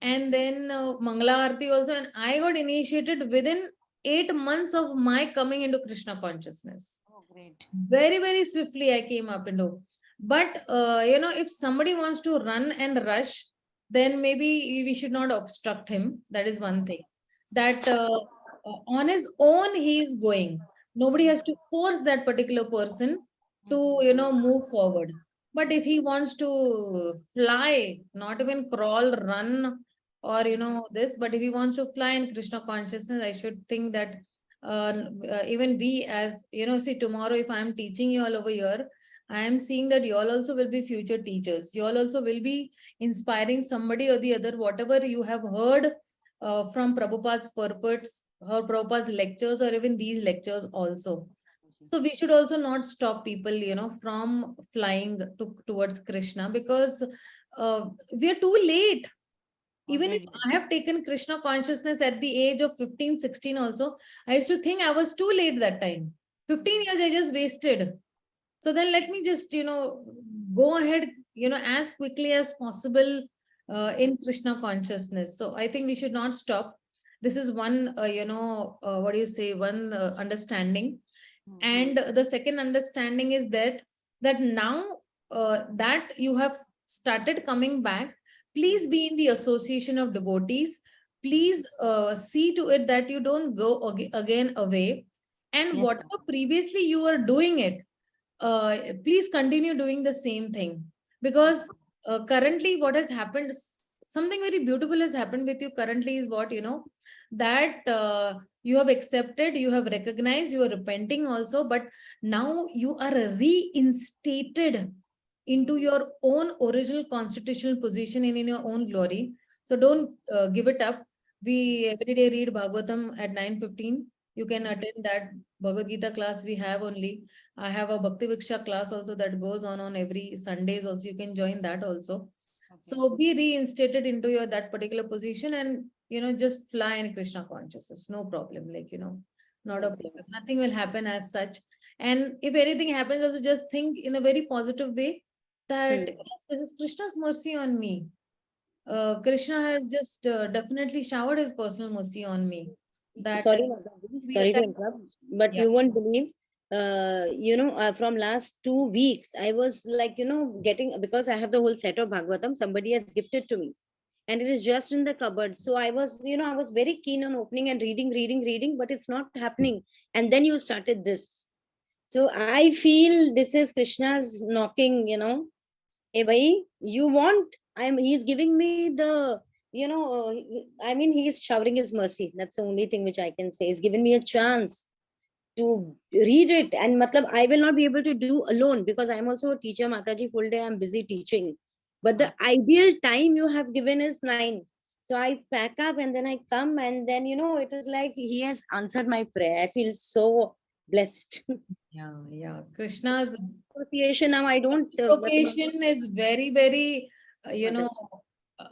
And then Mangala Aarti also, and I got initiated within 8 months of my coming into Krishna consciousness. Oh, great. Very, very swiftly I came up into. But, if somebody wants to run and rush, then maybe we should not obstruct him. That is one thing. That on his own, he is going. Nobody has to force that particular person to, move forward. But if he wants to fly, not even crawl, run, or, this, but if he wants to fly in Krishna consciousness, I should think that even we as, see, tomorrow, if I'm teaching you all over here, I am seeing that you all also will be future teachers. You all also will be inspiring somebody or the other, whatever you have heard from Prabhupada's purports, or Prabhupada's lectures, or even these lectures also. So we should also not stop people, from flying towards Krishna, because we are too late. Even if I have taken Krishna consciousness at the age of 15, 16 also, I used to think I was too late that time. 15 years I just wasted. So then let me just, go ahead, as quickly as possible in Krishna consciousness. So I think we should not stop. This is one, what do you say, one understanding. And the second understanding is that now that you have started coming back, please be in the association of devotees. Please see to it that you don't go again away. And Yes, whatever previously you were doing it, please continue doing the same thing. Because currently what has happened, something very beautiful has happened with you currently is what, that you have accepted, you have recognized, you are repenting also, but now you are reinstated into your own original constitutional position and in your own glory. So don't give it up. We every day read Bhagavatam at 9:15. You can attend that Bhagavad Gita class we have only. I have a Bhakti Viksha class also that goes on every Sundays also. You can join that also. So be reinstated into your that particular position and just fly in Krishna consciousness. No problem. Not a problem. Nothing will happen as such. And if anything happens, also just think in a very positive way that yes, this is Krishna's mercy on me. Krishna has just definitely showered his personal mercy on me. That Sorry, Mataji, we sorry to attend- interrupt, but Yeah. you won't believe, from last 2 weeks, I was like, getting, because I have the whole set of Bhagavatam, somebody has gifted to me. And it is just in the cupboard. So I was, I was very keen on opening and reading, but it's not happening. And then you started this. So I feel this is Krishna's knocking, hey, bhai, you want, he's giving me the, he's showering his mercy. That's the only thing which I can say. He's given me a chance to read it. And I will not be able to do alone because I'm also a teacher, Mataji, full day I'm busy teaching. But the ideal time you have given is 9. So I pack up and then I come and then, it is like he has answered my prayer. I feel so blessed. Yeah. Krishna's Association now, I don't. vocation is very, very, Mataji.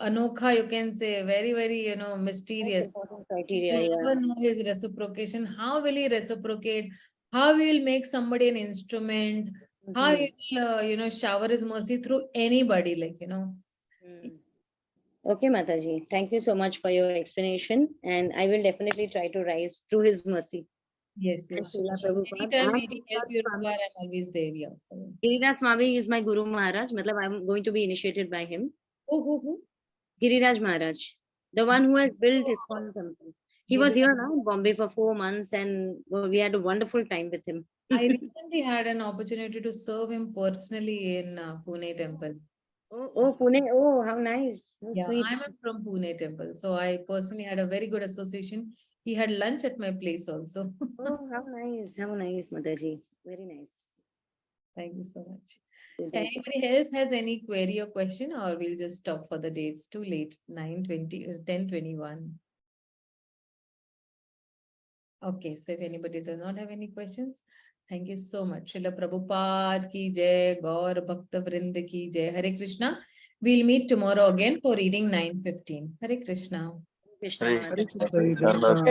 anokha, you can say, very, very, mysterious. Criteria, You yeah. never know his reciprocation. How will he reciprocate? How he will make somebody an instrument? How he will, shower his mercy through anybody, Okay, Mataji. Thank you so much for your explanation. And I will definitely try to rise through his mercy. Yes, And yes. Srila Sure. Prabhupada, Anytime and any help you Swami. require, I'm always there. Yeah. Giriraj Swami is my Guru Maharaj. I'm going to be initiated by him. Who? Giriraj Maharaj, the one who has built ISKCON temple. He was here now in Bombay for 4 months and we had a wonderful time with him. I recently had an opportunity to serve him personally in Pune temple. Oh, Pune. Oh, how nice. So Yeah, sweet. I'm from Pune temple. So I personally had a very good association. He had lunch at my place also. Oh, how nice. How nice, Mataji. Very nice. Thank you so much. Anybody else has any query or question, or we'll just stop for the day? It's too late. 9:20, 10:21. Okay, so if anybody does not have any questions, thank you so much. Srila Prabhupada ki jai, Gaur Bhakta Vrinda ki jai. Hare Krishna. We'll meet tomorrow again for reading 9:15. Hare Krishna. Krishna Hare Maharaj. Hare Krishna.